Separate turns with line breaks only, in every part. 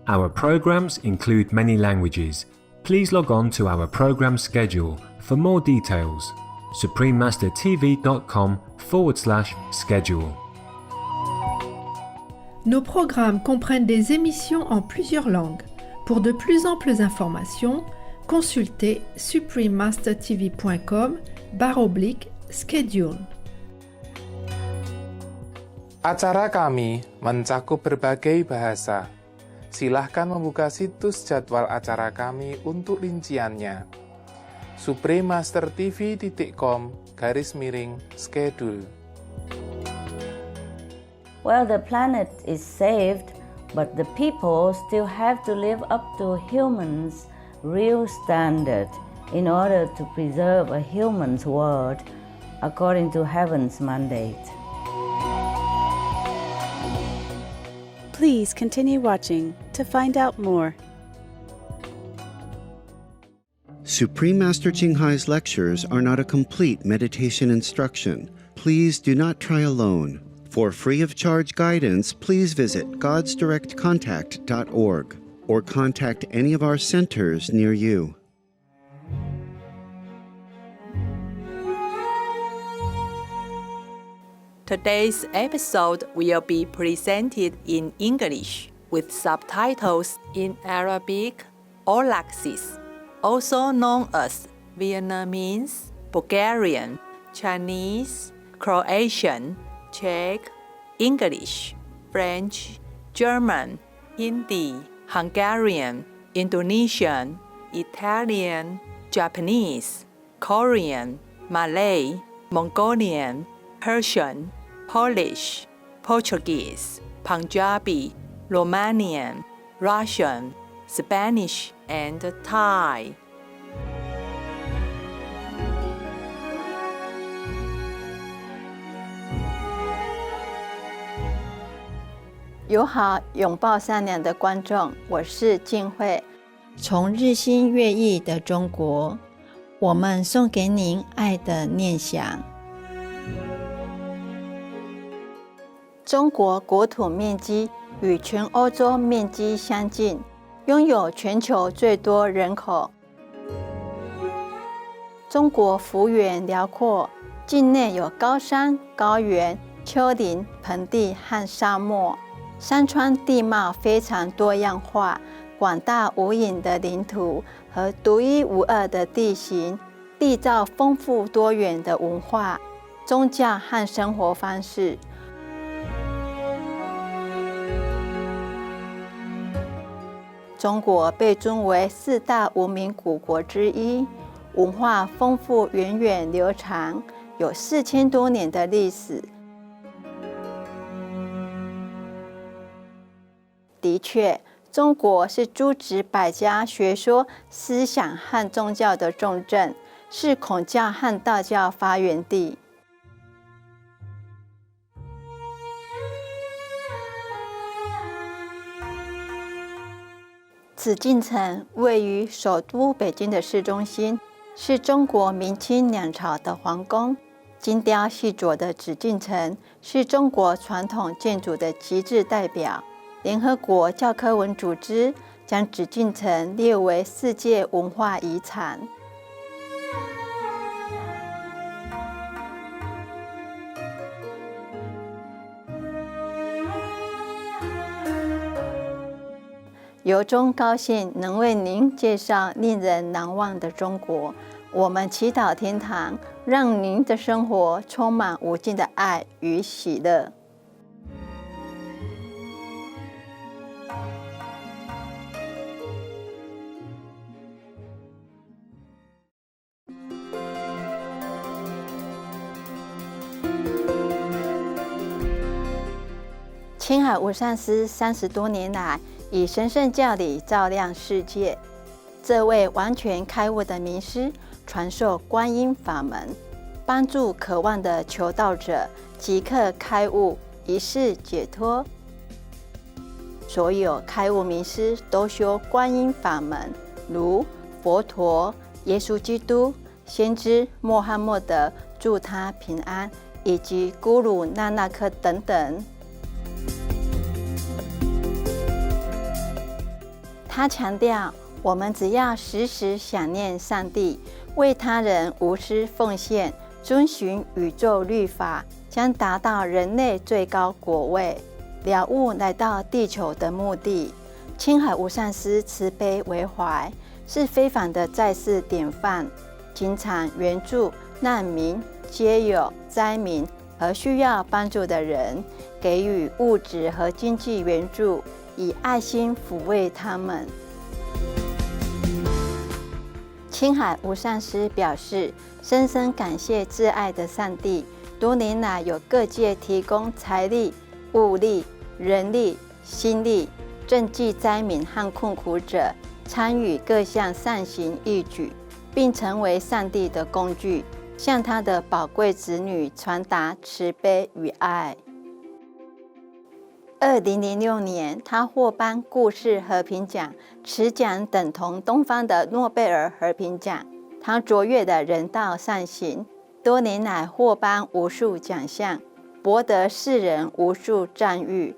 Our programs include many languages. Please log on to our program schedule for more details. suprememastertv.com/schedule.
Nos programmes comprennent des émissions en plusieurs langues. Pour de plus amples informations, consultez suprememastertv.com/schedule.
Acara kami mencakup berbagai bahasa. Silahkan membuka situs jadwal acara kami untuk rinciannya. suprememastertv.com/schedule.
Well, the planet is saved, but the people still have to live up to humans' real standard in order to preserve a human's world according to heaven's mandate.
Please continue watching to find out more.
Supreme Master Ching Hai's lectures are not a complete meditation instruction. Please do not try alone. For free of charge guidance, please visit godsdirectcontact.org or contact any of our centers near you.
Today's episode will be presented in English with subtitles in Arabic or Laxis, also known as Vietnamese, Bulgarian, Chinese, Croatian, Czech, English, French, German, Hindi, Hungarian, Indonesian, Italian, Japanese, Korean, Malay, Mongolian, Persian, Polish, Portuguese, Punjabi, Romanian, Russian, Spanish, and Thai.
友好拥抱善良的观众，我是静慧。从日新月异的中国，我们送给您爱的念想。中国国土面积与全欧洲面积相近，拥有全球最多人口。中国幅员辽阔，境内有高山、高原、丘陵、盆地和沙漠。山川地貌非常多样化，广大无垠的领土和独一无二的地形，缔造丰富多元的文化、宗教和生活方式。中国被尊为4大文明古国之一，文化丰富源远流长，有4000多年的历史。的确，中国是诸子百家学说、思想和宗教的重镇，是孔教和道教发源地。紫禁城位于首都北京的市中心，是中国明清两朝的皇宫。精雕细琢的紫禁城是中国传统建筑的极致代表。联合国教科文组织将紫禁城列为世界文化遗产。由衷高兴能为您介绍令人难忘的中国。我们祈祷天堂，让您的生活充满无尽的爱与喜乐。青海无上师30多年来，以神圣教理照亮世界。这位完全开悟的名师，传授观音法门，帮助渴望的求道者即刻开悟，一世解脱。所有开悟名师都修观音法门，如佛陀、耶稣基督、先知穆罕默德祝他平安，以及咕噜那纳克等等。他强调，我们只要时时想念上帝，为他人无私奉献，遵循宇宙律法，将达到人类最高果位，了悟来到地球的目的。青海无上师慈悲为怀，是非凡的在世典范，经常援助难民、街友、灾民和需要帮助的人，给予物质和经济援助，以爱心抚慰他们。青海无上师表示，深深感谢挚爱的上帝，多年来有各界提供财力、物力、人力、心力，赈济灾民和困苦者，参与各项善行义举，并成为上帝的工具，向他的宝贵子女传达慈悲与爱。2006年，他获颁故事和平奖，此奖等同东方的诺贝尔和平奖。他卓越的人道善行，多年来获颁无数奖项，博得世人无数赞誉。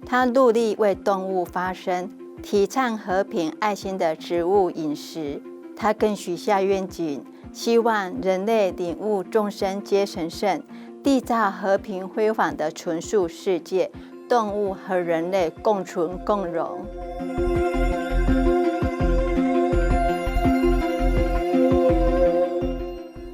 他努力为动物发声，提倡和平爱心的植物饮食。他更许下愿景，希望人类领悟众生皆神圣，缔造和平辉煌的纯素世界，动物和人类共存共荣。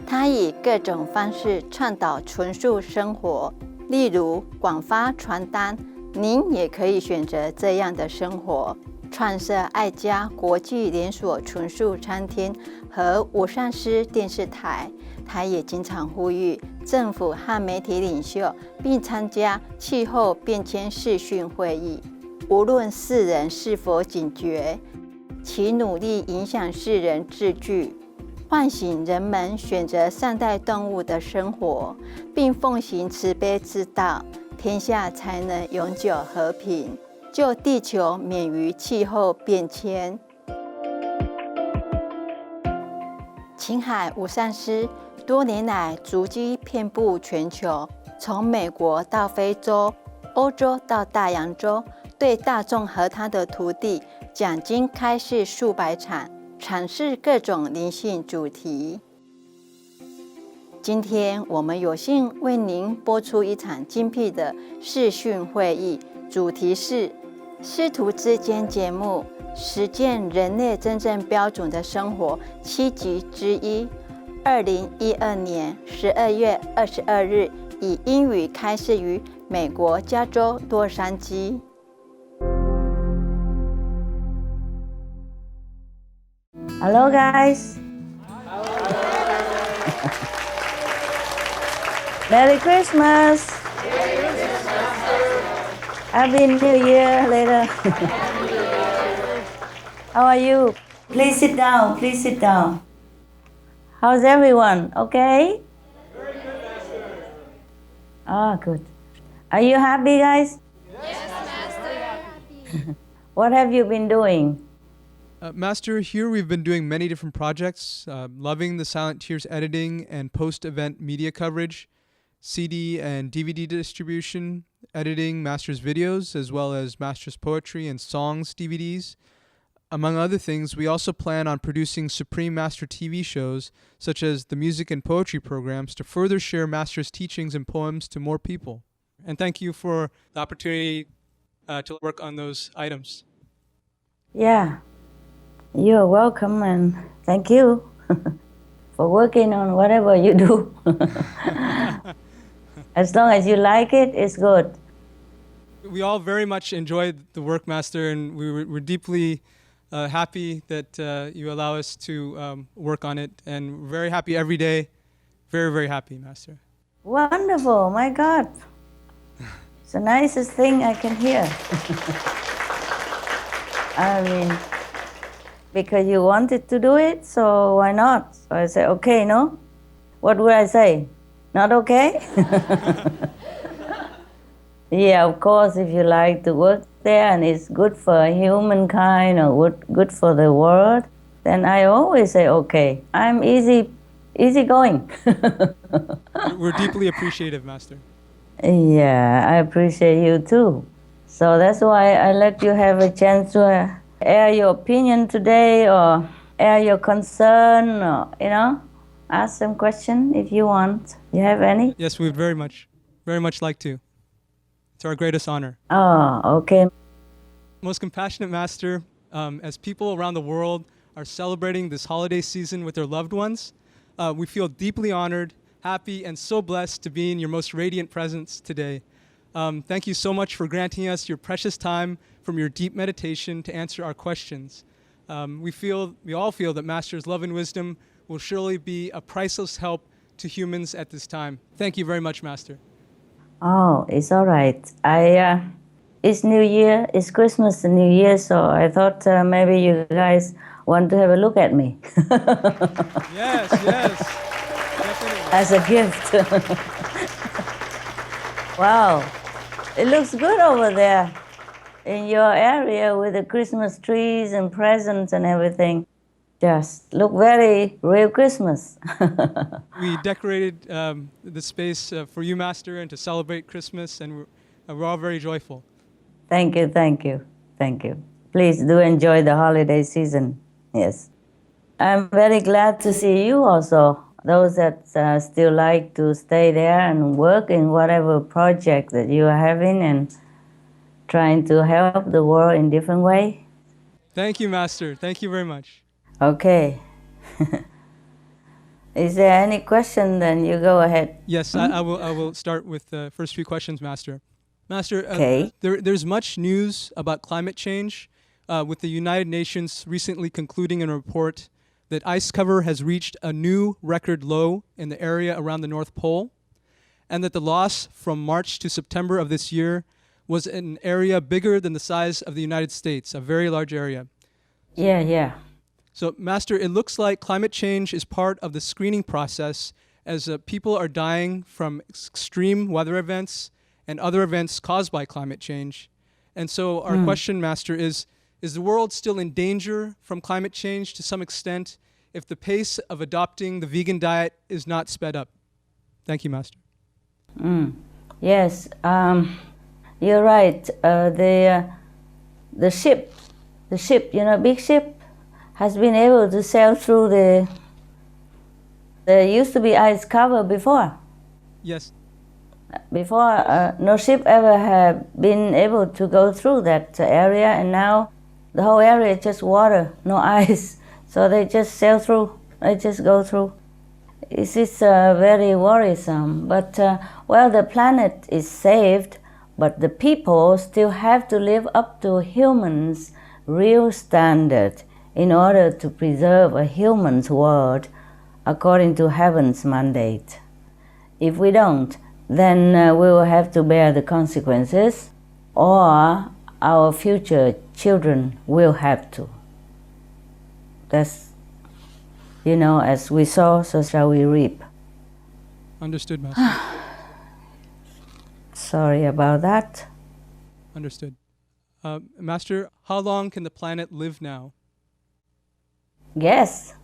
他以各种方式倡导纯素生活，例如广发传单，您也可以选择这样的生活。创设爱家国际连锁纯素餐厅和无上师电视台，他也经常呼吁政府和媒体领袖，并参加气候变迁视讯会议。无论世人是否警觉，其努力影响世人自律，唤醒人们选择善待动物的生活，并奉行慈悲之道，天下才能永久和平，救地球免于气候变迁。青海无上师多年来足迹遍布全球，从美国到非洲、欧洲到大洋洲，对大众和他的徒弟讲经开示数百场，阐释各种灵性主题。今天我们有幸为您播出一场精辟的视讯会议，主题是师徒之间节目，实践人类真正标准的生活7集之一。2012年12月22日，以英语开示于美国加州洛杉矶。
Hello, guys. Merry Christmas. Happy New Year later. How are you? Please sit down. Please sit down. How's everyone? Okay?
Very good, Master.
Ah, good. Are you happy, guys?
Yes, Master.
What have you been doing?
Master, here we've been doing many different projects, loving the Silent Tears editing and post-event media coverage, CD and DVD distribution, editing Master's videos, as well as Master's poetry and songs DVDs. Among other things, we also plan on producing Supreme Master TV shows, such as the music and poetry programs, to further share Master's teachings and poems to more people. And thank you for the opportunity to work on those items.
Yeah. You're welcome, and thank you for working on whatever you do. As long as you like it, it's good.
We all very much enjoyed the work, Master, and we're deeply happy that you allow us to work on it, and we're very happy every day. Very, very happy, Master.
Wonderful, my God. It's the nicest thing I can hear. I mean, because you wanted to do it, so why not? So I say, okay, no? What would I say? Not okay? Yeah, of course, if you like to work there and it's good for humankind or good for the world, then I always say, okay. I'm easy easy going.
We're deeply appreciative, Master.
Yeah, I appreciate you too. So that's why I let you have a chance to air your opinion today, or air your concern, or, ask some question if you want. You have any?
Yes, we would very much like to. It's our greatest honor.
Oh, okay.
Most compassionate Master, as people around the world are celebrating this holiday season with their loved ones, we feel deeply honored, happy, and so blessed to be in your most radiant presence today. Thank you so much for granting us your precious time from your deep meditation to answer our questions. We all feel that Master's love and wisdom will surely be a priceless help to humans at this time. Thank you very much, Master.
Oh, it's all right. It's New Year, it's Christmas and New Year, so I thought maybe you guys want to have a look at me.
Yes, definitely.
As a gift. Wow, it looks good over there in your area with the Christmas trees and presents and everything. Just look very real Christmas.
We decorated the space for you, Master, and to celebrate Christmas, and we're all very joyful.
Thank you. Please do enjoy the holiday season. Yes. I'm very glad to see you also. Those that still like to stay there and work in whatever project that you are having and trying to help the world in different way.
Thank you, Master. Thank you very much.
Okay. Is there any question? Then you go ahead.
Yes, I will start with the first few questions, Master. Master,
Okay.
There's much news about climate change, with the United Nations recently concluding in a report that ice cover has reached a new record low in the area around the North Pole, and that the loss from March to September of this year was an area bigger than the size of the United States, a very large area.
Yeah.
So, Master, it looks like climate change is part of the screening process as people are dying from extreme weather events and other events caused by climate change. And so our question, Master, is the world still in danger from climate change to some extent if the pace of adopting the vegan diet is not sped up? Thank you, Master.
Yes, you're right. The ship, big ship, has been able to sail through there used to be ice cover before.
Yes.
Before, no ship ever had been able to go through that area, and now the whole area is just water, no ice. So they just sail through, they just go through. It's very worrisome. But, the planet is saved, but the people still have to live up to humans' real standard in order to preserve a human's world according to heaven's mandate. If we don't, then we will have to bear the consequences, or our future children will have to. That's, as we sow, so shall we reap.
Understood, Master.
Sorry about that.
Understood. Master, how long can the planet live now?
Guess.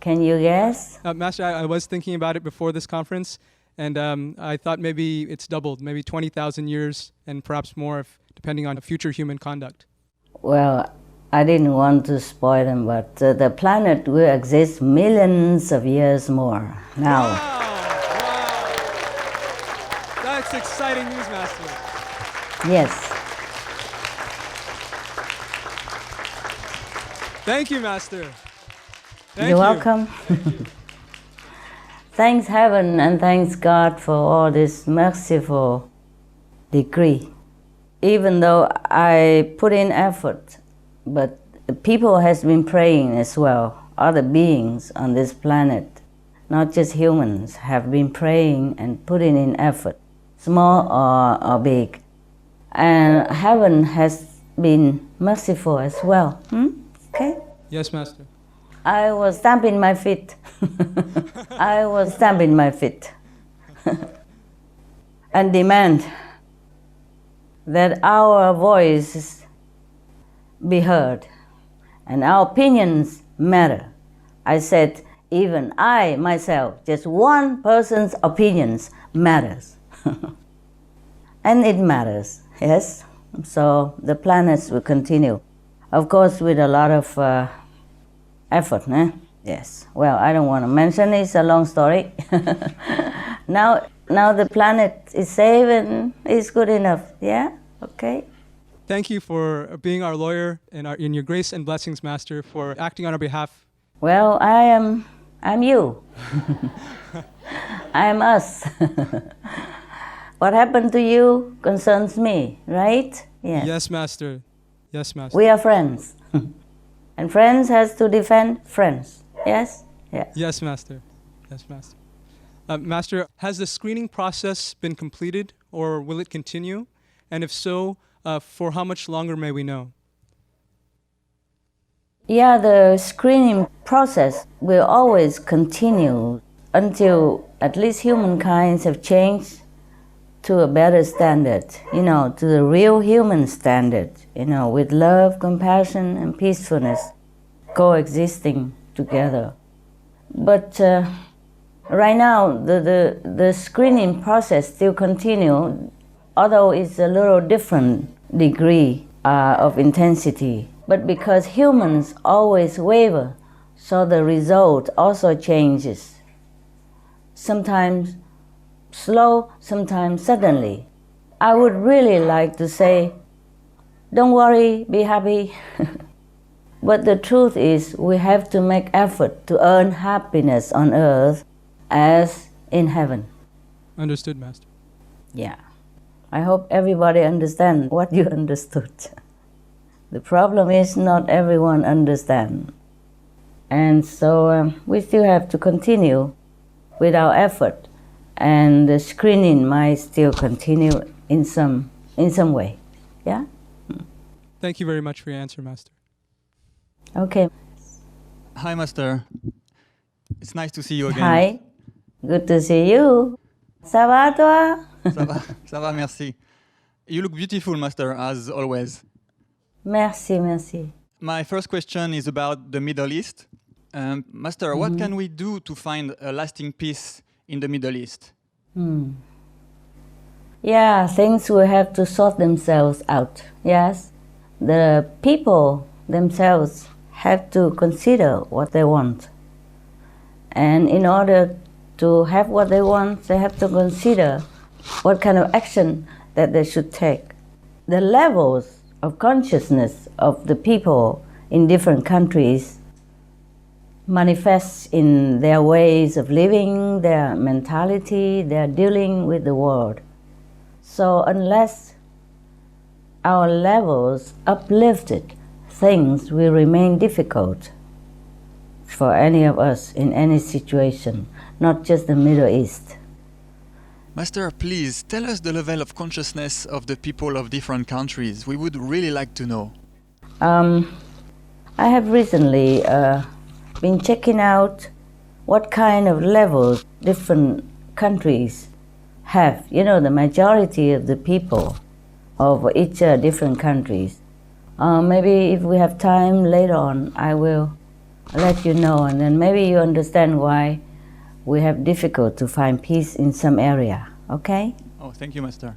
Can you guess?
Master, I was thinking about it before this conference, and I thought maybe it's doubled, maybe 20,000 years, and perhaps more, depending on future human conduct.
Well, I didn't want to spoil them, but the planet will exist millions of years more now.
Wow. That's exciting news, Master.
Yes.
Thank you, Master. Thank
You're
you.
welcome. Thanks heaven and thanks God for all this merciful decree. Even though I put in effort, but the people has been praying as well. Other beings on this planet, not just humans, have been praying and putting in effort, small or big. And heaven has been merciful as well. Okay?
Yes, Master.
I was stamping my feet. I was stamping my feet. And demand that our voices be heard and our opinions matter. I said, even I, myself, just one person's opinions matters. And it matters, yes? So the planets will continue. Of course, with a lot of effort, eh? Yes. Well, I don't want to mention it. It's a long story. Now the planet is safe and it's good enough. Yeah? Okay?
Thank you for being our lawyer and in your grace and blessings, Master, for acting on our behalf.
Well, I'm you. I'm us. What happened to you concerns me, right? Yes.
Yes, Master. Yes, Master.
We are friends. And friends has to defend friends. Yes? Yeah.
Yes, Master. Yes, Master. Master, has the screening process been completed or will it continue? And if so, for how much longer may we know?
Yeah, the screening process will always continue until at least humankind have changed to a better standard, to the real human standard, with love, compassion, and peacefulness coexisting together. But right now, the screening process still continues, although it's a little different degree of intensity. But because humans always waver, so the result also changes. Sometimes slow, sometimes suddenly. I would really like to say, don't worry, be happy. But the truth is, we have to make effort to earn happiness on earth as in heaven.
Understood, Master.
Yeah. I hope everybody understands what you understood. The problem is not everyone understands. And so we still have to continue with our effort. And the screening might still continue in some way. Yeah?
Thank you very much for your answer, Master.
Okay.
Hi, Master. It's nice to see you again.
Hi. Good to see you. Ça va, toi?
Ça va, merci. You look beautiful, Master, as always.
Merci, merci.
My first question is about the Middle East. Master, what can we do to find a lasting peace in the Middle East?
Yeah, things will have to sort themselves out. Yes, the people themselves have to consider what they want. And in order to have what they want, they have to consider what kind of action that they should take. The levels of consciousness of the people in different countries manifests in their ways of living, their mentality, their dealing with the world. So unless our levels uplifted, things will remain difficult for any of us in any situation, not just the Middle East.
Master, please tell us the level of consciousness of the people of different countries. We would really like to know.
I have recently been checking out what kind of levels different countries have. The majority of the people of each different countries. Maybe if we have time later on, I will let you know, and then maybe you understand why we have difficult to find peace in some area. Okay?
Oh, thank you, Master.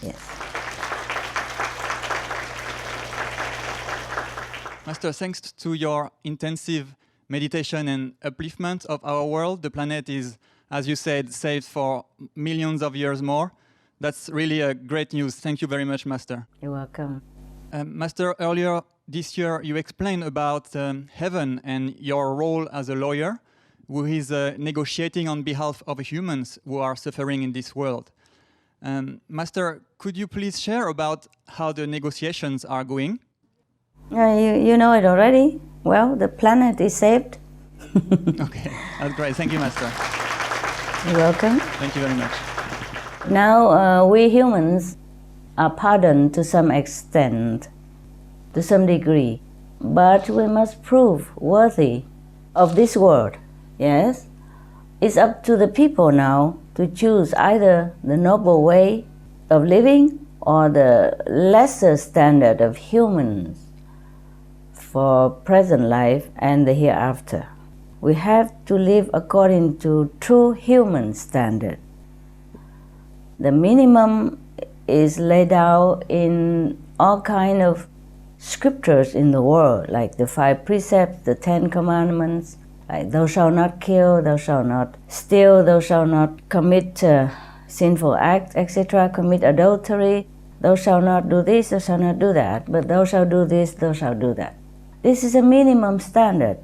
Yes.
Master, thanks to your intensive meditation and upliftment of our world, the planet is, as you said, saved for millions of years more. That's really a great news. Thank you very much, Master.
You're welcome.
Master, earlier this year you explained about heaven and your role as a lawyer who is negotiating on behalf of humans who are suffering in this world. Master, could you please share about how the negotiations are going?
You know it already. Well, the planet is saved.
Okay, that's great. Thank you, Master.
You're welcome.
Thank you very much.
Now, we humans are pardoned to some extent, to some degree, but we must prove worthy of this world. Yes? It's up to the people now to choose either the noble way of living or the lesser standard of humans for present life and the hereafter. We have to live according to true human standard. The minimum is laid out in all kind of scriptures in the world, like the 5 precepts, the 10 commandments, like thou shalt not kill, thou shalt not steal, thou shalt not commit sinful acts, etc., commit adultery, thou shalt not do this, thou shalt not do that, but thou shalt do this, thou shalt do that. This is a minimum standard.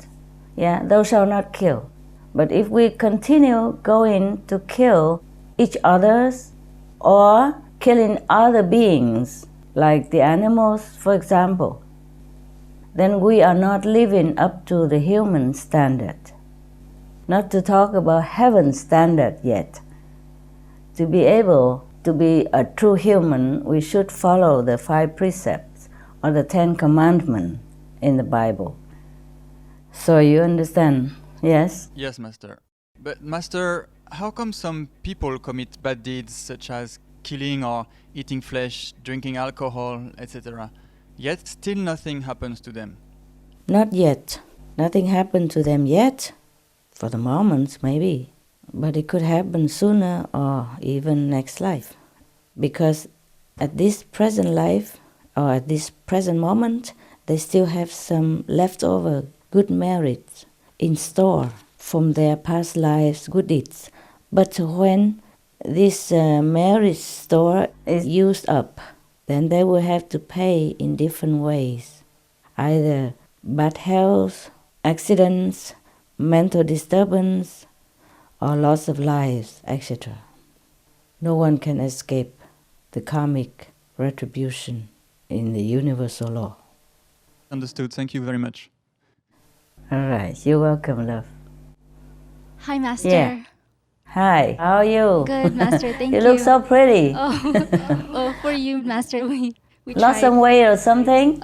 Yeah, thou shalt not kill. But if we continue going to kill each others or killing other beings, like the animals, for example, then we are not living up to the human standard. Not to talk about heaven's standard yet. To be able to be a true human, we should follow the 5 precepts or the 10 commandments in the Bible. So you understand, yes?
Yes, Master. But Master, how come some people commit bad deeds such as killing or eating flesh, drinking alcohol, etc., yet still nothing happens to them?
Not yet. Nothing happened to them yet. For the moment, maybe. But it could happen sooner or even next life. Because at this present life, or at this present moment, they still have some leftover good merits in store from their past lives' good deeds. But when this merit store is used up, then they will have to pay in different ways. Either bad health, accidents, mental disturbance, or loss of lives, etc. No one can escape the karmic retribution in the universal law.
Understood. Thank you very much.
All right. You're welcome, love.
Hi, Master.
Yeah. Hi. How are you?
Good, Master. Thank you.
You look so pretty.
Oh, for you, Master. We
Lost
tried.
some weight or something?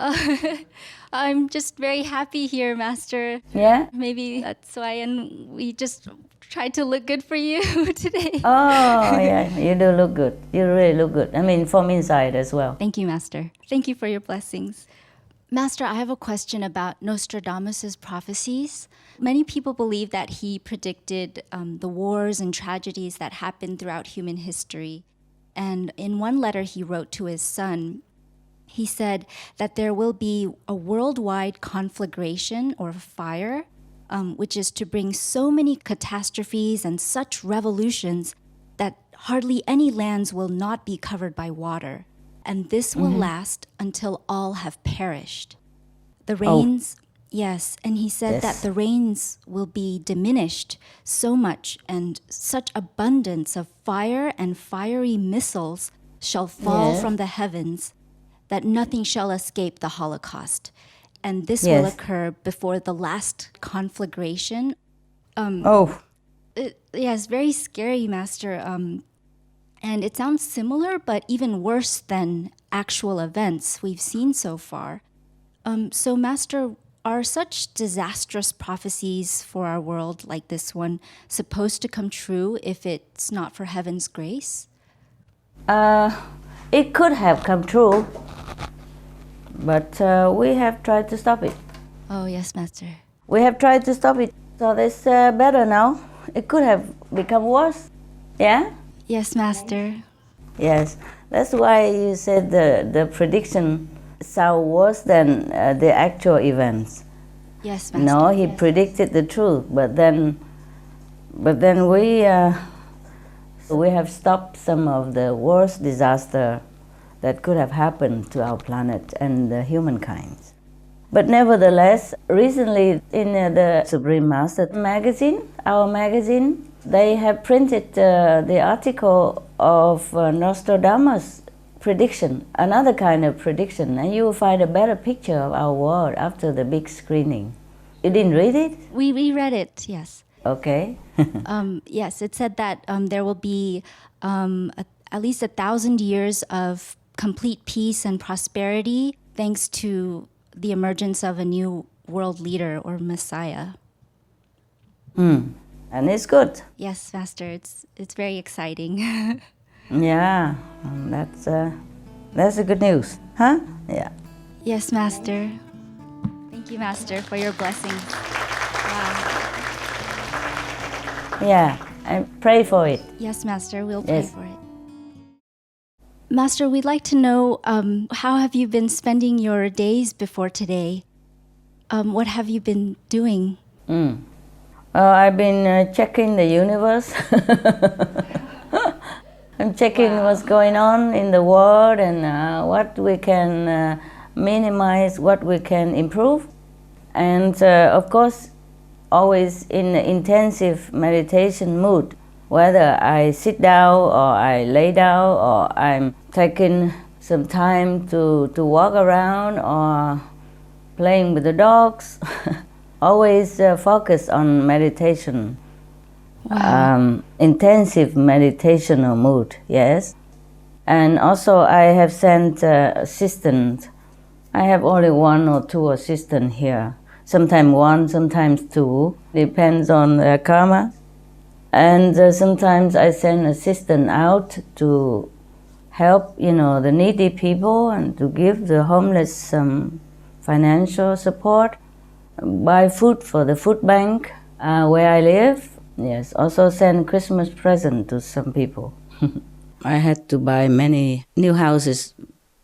I'm just very happy here, Master.
Yeah?
Maybe that's why, and we just tried to look good for you today.
Oh, yeah. You do look good. You really look good. I mean, from inside as well.
Thank you, Master. Thank you for your blessings. Master, I have a question about Nostradamus' prophecies. Many people believe that he predicted the wars and tragedies that happened throughout human history. And in one letter he wrote to his son, he said that there will be a worldwide conflagration or fire, which is to bring so many catastrophes and such revolutions that hardly any lands will not be covered by water. And this will last until all have perished. The rains, yes, and he said that the rains will be diminished so much, and such abundance of fire and fiery missiles shall fall from the heavens that nothing shall escape the Holocaust. And this will occur before the last conflagration. Yes, very scary, Master. And it sounds similar, but even worse than actual events we've seen so far. So, Master, are such disastrous prophecies for our world like this one supposed to come true if it's not for heaven's grace?
It could have come true, but we have tried to stop it.
Oh, yes, Master.
We have tried to stop it, so it's better now. It could have become worse, yeah?
Yes, Master.
Yes, that's why you said the prediction sound worse than the actual events.
Yes, Master.
No, he predicted the truth, but then we have stopped some of the worst disaster that could have happened to our planet and the humankind. But nevertheless, recently in the Supreme Master magazine, our magazine, they have printed the article of Nostradamus' prediction, another kind of prediction, and you will find a better picture of our world after the big screening. You didn't read it?
We read it, yes.
Okay.
Yes, it said that there will be at least 1,000 years of complete peace and prosperity thanks to the emergence of a new world leader or Messiah.
And it's good.
Yes, Master, it's very exciting.
Yeah, that's a good news, huh? Yeah.
Yes, Master. Thank Thank you, Master, for your blessings. Wow.
Yeah, and pray for it.
Yes, Master, we'll pray
Yes.
for it. Master, we'd like to know how have you been spending your days before today? What have you been doing?
I've been checking the universe. I'm checking what's going on in the world and what we can minimize, what we can improve. And of course, always in the intensive meditation mood, whether I sit down or I lay down or I'm taking some time to walk around or playing with the dogs. Always focus on meditation.
Wow.
Intensive meditational mood, yes. And also I have sent assistants. I have only 1 or 2 assistants here. Sometimes 1, sometimes 2, depends on their karma. And sometimes I send assistant out to help, the needy people and to give the homeless some financial support, buy food for the food bank where I live. Yes, also send Christmas present to some people. I had to buy many new houses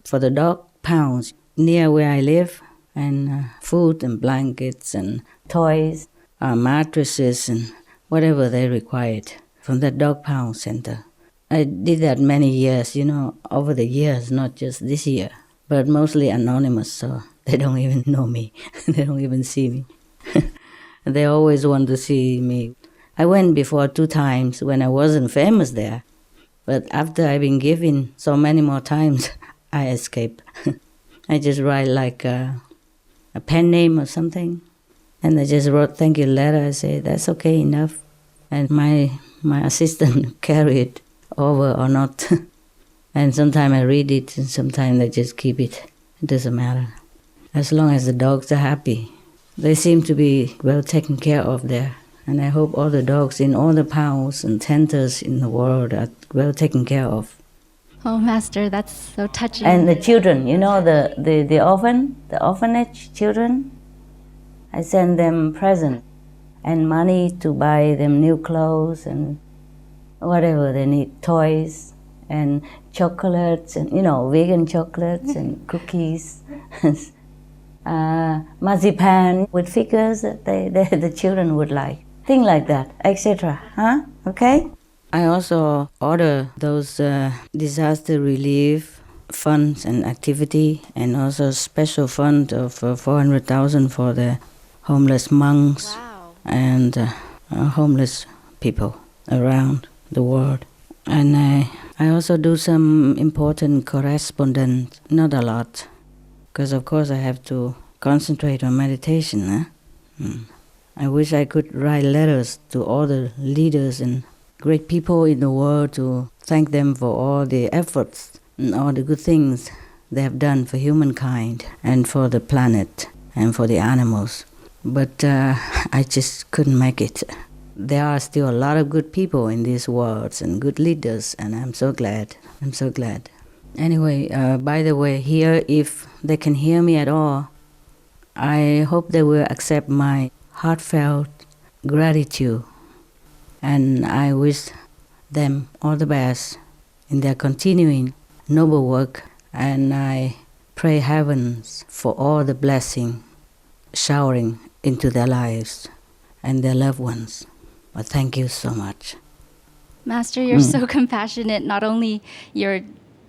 for the dog pounds near where I live, and food and blankets and toys, mattresses and whatever they required from the dog pound center. I did that many years, over the years, not just this year, but mostly anonymous, so they don't even know me. They don't even see me. They always want to see me. I went before 2 times when I wasn't famous there, but after I've been given so many more times, I escaped. I just write like a pen name or something, and I just wrote thank you letter. I say that's okay enough, and my assistant carry it over or not. And sometimes I read it, and sometimes I just keep it. It doesn't matter, as long as the dogs are happy. They seem to be well taken care of there, and I hope all the dogs in all the pounds and centers in the world are well taken care of.
Oh, Master, that's so touching.
And the children, the orphanage children, I send them presents and money to buy them new clothes and whatever they need, toys and chocolates and, vegan chocolates and cookies, marzipan with figures that the children would like. Things like that, etc. Okay? I also order those disaster relief funds and activity, and also special fund of 400,000 for the homeless monks.
Wow.
And homeless people around the world. And I also do some important correspondence, not a lot, because of course I have to concentrate on meditation. I wish I could write letters to all the leaders and great people in the world to thank them for all the efforts and all the good things they have done for humankind and for the planet and for the animals. But I just couldn't make it. There are still a lot of good people in these worlds and good leaders, and I'm so glad. I'm so glad. Anyway, by the way, here, if they can hear me at all, I hope they will accept my heartfelt gratitude. And I wish them all the best in their continuing noble work. And I pray heavens for all the blessing showering into their lives and their loved ones. Well, thank you so much.
Master, you're so compassionate. Not only you're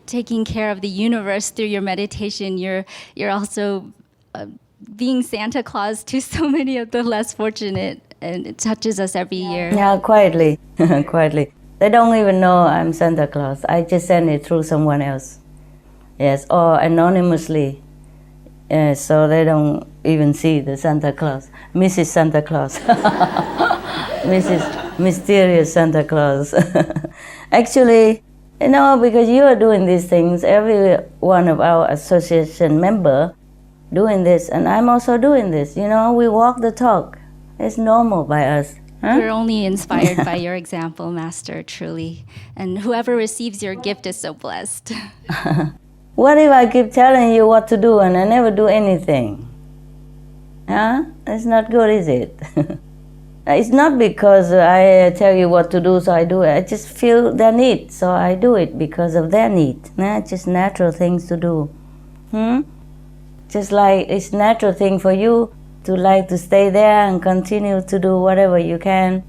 taking care of the universe through your meditation, you're also being Santa Claus to so many of the less fortunate, and it touches us every year.
Yeah, quietly, quietly. They don't even know I'm Santa Claus. I just send it through someone else. Yes, or anonymously. So they don't even see the Santa Claus. Mrs. Santa Claus. Mrs. Mysterious Santa Claus. Actually, because you are doing these things, every one of our association member doing this, and I'm also doing this. We walk the talk. It's normal by us.
We're only inspired by your example, Master, truly. And whoever receives your gift is so blessed.
What if I keep telling you what to do and I never do anything? Huh? It's not good, is it? It's not because I tell you what to do, so I do it. I just feel their need, so I do it because of their need. Just natural things to do. Just like it's natural thing for you to like to stay there and continue to do whatever you can,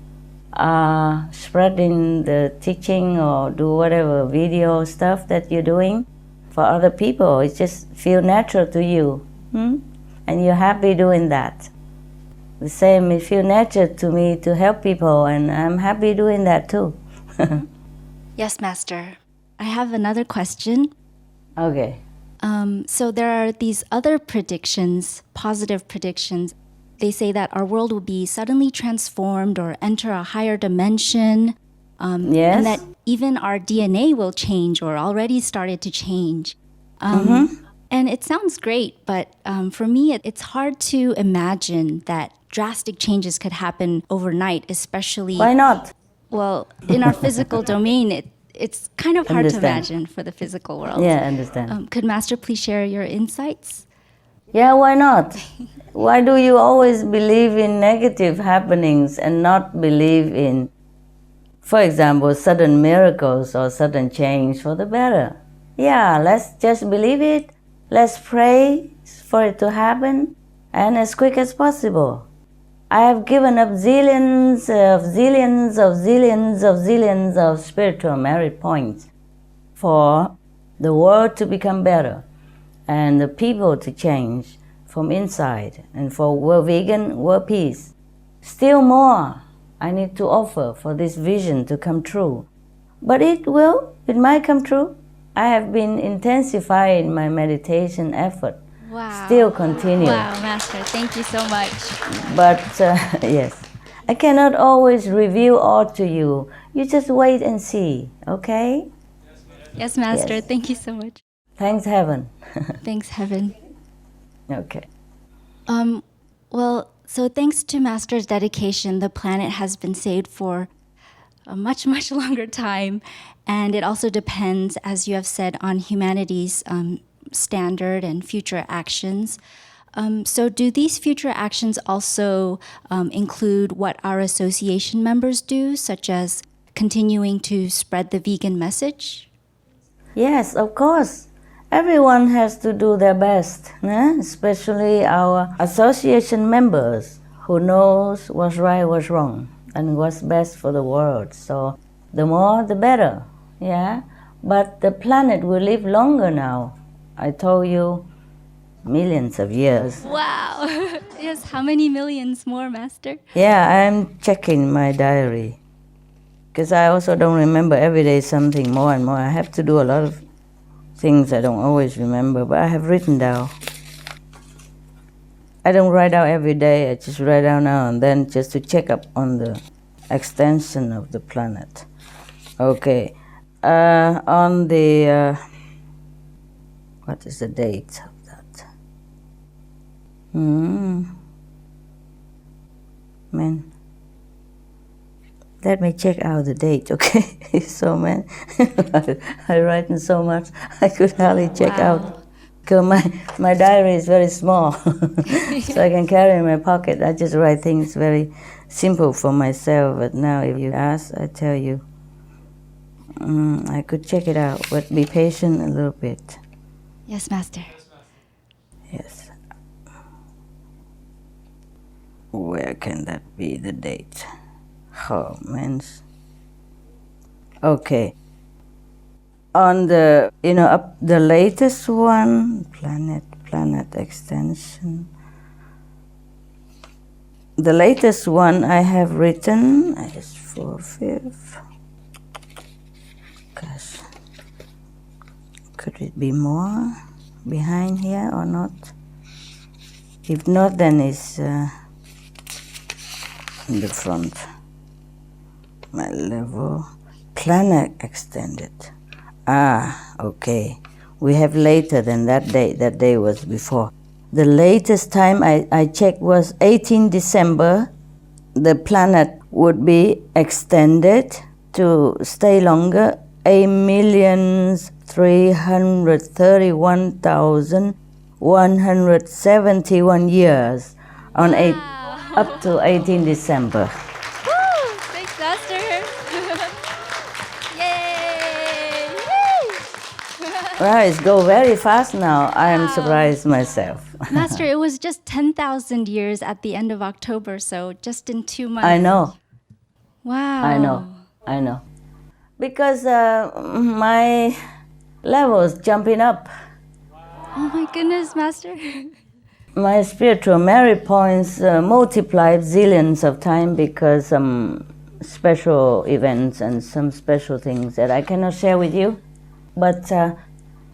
spreading the teaching or do whatever video stuff that you're doing for other people. It just feel natural to you, and you're happy doing that. The same, it feel natural to me to help people, and I'm happy doing that too.
Yes, Master. I have another question.
Okay.
So there are these other predictions, positive predictions. They say that our world will be suddenly transformed or enter a higher dimension.
Yes.
And that even our DNA will change or already started to change. And it sounds great, but for me, it's hard to imagine that drastic changes could happen overnight, especially...
Why not?
Well, in our physical domain, it's kind of hard
Understand.
to imagine for the physical world.
Yeah, I understand.
Could Master please share your insights?
Yeah, why not? Why do you always believe in negative happenings and not believe in, for example, sudden miracles or sudden change for the better? Yeah, let's just believe it. Let's pray for it to happen, and as quick as possible. I have given up zillions of spiritual merit points for the world to become better and the people to change from inside, and for world vegan, world peace. Still more I need to offer for this vision to come true. But it might come true. I have been intensifying my meditation effort.
Wow.
Still continue.
Wow, Master, thank you so much.
But yes, I cannot always reveal all to you. You just wait and see, okay?
Yes, Master,
Yes.
thank you so much.
Thanks, heaven.
Thanks, Heaven.
Okay.
Well, so thanks to Master's dedication, the planet has been saved for a much, much longer time. And it also depends, as you have said, on humanity's standard and future actions. So do these future actions also include what our association members do, such as continuing to spread the vegan message?
Yes, of course. Everyone has to do their best, especially our association members who knows what's right, what's wrong, and what's best for the world. So the more, the better, yeah? But the planet will live longer now. I told you, millions of years.
Wow! Yes, how many millions more, Master?
Yeah, I'm checking my diary, because I also don't remember every day something more and more. I have to do a lot of things I don't always remember, but I have written down. I don't write out every day, I just write down now and then just to check up on the extension of the planet. Okay, on the, what is the date of that? Man, let me check out the date, okay? So, man, I write in so much, I could hardly check out. Because my diary is very small, so I can carry in my pocket. I just write things very simple for myself, but now if you ask, I tell you. I could check it out, but be patient a little bit.
Yes, Master.
Yes. Where can that be, the date? Oh, man. Okay. On the, up the latest one, planet extension. The latest one I have written is 4/5. Gosh. Could it be more behind here or not? If not, then it's in the front. My level, planet extended. Okay. We have later than that day. That day was before. The latest time I checked was 18 December. The planet would be extended to stay longer, 8,331,171 years. on up to 18 December.
Woo! Thanks, Master. Yay!
Well, it's go very fast now. I am surprised myself.
Master, it was just 10,000 years at the end of October, so just in 2 months.
I know.
Wow.
I know. Because my level is jumping up.
Oh my goodness, Master.
My spiritual merit points multiplied zillions of times because some special events and some special things that I cannot share with you. But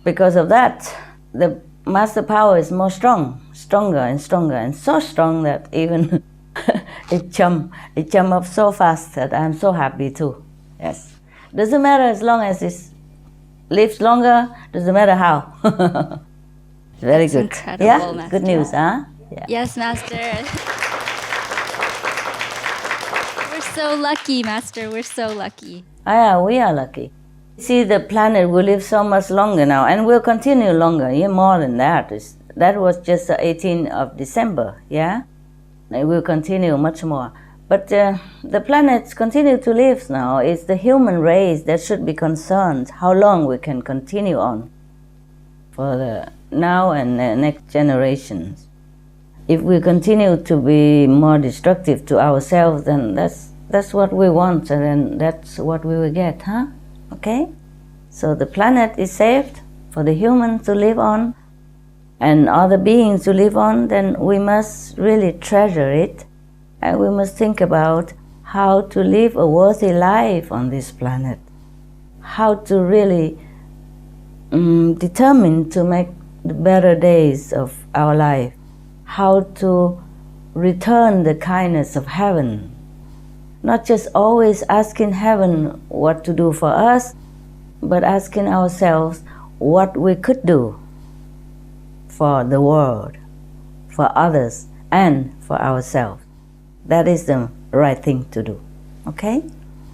because of that, the master power is stronger and stronger, and so strong that even it jump up so fast that I'm so happy too. Yes. Doesn't matter as long as it lives longer, doesn't matter how. It's very good.
Incredible,
yeah?
Master.
Good news, huh? Yeah.
Yes, Master. We're so lucky, Master. We're so lucky.
Yeah, we are lucky. See, the planet will live so much longer now, and will continue longer, more than that. That was just the 18th of December, yeah? It will continue much more. But the planets continue to live now. It's the human race that should be concerned how long we can continue on for the now and the next generations. If we continue to be more destructive to ourselves, then that's what we want, and then that's what we will get, huh? Okay? So the planet is saved for the humans to live on and other beings to live on, then we must really treasure it, and we must think about how to live a worthy life on this planet, how to really determine to make the better days of our life, how to return the kindness of heaven, not just always asking heaven what to do for us, but asking ourselves what we could do for the world, for others, and for ourselves. That is the right thing to do. Okay?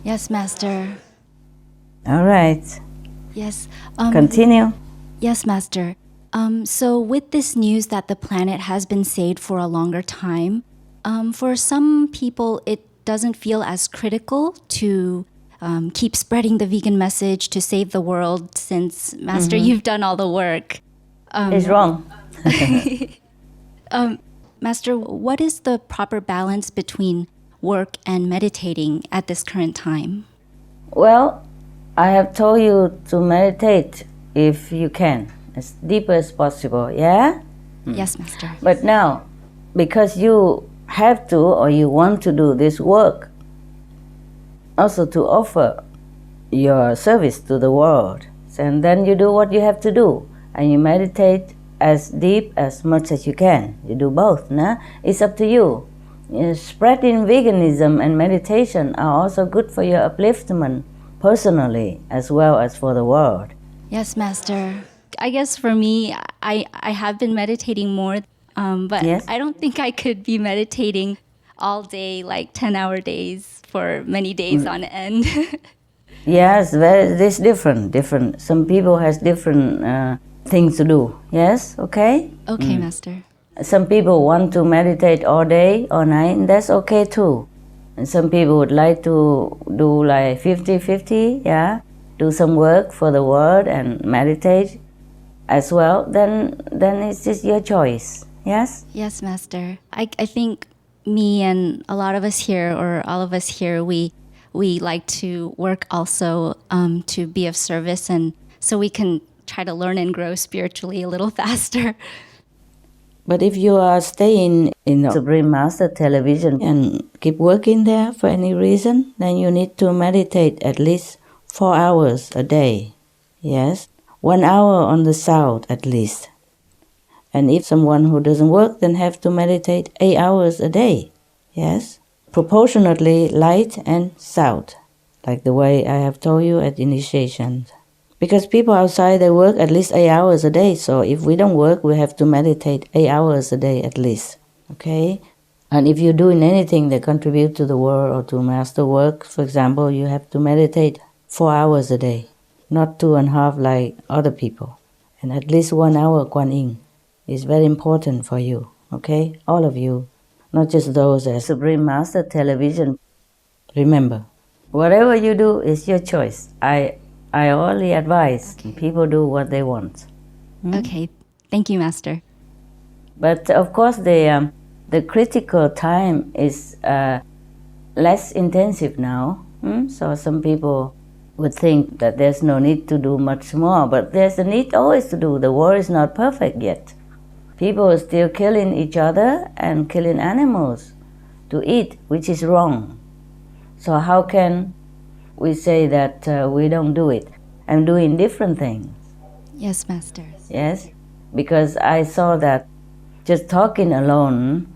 Yes, Master.
All right.
Yes.
Continue.
Yes, Master. So with this news that the planet has been saved for a longer time, for some people it doesn't feel as critical to keep spreading the vegan message to save the world, since, Master, you've done all the work.
It's wrong.
Master, what is the proper balance between work and meditating at this current time?
Well, I have told you to meditate if you can, as deep as possible, yeah?
Yes, Master.
But now, because you have to or you want to do this work, also to offer your service to the world, and then you do what you have to do, and you meditate as deep as much as you can. You do both, nah? It's up to you. Spreading veganism and meditation are also good for your upliftment personally as well as for the world.
Yes, Master. I guess for me, I have been meditating more, but
yes?
I don't think I could be meditating all day, like 10-hour days for many days on end.
Yes, it's different. Some people has different things to do. Yes, okay?
Okay, Master.
Some people want to meditate all day, all night, and that's okay too. And some people would like to do like 50-50, yeah? Do some work for the world and meditate as well, then it's just your choice, yes?
Yes, Master. I think me and a lot of us here, or all of us here, we like to work also to be of service, and so we can try to learn and grow spiritually a little faster.
But if you are staying in the Supreme Master television and keep working there for any reason, then you need to meditate at least 4 hours a day. Yes? 1 hour on the south at least. And if someone who doesn't work, then have to meditate 8 hours a day. Yes? Proportionately light and south, like the way I have told you at initiation. Because people outside, they work at least 8 hours a day. So if we don't work, we have to meditate 8 hours a day at least. Okay? And if you're doing anything that contributes to the world or to master work, for example, you have to meditate 4 hours a day, not 2.5 like other people. And at least 1 hour Kuan Yin is very important for you. Okay? All of you not just those at Supreme Master Television. Remember, whatever you do is your choice. I only advise people do what they want.
Okay, thank you, Master.
But of course, the critical time is less intensive now. So some people would think that there's no need to do much more, but there's a need always to do. The world is not perfect yet. People are still killing each other and killing animals to eat, which is wrong. So how can we say that we don't do it? I'm doing different things.
Yes, Master.
Yes, because I saw that just talking alone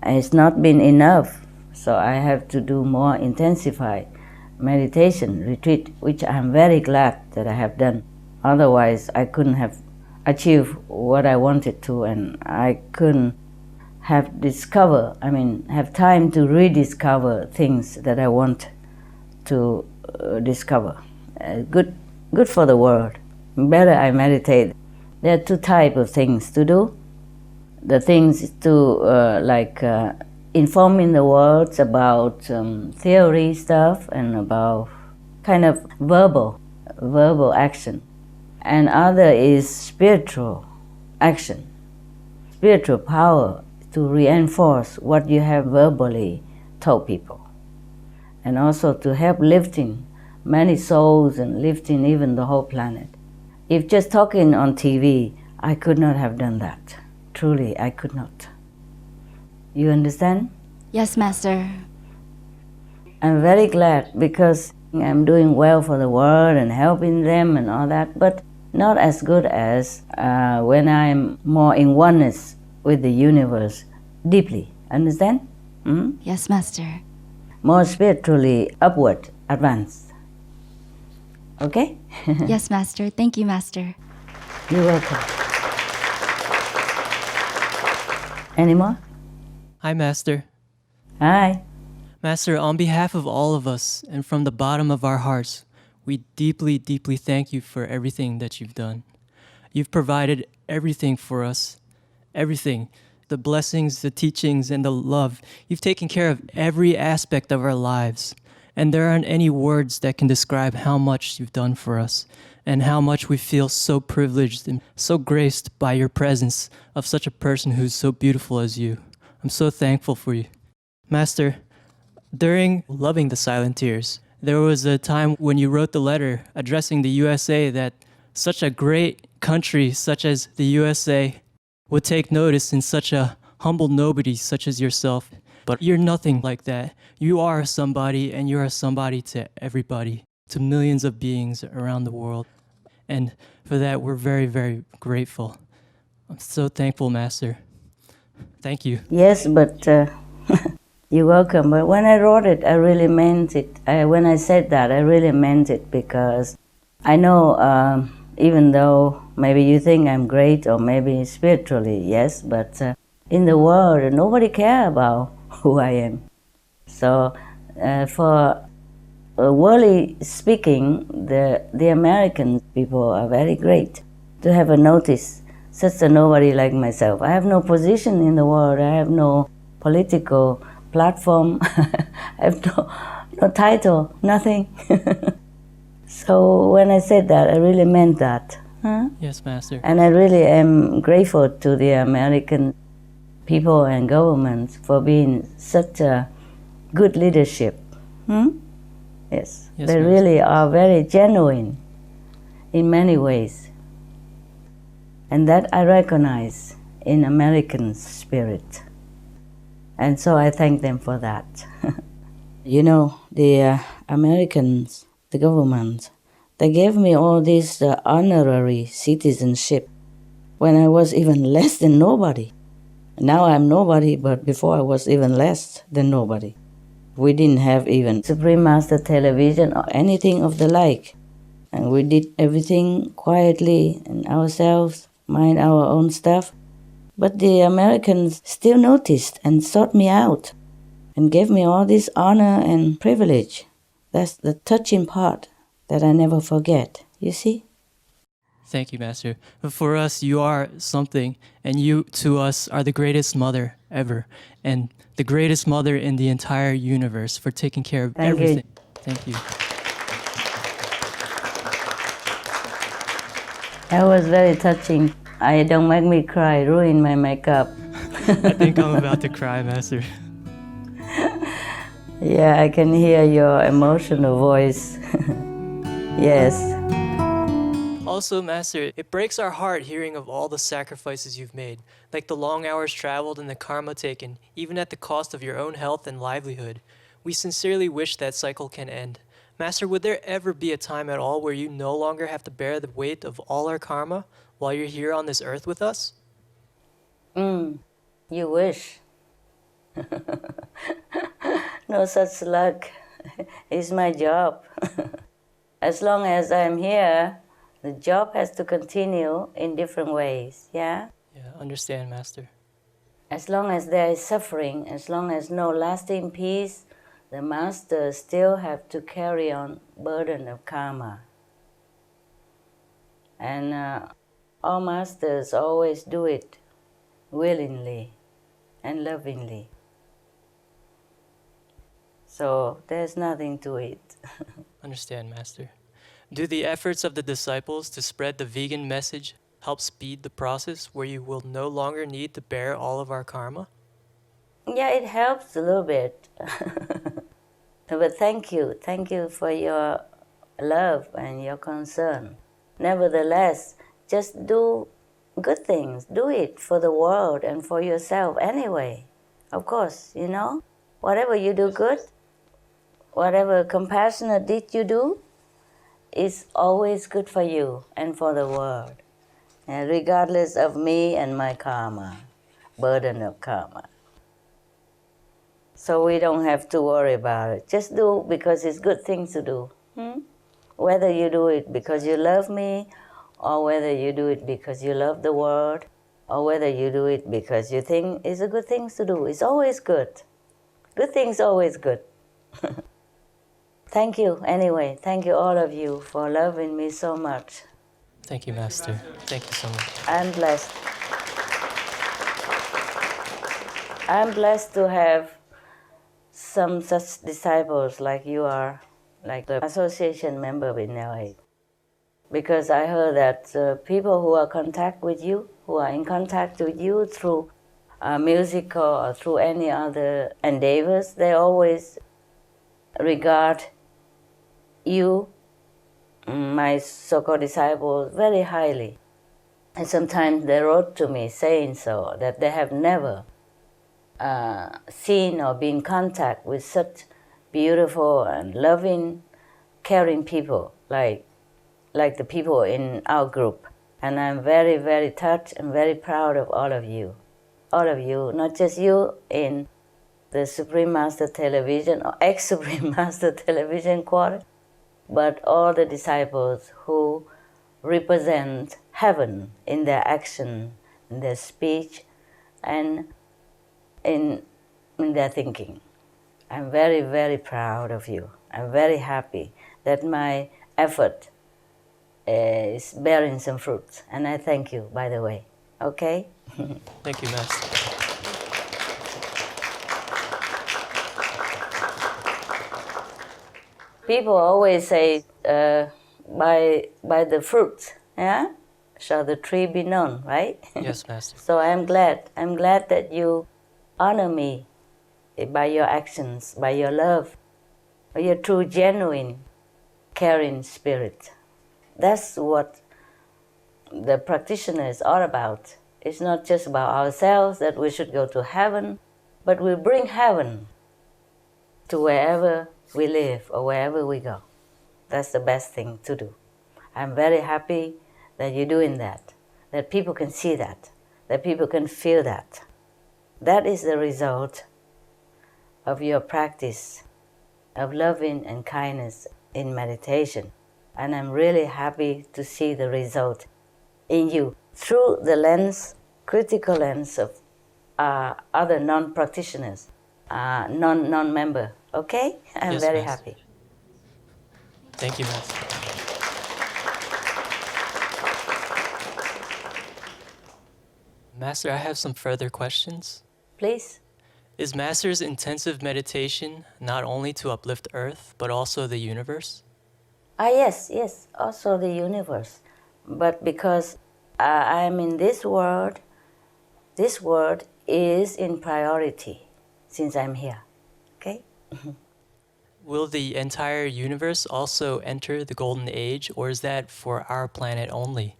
has not been enough. So I have to do more intensified meditation retreat, which I'm very glad that I have done. Otherwise, I couldn't have achieved what I wanted to, and I couldn't have have time to rediscover things that I want to discover. Good for the world. Better I meditate. There are two types of things to do. The things to informing the world about theory stuff and about kind of verbal action. And other is spiritual action, spiritual power to reinforce what you have verbally told people. And also to help lifting many souls and lifting even the whole planet. If just talking on TV, I could not have done that. Truly, I could not. You understand?
Yes, Master.
I'm very glad because I'm doing well for the world and helping them and all that, but not as good as when I'm more in oneness with the universe deeply. Understand?
Yes, Master.
More spiritually upward, advanced. Okay?
Yes, Master. Thank you, Master.
You're welcome. Any more?
Hi, Master.
Hi.
Master, on behalf of all of us and from the bottom of our hearts, we deeply, deeply thank you for everything that you've done. You've provided everything for us. Everything. The blessings, the teachings, and the love. You've taken care of every aspect of our lives. And there aren't any words that can describe how much you've done for us and how much we feel so privileged and so graced by your presence of such a person who's so beautiful as you. I'm so thankful for you. Master, during Loving the Silent Tears, there was a time when you wrote the letter addressing the USA that such a great country such as the USA would take notice in such a humble nobody such as yourself. But you're nothing like that. You are somebody, and you're a somebody to everybody, to millions of beings around the world. And for that, we're very, very grateful. I'm so thankful, Master. Thank you.
Yes, but you're welcome. But when I wrote it, I really meant it. When I said that, I really meant it because I know even though maybe you think I'm great or maybe spiritually, yes, but in the world, nobody cares about who I am. So for worldly speaking, the American people are very great to have a notice such a nobody like myself. I have no position in the world. I have no political platform. I have no title, nothing. So when I said that, I really meant that. Huh?
Yes, Master.
And I really am grateful to the American people and government for being such a good leadership. Yes, they
Master.
really are very genuine in many ways. And that I recognize in American spirit. And so I thank them for that. You know, the Americans, the government, they gave me all this honorary citizenship when I was even less than nobody. Now I'm nobody, but before I was even less than nobody. We didn't have even Supreme Master Television or anything of the like. And we did everything quietly and ourselves, mind our own stuff. But the Americans still noticed and sought me out and gave me all this honor and privilege. That's the touching part that I never forget, you see?
Thank you, Master. For us, you are something, and you, to us, are the greatest mother. ever, and the greatest mother in the entire universe for taking care of
Thank
everything.
you.
Thank you.
That was very touching. Don't make me cry, ruin my makeup.
I think I'm about to cry, Master.
Yeah, I can hear your emotional voice. Yes.
Also, Master, it breaks our heart hearing of all the sacrifices you've made, like the long hours traveled and the karma taken, even at the cost of your own health and livelihood. We sincerely wish that cycle can end. Master, would there ever be a time at all where you no longer have to bear the weight of all our karma while you're here on this earth with us?
You wish. No such luck. It's my job. As long as I'm here, the job has to continue in different ways, yeah?
Yeah, understand, Master.
As long as there is suffering, as long as no lasting peace, the Master still have to carry on burden of karma. And all Masters always do it willingly and lovingly. So there's nothing to it.
Understand, Master. Do the efforts of the disciples to spread the vegan message help speed the process where you will no longer need to bear all of our karma?
Yeah, it helps a little bit. But thank you for your love and your concern. Nevertheless, just do good things. Do it for the world and for yourself anyway. Of course, you know, whatever you do good, whatever compassionate deed you do, is always good for you and for the world. And regardless of me and my karma, burden of karma. So we don't have to worry about it. Just do because it's good things to do. Whether you do it because you love me, or whether you do it because you love the world, or whether you do it because you think it's a good thing to do. It's always good. Good things always good. Thank you anyway. Thank you all of you for loving me so much.
Thank you, Master. Thank you so much.
I'm blessed. I'm blessed to have some such disciples like you are, like the association member with LA. Because I heard that people who are in contact with you through musical or through any other endeavors, they always regard you, my so-called disciples, very highly. And sometimes they wrote to me saying so, that they have never seen or been in contact with such beautiful and loving, caring people like the people in our group. And I'm very, very touched and very proud of all of you. All of you, not just you in the Supreme Master Television or ex-Supreme Master Television Quarter, but all the disciples who represent heaven in their action, in their speech, and in their thinking. I'm very, very proud of you. I'm very happy that my effort is bearing some fruits. And I thank you, by the way. Okay?
Thank you, Master.
People always say, by the fruits, yeah, shall the tree be known, right?
Yes, Master.
So I'm glad that you honor me by your actions, by your love, by your true, genuine, caring spirit. That's what the practitioner is all about. It's not just about ourselves, that we should go to heaven, but we bring heaven to wherever we live or wherever we go. That's the best thing to do. I'm very happy that you're doing that people can see that people can feel that. That is the result of your practice of loving and kindness in meditation. And I'm really happy to see the result in you through the lens, critical lens of other non-practitioners, non-member. Okay? I'm
Yes,
very
Master.
happy.
Thank you, Master. Master, I have some further questions.
Please.
Is Master's intensive meditation not only to uplift Earth, but also the universe?
Yes, also the universe. But because I'm in this world is in priority since I'm here. Okay?
Will the entire universe also enter the golden age, or is that for our planet only?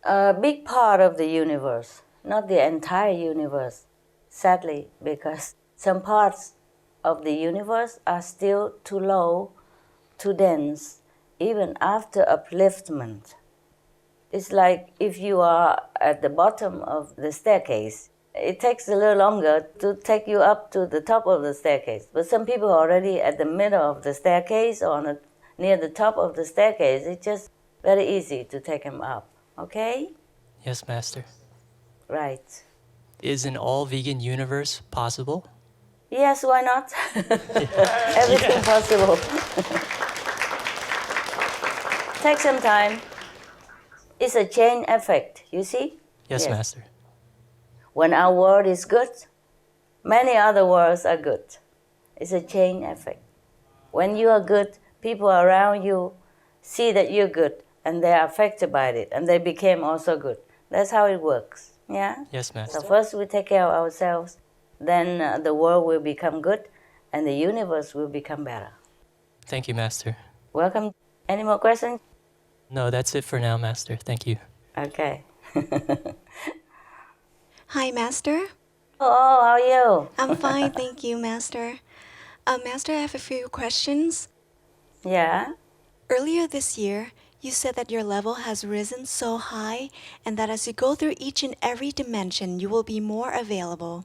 A big part of the universe, not the entire universe, sadly, because some parts of the universe are still too low, too dense, even after upliftment. It's like if you are at the bottom of the staircase, it takes a little longer to take you up to the top of the staircase. But some people are already at the middle of the staircase or near the top of the staircase. It's just very easy to take them up. Okay?
Yes, Master.
Right.
Is an all-vegan universe possible?
Yes, why not? Everything possible. Take some time. It's a chain effect, you see?
Yes, Master.
When our world is good, many other worlds are good. It's a chain effect. When you are good, people around you see that you're good, and they are affected by it, and they became also good. That's how it works, yeah?
Yes, Master.
So first we take care of ourselves, then the world will become good, and the universe will become better.
Thank you, Master.
Welcome. Any more questions?
No, that's it for now, Master. Thank you.
Okay.
Hi, Master.
Oh, how are you?
I'm fine, thank you, Master. Master, I have a few questions.
Yeah?
Earlier this year, you said that your level has risen so high and that as you go through each and every dimension, you will be more available.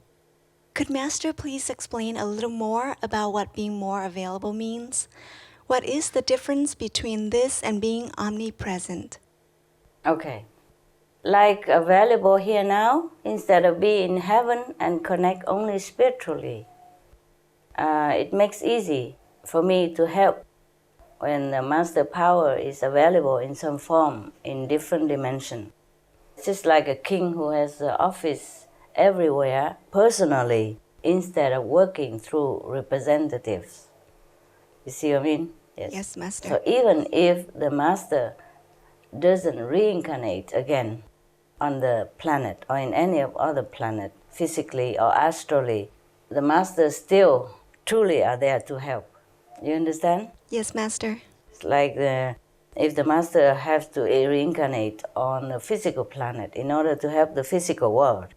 Could Master please explain a little more about what being more available means? What is the difference between this and being omnipresent?
Okay. Like available here now, instead of being in heaven and connect only spiritually, it makes easy for me to help when the master power is available in some form in different dimension. It's just like a king who has an office everywhere personally instead of working through representatives. You see what I mean?
Yes, Master.
So even if the master doesn't reincarnate again on the planet or in any of other planet, physically or astrally, the masters still truly are there to help. You understand?
Yes, Master.
It's like if the master has to reincarnate on a physical planet in order to help the physical world.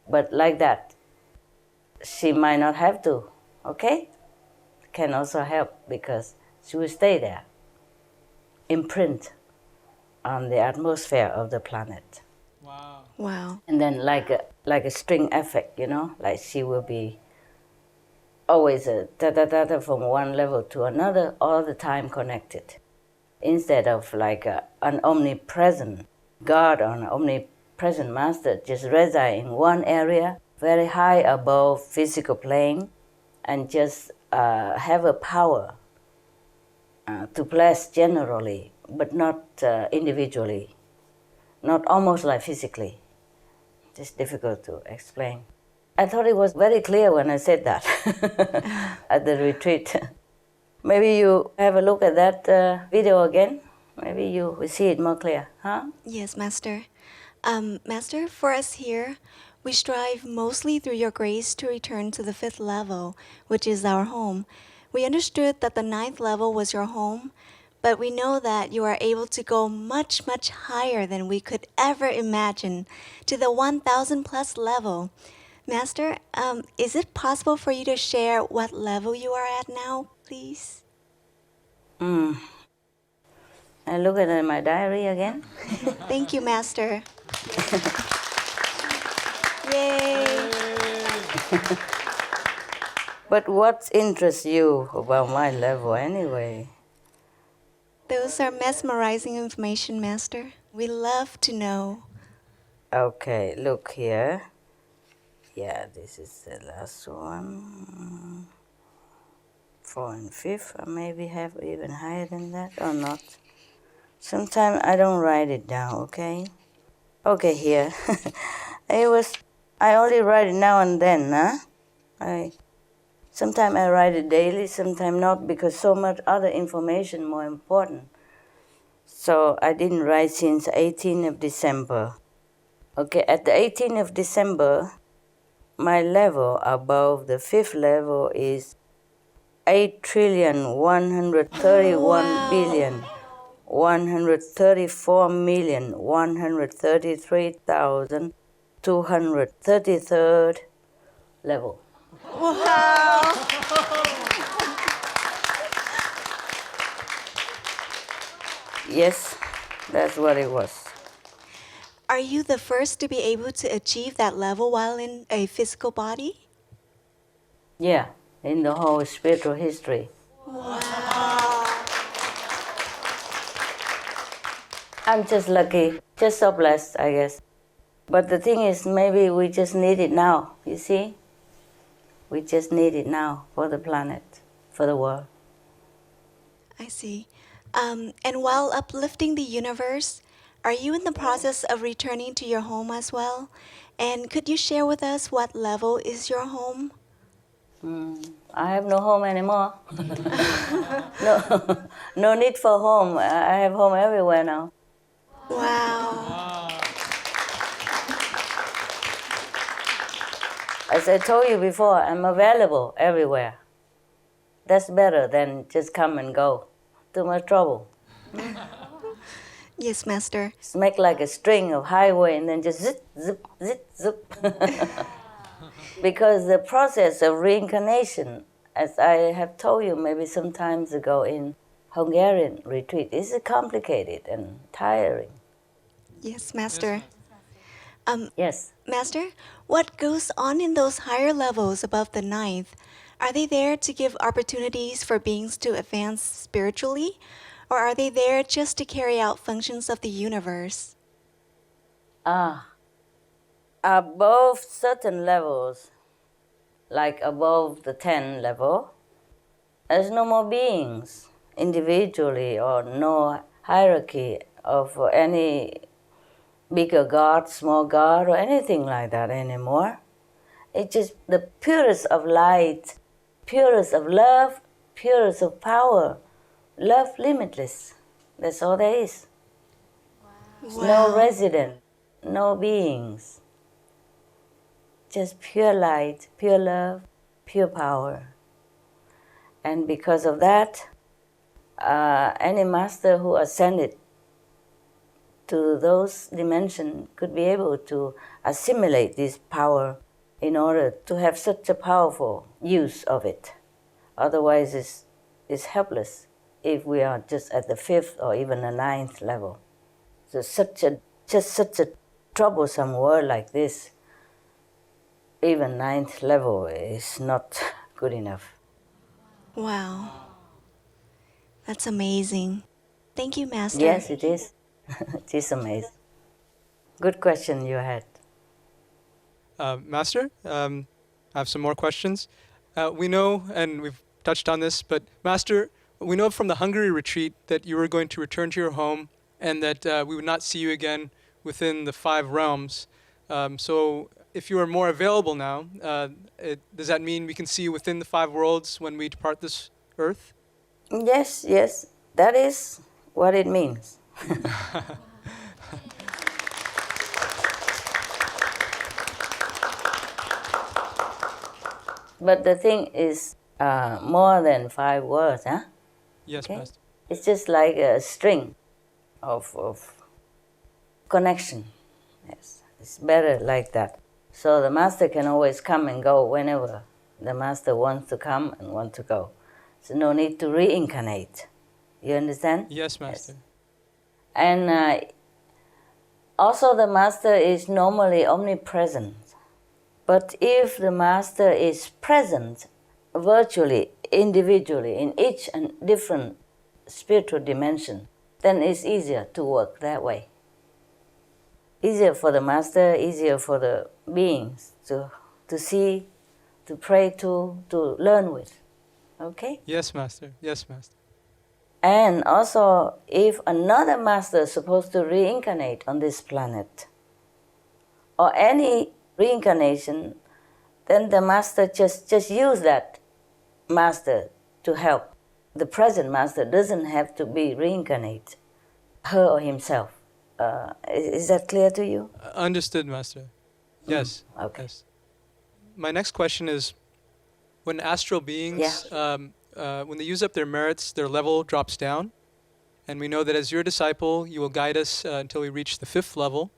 But like that, she might not have to, okay? Can also help because she will stay there, imprint on the atmosphere of the planet.
Wow.
And then like a string effect, you know, like she will be always from one level to another, all the time connected. Instead of like an omnipresent God or an omnipresent master just reside in one area, very high above physical plane, and just have a power to bless generally, but not individually, not almost like physically. It's difficult to explain. I thought it was very clear when I said that at the retreat. Maybe you have a look at that video again. Maybe you will see it more clear, huh?
Yes, Master. Master, for us here, we strive mostly through your grace to return to the 5th level, which is our home. We understood that the 9th level was your home, but we know that you are able to go much, much higher than we could ever imagine, to the 1,000 plus level. Master, is it possible for you to share what level you are at now, please?
I look at my diary again.
Thank you, Master. Yay!
But what interests you about my level anyway?
Those are mesmerizing information, Master. We love to know.
Okay, look here. Yeah, this is the last one. 4 and 5th, or maybe have even higher than that, or not. Sometimes I don't write it down, okay? Okay, here. I only write it now and then, huh? Sometimes I write it daily, sometimes not, because so much other information more important. So I didn't write since 18th of December. Okay, at the 18th of December, my level above the fifth level is 8,131,134,133,233rd level.
Wow!
Yes, that's what it was.
Are you the first to be able to achieve that level while in a physical body?
Yeah, in the whole spiritual history.
Wow.
I'm just lucky, just so blessed, I guess. But the thing is, maybe we just need it now, you see? We just need it now for the planet, for the world.
I see. And while uplifting the universe, are you in the process of returning to your home as well? And could you share with us what level is your home?
I have no home anymore. No need for home. I have home everywhere now.
Wow.
As I told you before, I'm available everywhere. That's better than just come and go. Too much trouble.
Yes, Master.
It's make like a string of highway and then just zip, zip, zip, zip. Because the process of reincarnation, as I have told you maybe some times ago in Hungarian retreat, is complicated and tiring.
Yes, Master.
Yes.
Master, what goes on in those higher levels above the ninth? Are they there to give opportunities for beings to advance spiritually? Or are they there just to carry out functions of the universe?
Above certain levels, like above the 10 level, there's no more beings individually or no hierarchy of any bigger God, small God, or anything like that anymore. It's just the purest of light, purest of love, purest of power. Love limitless. That's all there is.
Wow.
No resident, no beings. Just pure light, pure love, pure power. And because of that, any master who ascended to those dimensions could be able to assimilate this power in order to have such a powerful use of it. Otherwise, it's helpless if we are just at the 5th or even the 9th level. So such a troublesome world like this, even 9th level is not good enough.
Wow. That's amazing. Thank you, Master.
Yes, it is. It is amazing. Good question you had.
Master, I have some more questions. We know, and we've touched on this, but Master, we know from the Hungary retreat that you were going to return to your home and that we would not see you again within the 5 realms. So if you are more available now, does that mean we can see you within the 5 worlds when we depart this earth?
Yes, that is what it means. But the thing is more than 5 words, huh?
Yes, okay? Master.
It's just like a string of connection. Yes, it's better like that. So the master can always come and go whenever the master wants to come and want to go. So no need to reincarnate. You understand?
Yes, Master.
Yes. And also the master is normally omnipresent. But if the master is present virtually, individually, in each and different spiritual dimension, then it's easier to work that way. Easier for the master, easier for the beings to see, to pray to learn with. Okay?
Yes, Master. Yes, Master.
And also, if another master is supposed to reincarnate on this planet, or any reincarnation, then the master just use that master to help. The present master doesn't have to be reincarnate, her or himself. Is that clear to you?
Understood, Master. Yes.
Okay.
Yes. My next question is, when astral beings, when they use up their merits, their level drops down. And we know that as your disciple, you will guide us until we reach the 5th level.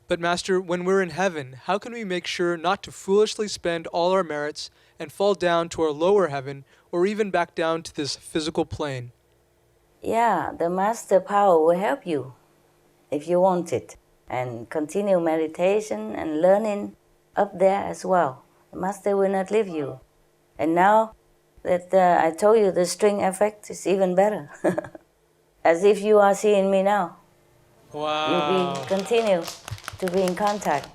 But Master, when we're in heaven, how can we make sure not to foolishly spend all our merits and fall down to our lower heaven, or even back down to this physical plane?
Yeah, the master power will help you if you want it. And continue meditation and learning up there as well. The master will not leave you. And now that I told you the string effect is even better. As if you are seeing me now.
Wow.
You continue to be in contact.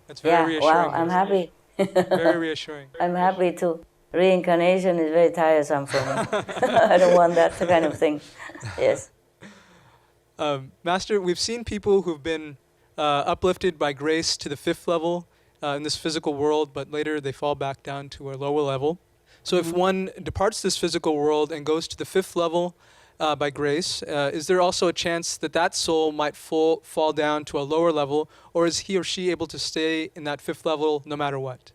That's very reassuring.
Wow, I'm happy.
Very reassuring.
I'm happy too. Reincarnation is very tiresome for me. I don't want that kind of thing. Yes.
Master, we've seen people who've been uplifted by grace to the 5th level in this physical world, but later they fall back down to a lower level. So if one departs this physical world and goes to the 5th level by grace, is there also a chance that that soul might fall down to a lower level, or is he or she able to stay in that 5th level no matter what?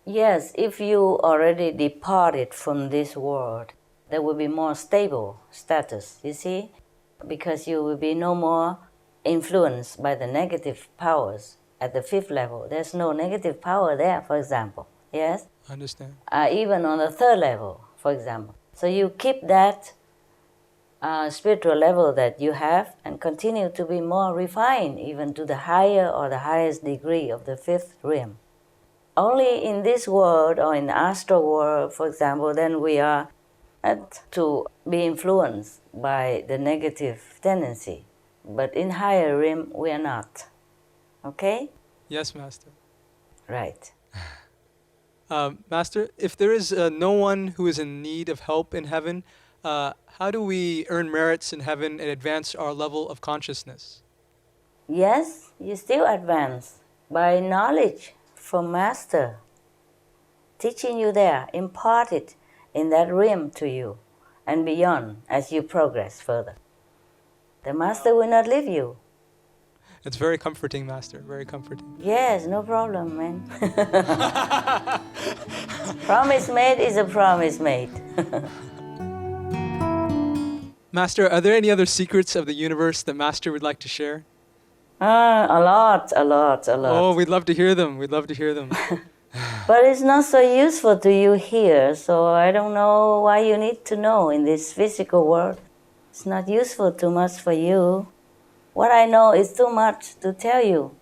Yes, if you already departed from this world, there will be more stable status, you see? Because you will be no more influenced by the negative powers at the 5th level. There's no negative power there, for example. Yes?
I understand.
Even on the 3rd level, for example. So you keep that spiritual level that you have and continue to be more refined, even to the higher or the highest degree of the 5th realm. Only in this world or in the astral world, for example, then we are to be influenced by the negative tendency. But in higher realm, we are not. Okay?
Yes, Master.
Right.
Master, if there is no one who is in need of help in heaven, how do we earn merits in heaven and advance our level of consciousness?
Yes, you still advance by knowledge from Master, teaching you there, imparted in that realm to you and beyond as you progress further. The Master will not leave you.
It's very comforting, Master, very comforting.
Yes, no problem, man. Promise made is a promise made.
Master, are there any other secrets of the universe that Master would like to share?
A lot.
Oh, we'd love to hear them. We'd love to hear them.
But it's not so useful to you here, so I don't know why you need to know in this physical world. It's not useful too much for you. What I know is too much to tell you.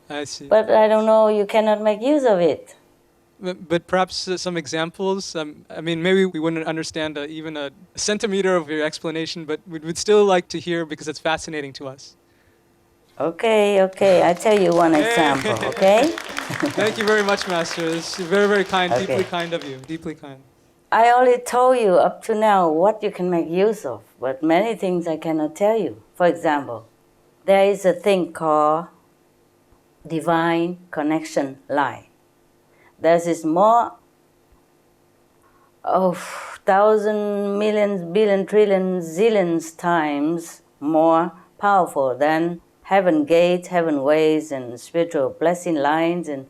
I see.
But I don't know, you cannot make use of it.
But perhaps some examples. I mean, maybe we wouldn't understand even a centimeter of your explanation, but we'd still like to hear because it's fascinating to us.
Okay. I tell you one example, okay?
Thank you very much, Master. It's very, very kind,
Okay.
deeply kind of you, deeply kind.
I only told you up to now what you can make use of, but many things I cannot tell you. For example, there is a thing called divine connection line. There's this more of 1,000, millions, billion, trillion, zillions times more powerful than heaven gates, heaven ways, and spiritual blessing lines and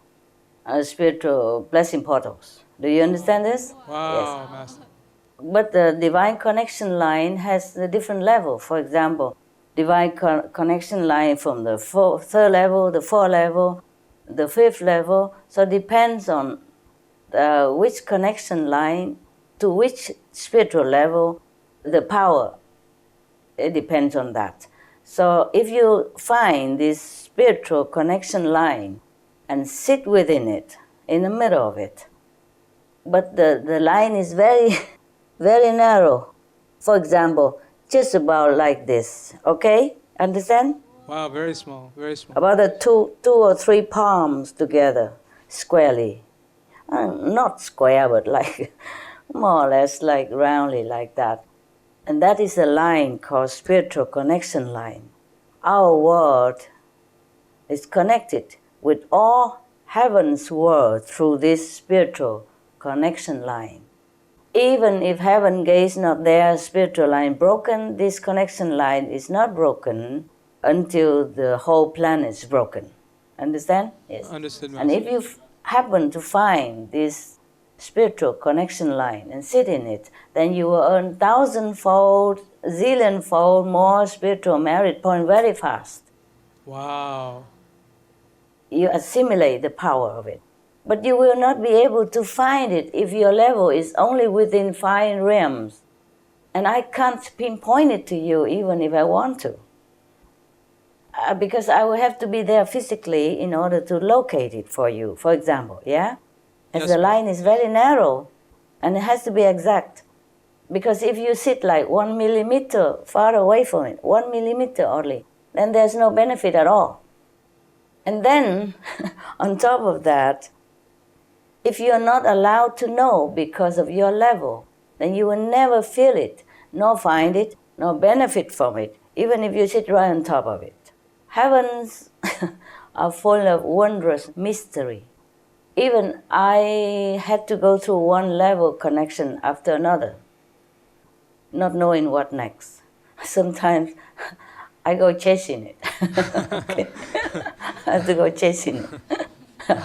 spiritual blessing portals. Do you understand this?
Wow,
Yes.
Master.
But the divine connection line has a different level. For example, divine connection line from the 3rd level, the 4th level, the 5th level. So it depends on which connection line to which spiritual level, the power, it depends on that. So if you find this spiritual connection line and sit within it, in the middle of it, but the line is very, very narrow. For example, just about like this, okay? Understand?
Wow, very small, very small.
About the two or three palms together, squarely. Not square, but like more or less like roundly like that. And that is a line called spiritual connection line. Our world is connected with all heaven's world through this spiritual connection line. Even if heaven gates not there, spiritual line broken, this connection line is not broken until the whole planet is broken. Understand? Yes.
Understood, Master.
And if you happen to find this spiritual connection line and sit in it, then you will earn 1,000-fold, zillion-fold more spiritual merit point very fast.
Wow.
You assimilate the power of it. But you will not be able to find it if your level is only within 5 realms. And I can't pinpoint it to you even if I want to. Because I will have to be there physically in order to locate it for you, for example, yeah? As
Yes,
the line is very narrow and it has to be exact. Because if you sit like 1 millimeter far away from it, 1 millimeter only, then there's no benefit at all. And then, on top of that, if you're not allowed to know because of your level, then you will never feel it, nor find it, nor benefit from it, even if you sit right on top of it. Heavens are full of wondrous mystery. Even I had to go through one level connection after another, not knowing what next. Sometimes I go chasing it. Okay. I have to go chasing it,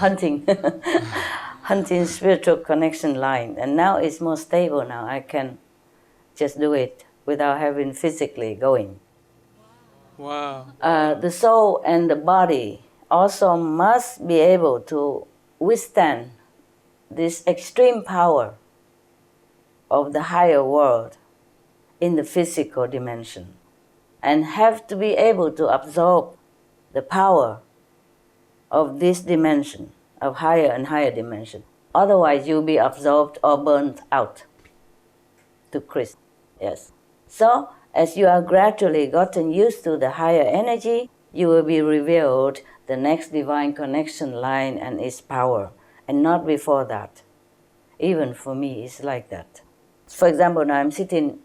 hunting spiritual connection line. And now it's more stable now. I can just do it without having physically going.
Wow.
The soul and the body also must be able to withstand this extreme power of the higher world in the physical dimension, and have to be able to absorb the power of this dimension, of higher and higher dimension. Otherwise, you'll be absorbed or burnt out to Christ. Yes. So, as you are gradually gotten used to the higher energy, you will be revealed the next divine connection line and its power, and not before that. Even for me, it's like that. For example, now I'm sitting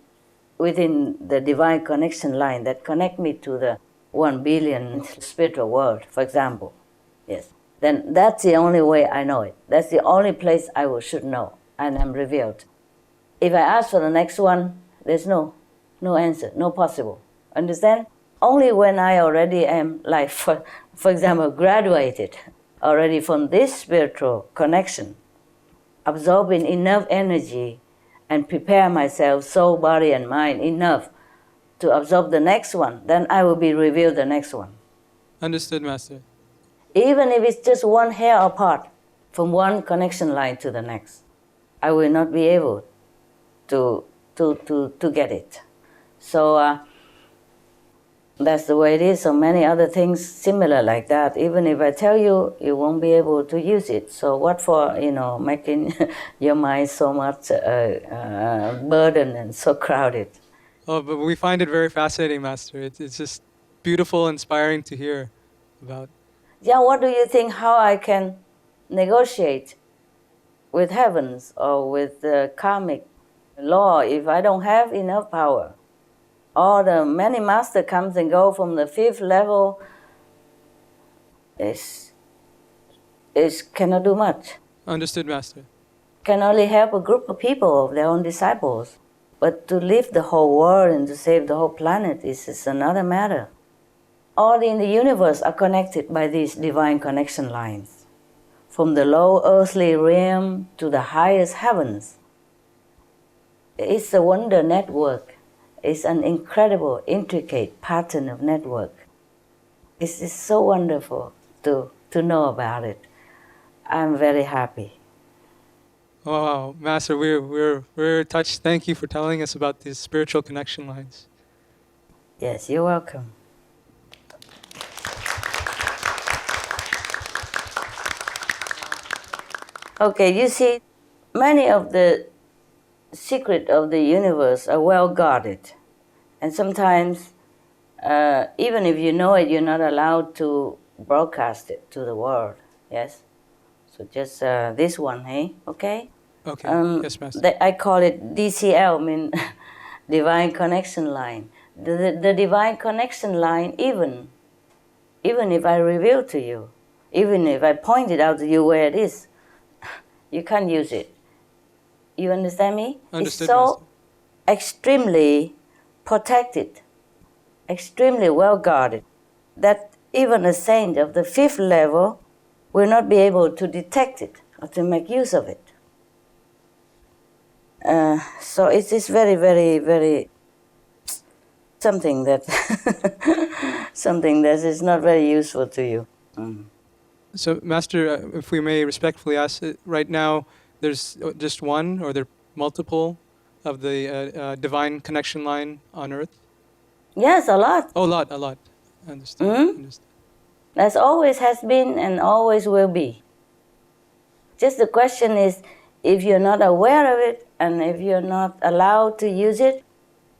within the divine connection line that connect me to the 1 billion spiritual world, for example. Yes. Then that's the only way I know it. That's the only place I should know, and I'm revealed. If I ask for the next one, there's no answer, no possible. Understand? Only when I already am, like, for example, graduated already from this spiritual connection, absorbing enough energy and prepare myself, soul, body, and mind enough to absorb the next one, then I will be revealed the next one.
Understood, Master.
Even if it's just one hair apart from one connection line to the next, I will not be able to get it. So that's the way it is. So many other things similar like that. Even if I tell you, you won't be able to use it. So what for, making your mind so much burden and so crowded?
Oh, but we find it very fascinating, Master. It's just beautiful, inspiring to hear about.
Yeah, what do you think how I can negotiate with heavens or with the karmic law if I don't have enough power? Or the many master comes and go from the 5th level, is cannot do much.
Understood, Master.
Can only help a group of people, of their own disciples. But to lift the whole world and to save the whole planet is another matter. All in the universe are connected by these divine connection lines, from the low earthly realm to the highest heavens. It's a wonder network. It's an incredible, intricate pattern of network. It's so wonderful to know about it. I'm very happy.
Wow, Master, we're touched. Thank you for telling us about these spiritual connection lines.
Yes, you're welcome. Okay, you see, many of the secrets of the universe are well guarded. And sometimes, even if you know it, you're not allowed to broadcast it to the world. Yes? So just this one, hey? Okay?
Okay, yes, Master.
I call it DCL, mean Divine Connection Line. The Divine Connection Line even Even if I reveal to you, even if I pointed out to you where it is, you can't use it. You understand me?
Understood,
it's so
Master.
extremely protected, extremely well guarded, that even a saint of the 5th level will not be able to detect it or to make use of it. So it is very, very, very something that something that is not very useful to you.
So, Master, if we may respectfully ask, right now there's just one, or there are multiple of the divine connection line on Earth?
Yes, a lot.
Oh, a lot. Understood. Understood.
That's always has been and always will be. Just the question is, if you're not aware of it and if you're not allowed to use it,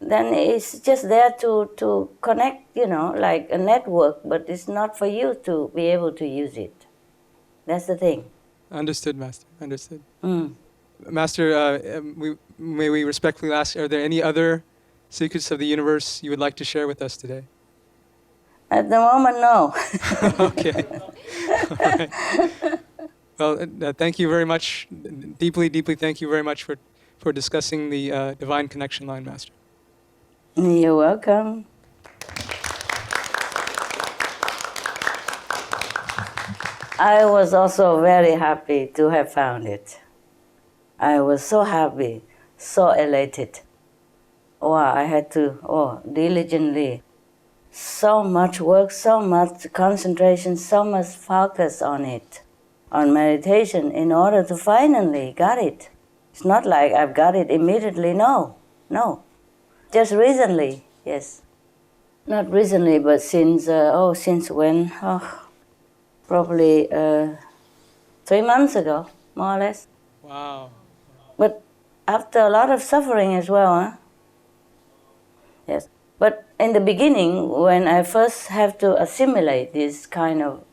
then it's just there to connect, like a network, but it's not for you to be able to use it. That's the thing.
Understood, Master. Understood. Master, may we respectfully ask, are there any other secrets of the universe you would like to share with us today?
At the moment, no.
Okay. All right. Well, thank you very much. Deeply, deeply thank you very much for discussing the divine connection line, Master.
You're welcome. I was also very happy to have found it. I was so happy, so elated. Wow, I had to, diligently, so much work, so much concentration, so much focus on it, on meditation, in order to finally get it. It's not like I've got it immediately, no. Just recently, yes. Not recently, but since when? Probably 3 months ago, more or less.
Wow.
But after a lot of suffering as well, huh? Yes. But in the beginning, when I first have to assimilate this kind of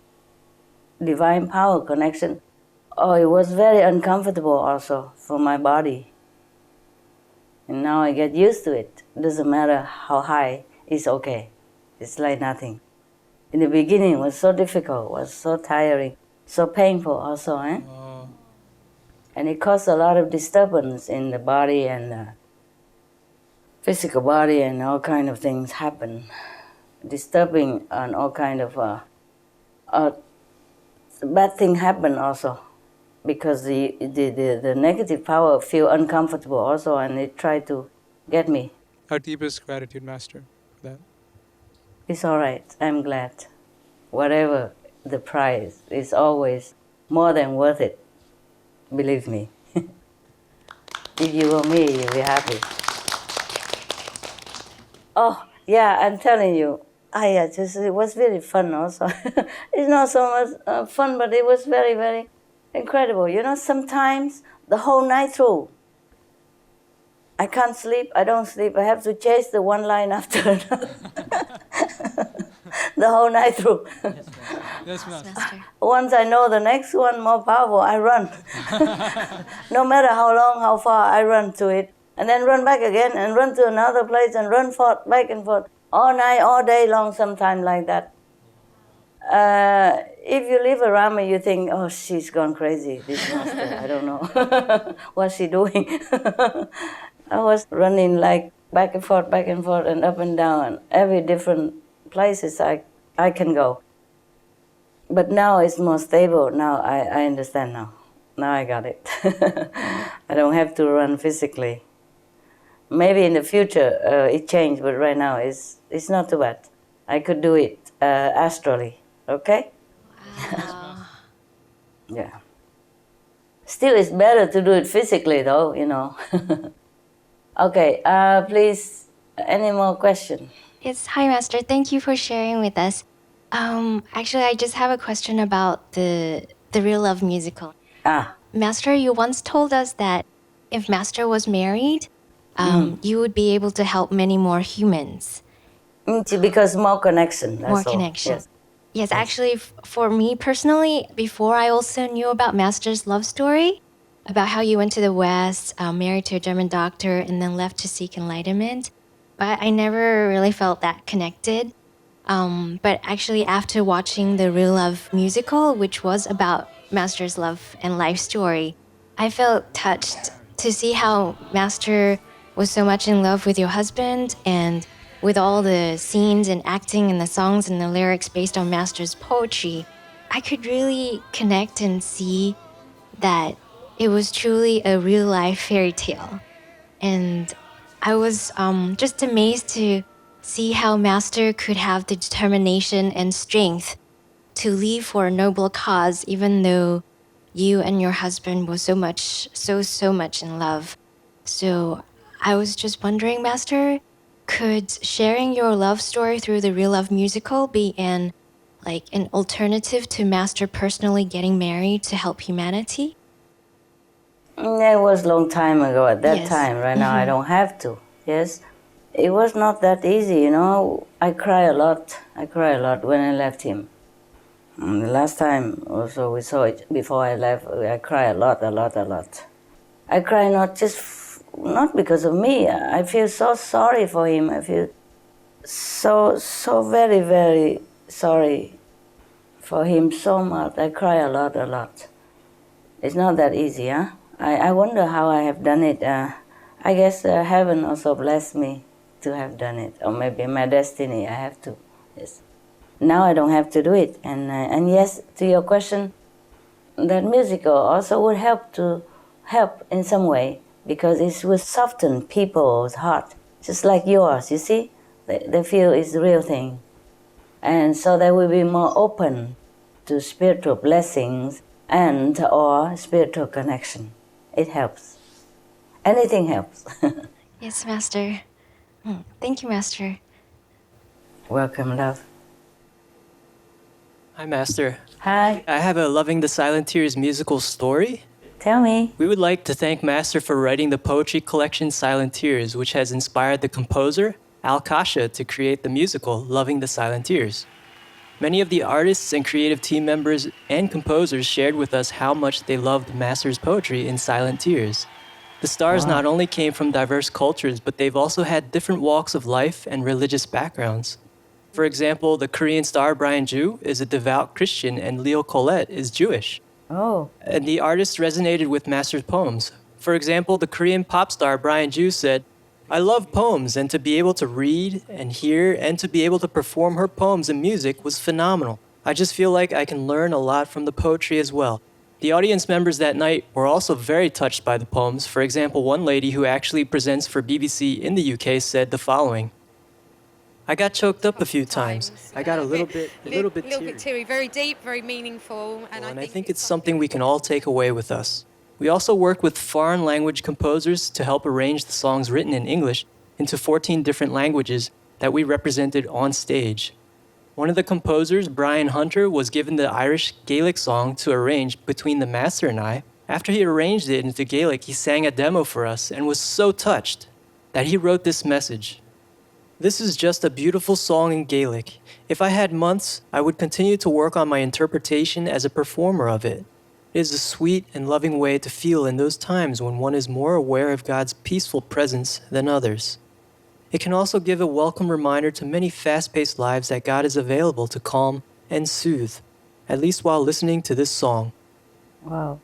divine power connection, it was very uncomfortable also for my body. And now I get used to it. Doesn't matter how high, it's okay. It's like nothing. In the beginning, it was so difficult, was so tiring, so painful also, eh?
Oh.
And it caused a lot of disturbance in the body and the physical body, and all kind of things happen. Disturbing and all kind of bad thing happen also, because the negative power feel uncomfortable also, and it tried to get me.
Our deepest gratitude, Master, for that.
It's all right. I'm glad. Whatever the price is always more than worth it. Believe me. If you were me, you'd be happy. Oh, yeah, I'm telling you. It was very fun also. It's not so much fun, but it was very, very incredible. Sometimes the whole night through, I can't sleep, I don't sleep. I have to chase the one line after another. The whole night through.
Yes, Master.
Once I know the next one more powerful, I run. No matter how long, how far, I run to it. And then run back again and run to another place and run forth, back and forth. All night, all day long, sometime like that. If you live around me, you think, oh, she's gone crazy, this master. I don't know. What's she doing? I was running like back and forth, and up and down, and every different places I can go. But now it's more stable. Now I understand now. Now I got it. I don't have to run physically. Maybe in the future it changed, but right now it's not too bad. I could do it astrally, okay?
Wow.
Yeah. Still, it's better to do it physically, though, Okay, please, any more questions?
Yes, hi Master. Thank you for sharing with us. Actually, I just have a question about the Real Love musical. Master, you once told us that if Master was married, you would be able to help many more humans.
Because more connection. That's
More
all.
connection. Yes, actually, for me personally, before I also knew about Master's love story, about how you went to the West, married to a German doctor, and then left to seek enlightenment. But I never really felt that connected. But actually, after watching the Real Love musical, which was about Master's love and life story, I felt touched to see how Master was so much in love with your husband, and with all the scenes and acting and the songs and the lyrics based on Master's poetry, I could really connect and see that it was truly a real life fairy tale. And I was just amazed to see how Master could have the determination and strength to leave for a noble cause, even though you and your husband were so much in love. So I was just wondering, Master, could sharing your love story through the Real Love musical be an alternative to Master personally getting married to help humanity?
That was a long time ago at that
Yes.
time. Right now I don't have to. Yes. It was not that easy, you know. I cry a lot. I cry a lot when I left him. And the last time also we saw it before I left, I cry a lot. I cry not because of me. I feel so sorry for him. I feel so very, very sorry for him so much. I cry a lot. It's not that easy, huh? I wonder how I have done it. I guess heaven also blessed me to have done it, or maybe my destiny. I have to. Yes. Now I don't have to do it. And yes, to your question, that musical also would help in some way, because it would soften people's heart, just like yours. You see, they feel it's the real thing, and so they will be more open to spiritual blessings and or spiritual connection. It helps. Anything helps.
Yes, Master. Thank you, Master.
Welcome, love.
Hi, Master.
Hi.
I have a Loving the Silent Tears musical story.
Tell me.
We would like to thank Master for writing the poetry collection Silent Tears, which has inspired the composer, Al Kasha, to create the musical Loving the Silent Tears. Many of the artists and creative team members and composers shared with us how much they loved Master's poetry in Silent Tears. The stars not only came from diverse cultures, but they've also had different walks of life and religious backgrounds. For example, the Korean star Brian Joo is a devout Christian and Leo Colette is Jewish.
Oh.
And the artists resonated with Master's poems. For example, the Korean pop star Brian Joo said, "I love poems, and to be able to read and hear and to be able to perform her poems in music was phenomenal. I just feel like I can learn a lot from the poetry as well." The audience members that night were also very touched by the poems. For example, one lady who actually presents for BBC in the UK said the following: "I got choked up a few times. I got a little bit teary.
Very deep, very meaningful. And
I think it's something we can all take away with us." We also work with foreign language composers to help arrange the songs written in English into 14 different languages that we represented on stage. One of the composers, Brian Hunter, was given the Irish Gaelic song to arrange between the Master and I. After he arranged it into Gaelic, he sang a demo for us and was so touched that he wrote this message: "This is just a beautiful song in Gaelic. If I had months, I would continue to work on my interpretation as a performer of it. It is a sweet and loving way to feel in those times when one is more aware of God's peaceful presence than others. It can also give a welcome reminder to many fast-paced lives that God is available to calm and soothe, at least while listening to this song."
Wow.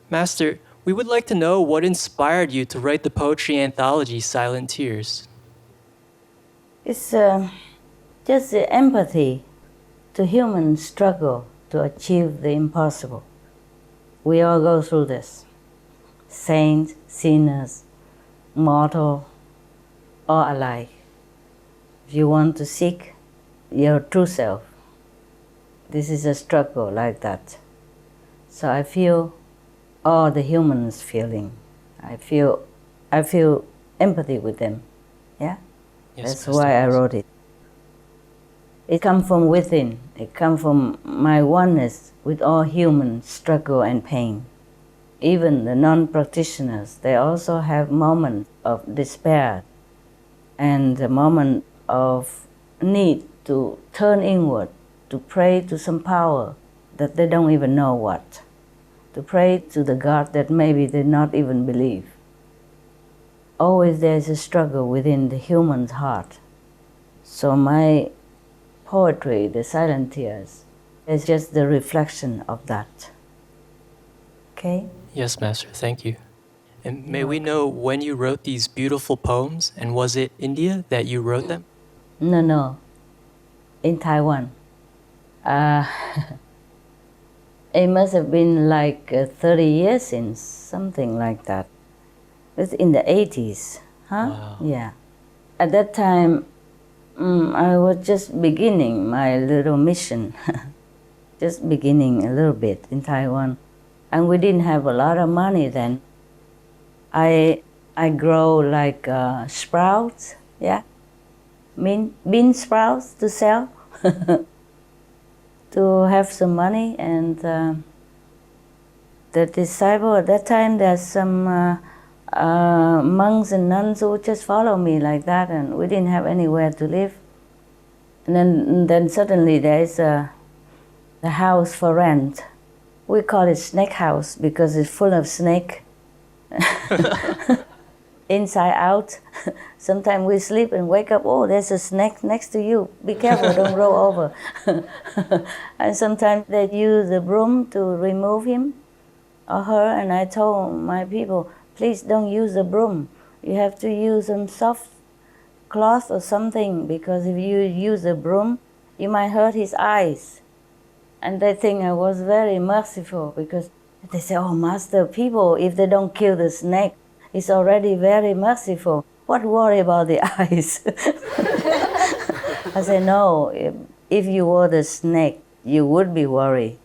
Master, we would like to know what inspired you to write the poetry anthology Silent Tears.
It's just the empathy to human struggle to achieve the impossible. We all go through this. Saints, sinners, mortal, all alike. If you want to seek your true self, this is a struggle like that. So I feel all the humans feeling. I feel empathy with them. Yeah?
Yes,
That's
Mr.
why I wrote it. It comes from within. It comes from my oneness with all human struggle and pain. Even the non-practitioners, they also have moments of despair and a moment of need to turn inward, to pray to some power that they don't even know what, to pray to the God that maybe they not even believe. Always there is a struggle within the human's heart. So my poetry, the silent tears, is just the reflection of that. Okay?
Yes, Master, thank you. And may we know when you wrote these beautiful poems, and was it India that you wrote them?
No, in Taiwan. It must have been like 30 years since, something like that. It's in the 80s, huh?
Wow.
Yeah. At that time, I was just beginning my little mission, just beginning a little bit in Taiwan. And we didn't have a lot of money then. I grow like sprouts, yeah, bean sprouts to sell, to have some money. And the disciple at that time, there's some monks and nuns who just follow me like that, and we didn't have anywhere to live. And then suddenly there's a house for rent. We call it snake house because it's full of snake. Inside out. Sometimes we sleep and wake up, oh, there's a snake next to you. Be careful, don't roll over. And sometimes they use a broom to remove him or her, and I told my people, please don't use a broom. You have to use some soft cloth or something, because if you use a broom, you might hurt his eyes. And they think I was very merciful, because they say, oh, Master, people, if they don't kill the snake, it's already very merciful. What worry about the eyes? I say, no, if you were the snake, you would be worried.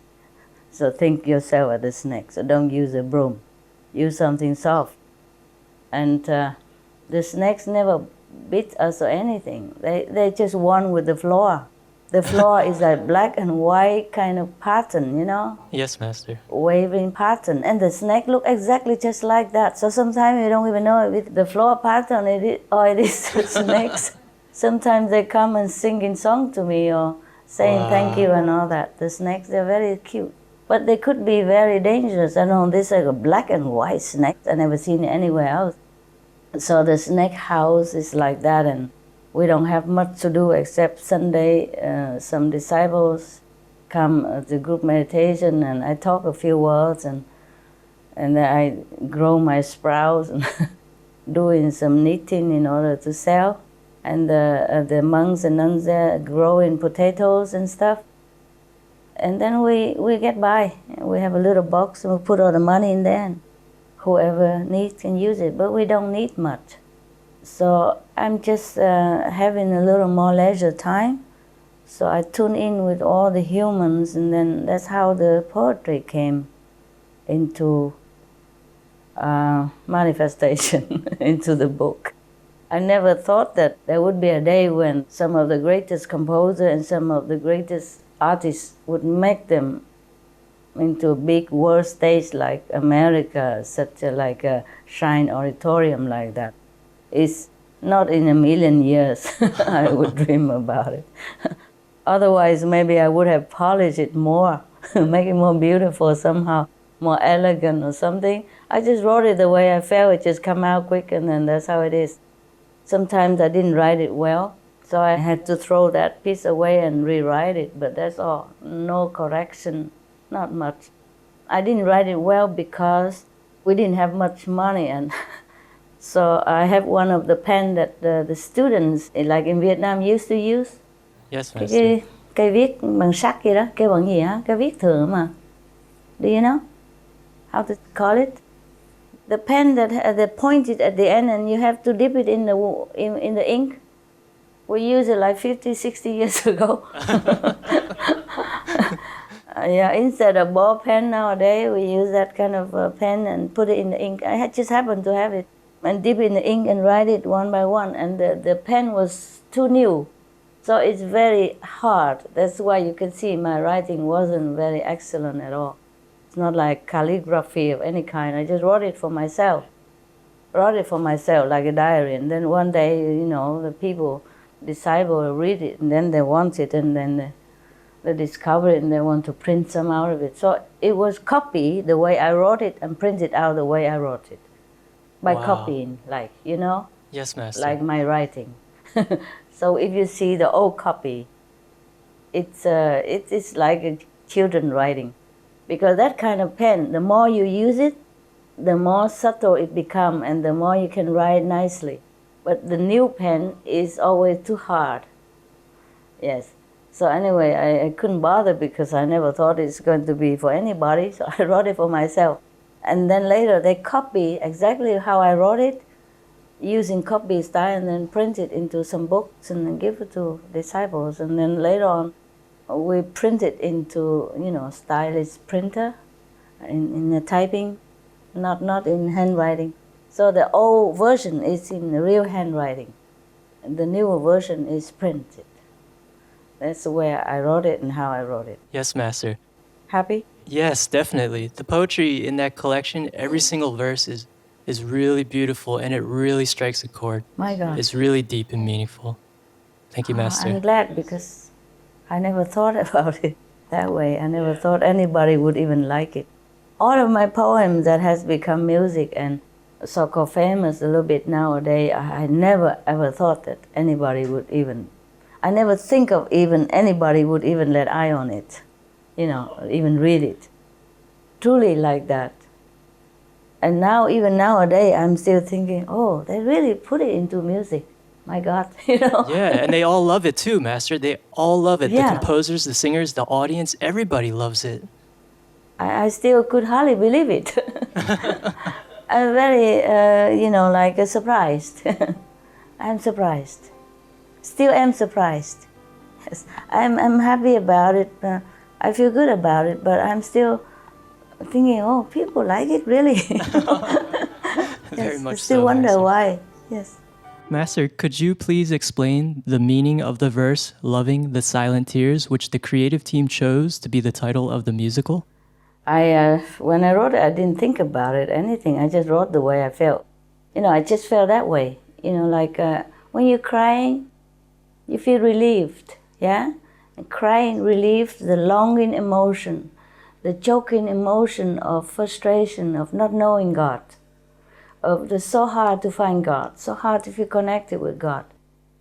So think yourself as the snake. So don't use a broom. Use something soft. And the snakes never bit us or anything. They just one with the floor. The floor is like black and white kind of pattern, you know?
Yes, Master.
Waving pattern. And the snake look exactly just like that. So sometimes you don't even know if it's the floor pattern or it is snakes. Sometimes they come and singing song to me or saying thank you and all that. The snakes, they're very cute. But they could be very dangerous. I know this is like a black and white snake. I never seen it anywhere else. So the snake house is like that, and we don't have much to do except Sunday. Some disciples come to group meditation, and I talk a few words, and I grow my sprouts and doing some knitting in order to sell. And the monks and nuns there growing potatoes and stuff. And then we get by. We have a little box, and we put all the money in there, and whoever needs can use it. But we don't need much. So I'm just having a little more leisure time. So I tune in with all the humans, and then that's how the poetry came into manifestation, into the book. I never thought that there would be a day when some of the greatest composers and some of the greatest artists would make them into a big world stage like America, such like a Shrine Auditorium like that. It's not in a million years I would dream about it. Otherwise, maybe I would have polished it more, make it more beautiful somehow, more elegant or something. I just wrote it the way I felt. It just come out quick, and then that's how it is. Sometimes I didn't write it well, so I had to throw that piece away and rewrite it, but that's all. No correction, not much. I didn't write it well because we didn't have much money, and so I have one of the pen that the students, like in Vietnam, used to use.
Yes, Master.
Cây viết bằng sắt kia đó, kêu bằng gì hả? Cây viết thường mà. Do you know how to call it? The pen that they pointed at the end, and you have to dip it in the ink. We used it like 50, 60 years ago. Yeah, instead of ball pen nowadays, we use that kind of pen and put it in the ink. I just happened to have it and dip in the ink and write it one by one. And the pen was too new, so it's very hard. That's why you can see my writing wasn't very excellent at all. It's not like calligraphy of any kind. I just wrote it for myself. Wrote it for myself like a diary. And then one day, you know, the people, disciples read it, and then they want it, and then they discover it, and they want to print some out of it. So it was copied the way I wrote it and printed out the way I wrote it. By copying, like, you know?
Yes, Master.
Like my writing. So if you see the old copy, it is like a children writing, because that kind of pen, the more you use it, the more subtle it becomes, and the more you can write nicely. But the new pen is always too hard. Yes. So anyway, I couldn't bother because I never thought it's going to be for anybody, so I wrote it for myself. And then later they copy exactly how I wrote it, using copy style, and then print it into some books and then give it to disciples. And then later on, we print it into, stylish printer, in the typing, not in handwriting. So the old version is in the real handwriting. The newer version is printed. That's the way I wrote it and how I wrote it.
Yes, Master.
Happy?
Yes, definitely. The poetry in that collection, every single verse is really beautiful, and it really strikes a chord.
My God.
It's really deep and meaningful. Thank you, Master.
I'm glad, because I never thought about it that way. I never thought anybody would even like it. All of my poems that has become music and so-called famous a little bit nowadays, I never ever thought that anybody would even, I never think of even anybody would even let eye on it, even read it. Truly like that. And now, even nowadays, I'm still thinking, oh, they really put it into music. My God,
Yeah, and they all love it too, Master. They all love it.
Yeah.
The composers, the singers, the audience, everybody loves it.
I still could hardly believe it. I'm very, surprised. I'm surprised. Still am surprised. Yes, I'm happy about it. I feel good about it, but I'm still thinking, oh, people like it, really?
Very much
I still
so,
wonder
Master.
why. Yes.
Master, could you please explain the meaning of the verse, Loving the Silent Tears, which the creative team chose to be the title of the musical?
When I wrote it, I didn't think about it, anything. I just wrote the way I felt. I just felt that way. When you're crying, you feel relieved, yeah? And crying relieves the longing emotion, the choking emotion of frustration, of not knowing God, of the so hard to find God, so hard to feel connected with God.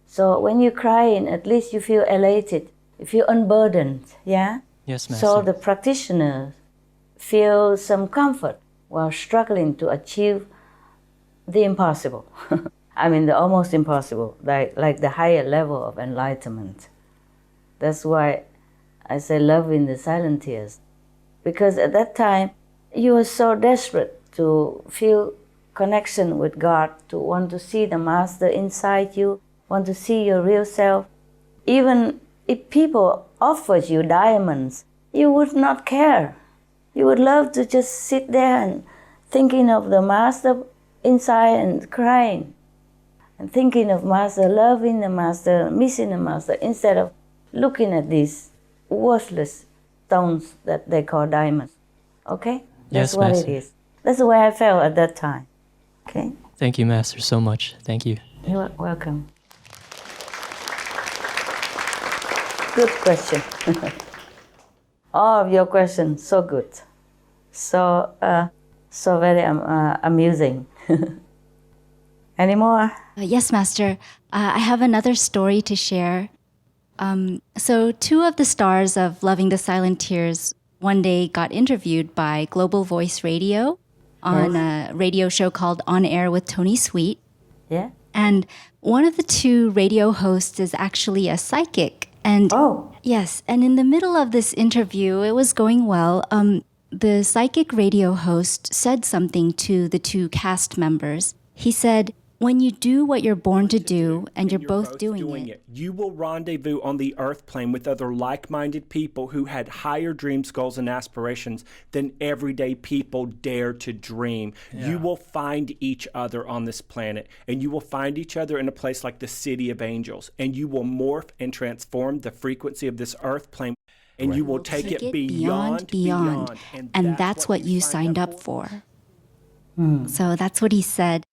So when you're crying, at least you feel elated, you feel unburdened, yeah?
Yes, Master.
So the practitioners feel some comfort while struggling to achieve the impossible. I mean, the almost impossible, like the higher level of enlightenment. That's why I say love in the silent tears. Because at that time, you were so desperate to feel connection with God, to want to see the Master inside you, want to see your real self. Even if people offered you diamonds, you would not care. You would love to just sit there and thinking of the Master inside and crying, and thinking of Master, loving the Master, missing the Master, instead of looking at these worthless stones that they call diamonds. Okay? That's
Yes,
what
Master.
it is. That's the way I felt at that time. Okay?
Thank you, Master, so much. Thank you.
You're welcome. Good question. All of your questions, so good. So very amusing. Any more?
Yes, Master. I have another story to share. So two of the stars of Loving the Silent Tears one day got interviewed by Global Voice Radio on a radio show called On Air with Tony Sweet.
Yeah.
And one of the two radio hosts is actually a psychic. And yes, and in the middle of this interview, it was going well. The psychic radio host said something to the two cast members. He said, when you do what you're born to do, and you're both doing it,
you will rendezvous on the earth plane with other like-minded people who had higher dreams, goals, and aspirations than everyday people dare to dream. Yeah. You will find each other on this planet, and you will find each other in a place like the City of Angels, and you will morph and transform the frequency of this earth plane, and you will take it beyond.
And that's what you signed up for. So that's what he said.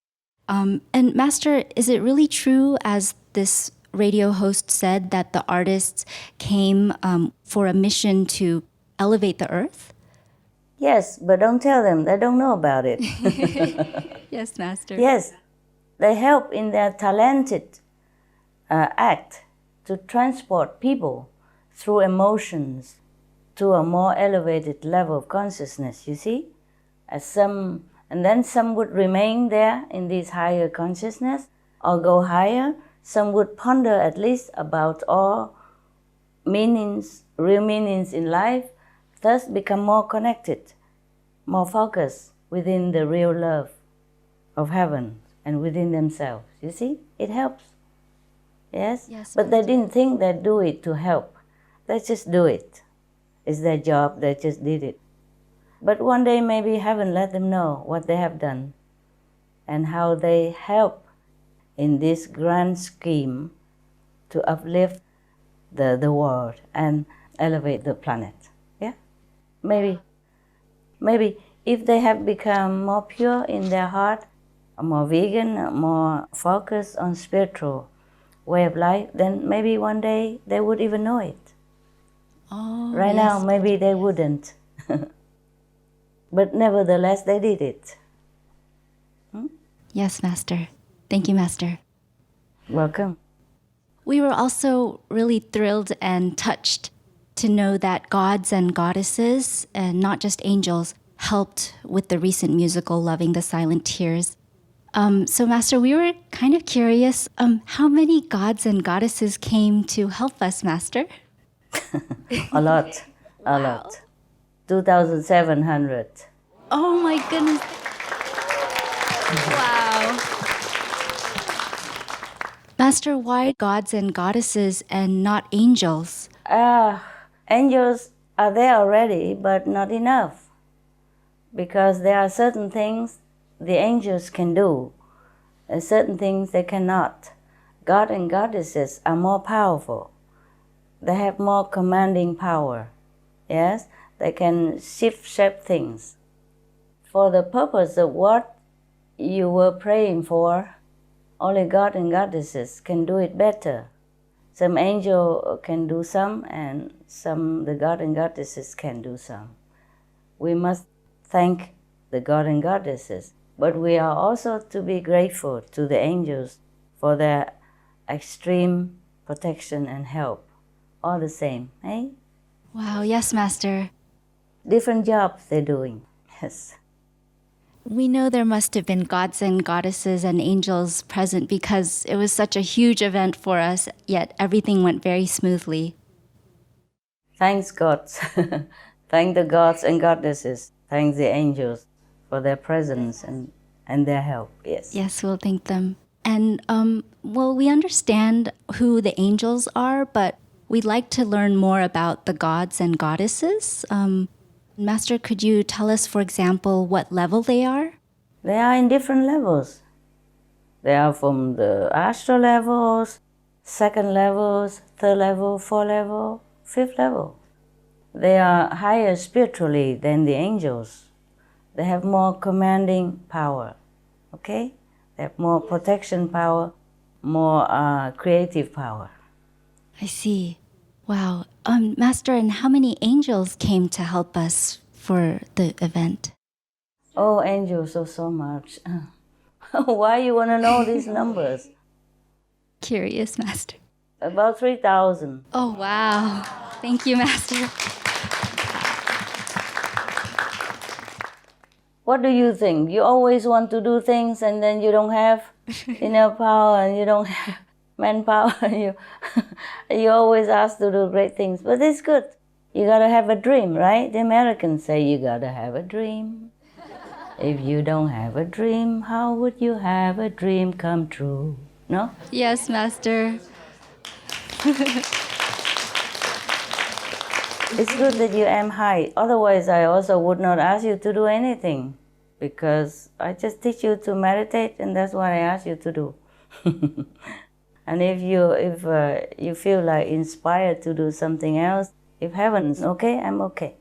And Master, is it really true, as this radio host said, that the artists came for a mission to elevate the earth?
Yes, but don't tell them. They don't know about it.
Yes, Master.
Yes, they help in their talented act to transport people through emotions to a more elevated level of consciousness, you see? And then some would remain there in this higher consciousness or go higher. Some would ponder at least about all meanings, real meanings in life, thus become more connected, more focused within the real love of heaven and within themselves. You see? It helps. Yes?
Yes,
but they didn't think they'd do it to help. They just do it. It's their job, they just did it. But one day maybe heaven let them know what they have done and how they help in this grand scheme to uplift the world and elevate the planet. Yeah? Maybe if they have become more pure in their heart, more vegan, more focused on spiritual way of life, then maybe one day they would even know it.
Oh,
right
yes.
now, maybe they wouldn't. But nevertheless, they did it.
Yes, Master. Thank you, Master.
Welcome.
We were also really thrilled and touched to know that gods and goddesses, and not just angels, helped with the recent musical Loving the Silent Tears. So, Master, we were kind of curious, how many gods and goddesses came to help us, Master?
A lot. 2,700.
Oh my goodness. Wow. Master, why gods and goddesses and not angels?
Angels are there already, but not enough. Because there are certain things the angels can do, and certain things they cannot. God and goddesses are more powerful. They have more commanding power. Yes? They can shape things. For the purpose of what you were praying for, only God and goddesses can do it better. Some angel can do some, and the God and goddesses can do some. We must thank the God and goddesses, but we are also to be grateful to the angels for their extreme protection and help. All the same, eh?
Wow, yes, Master.
Different jobs they're doing, yes.
We know there must have been gods and goddesses and angels present because it was such a huge event for us, yet everything went very smoothly.
Thanks God. Thank the gods and goddesses. Thanks the angels for their presence and their help, yes.
Yes, we'll thank them. And, well, we understand who the angels are, but we'd like to learn more about the gods and goddesses. Master, could you tell us, for example, what level they are?
They are in different levels. They are from the astral levels, second levels, third level, fourth level, fifth level. They are higher spiritually than the angels. They have more commanding power, okay? They have more protection power, more creative power.
I see. Wow. Master, and how many angels came to help us for the event?
Oh, angels, so much. Why you want to know these numbers?
Curious, Master.
About 3,000.
Oh, wow. Thank you, Master.
What do you think? You always want to do things and then you don't have enough power and you don't have manpower. You always ask to do great things, but it's good. You gotta have a dream, right? The Americans say you gotta have a dream. If you don't have a dream, how would you have a dream come true? No?
Yes, Master.
It's good that you aim high. Otherwise, I also would not ask you to do anything, because I just teach you to meditate, and that's what I ask you to do. And if you feel like inspired to do something else, if heaven's okay, I'm okay.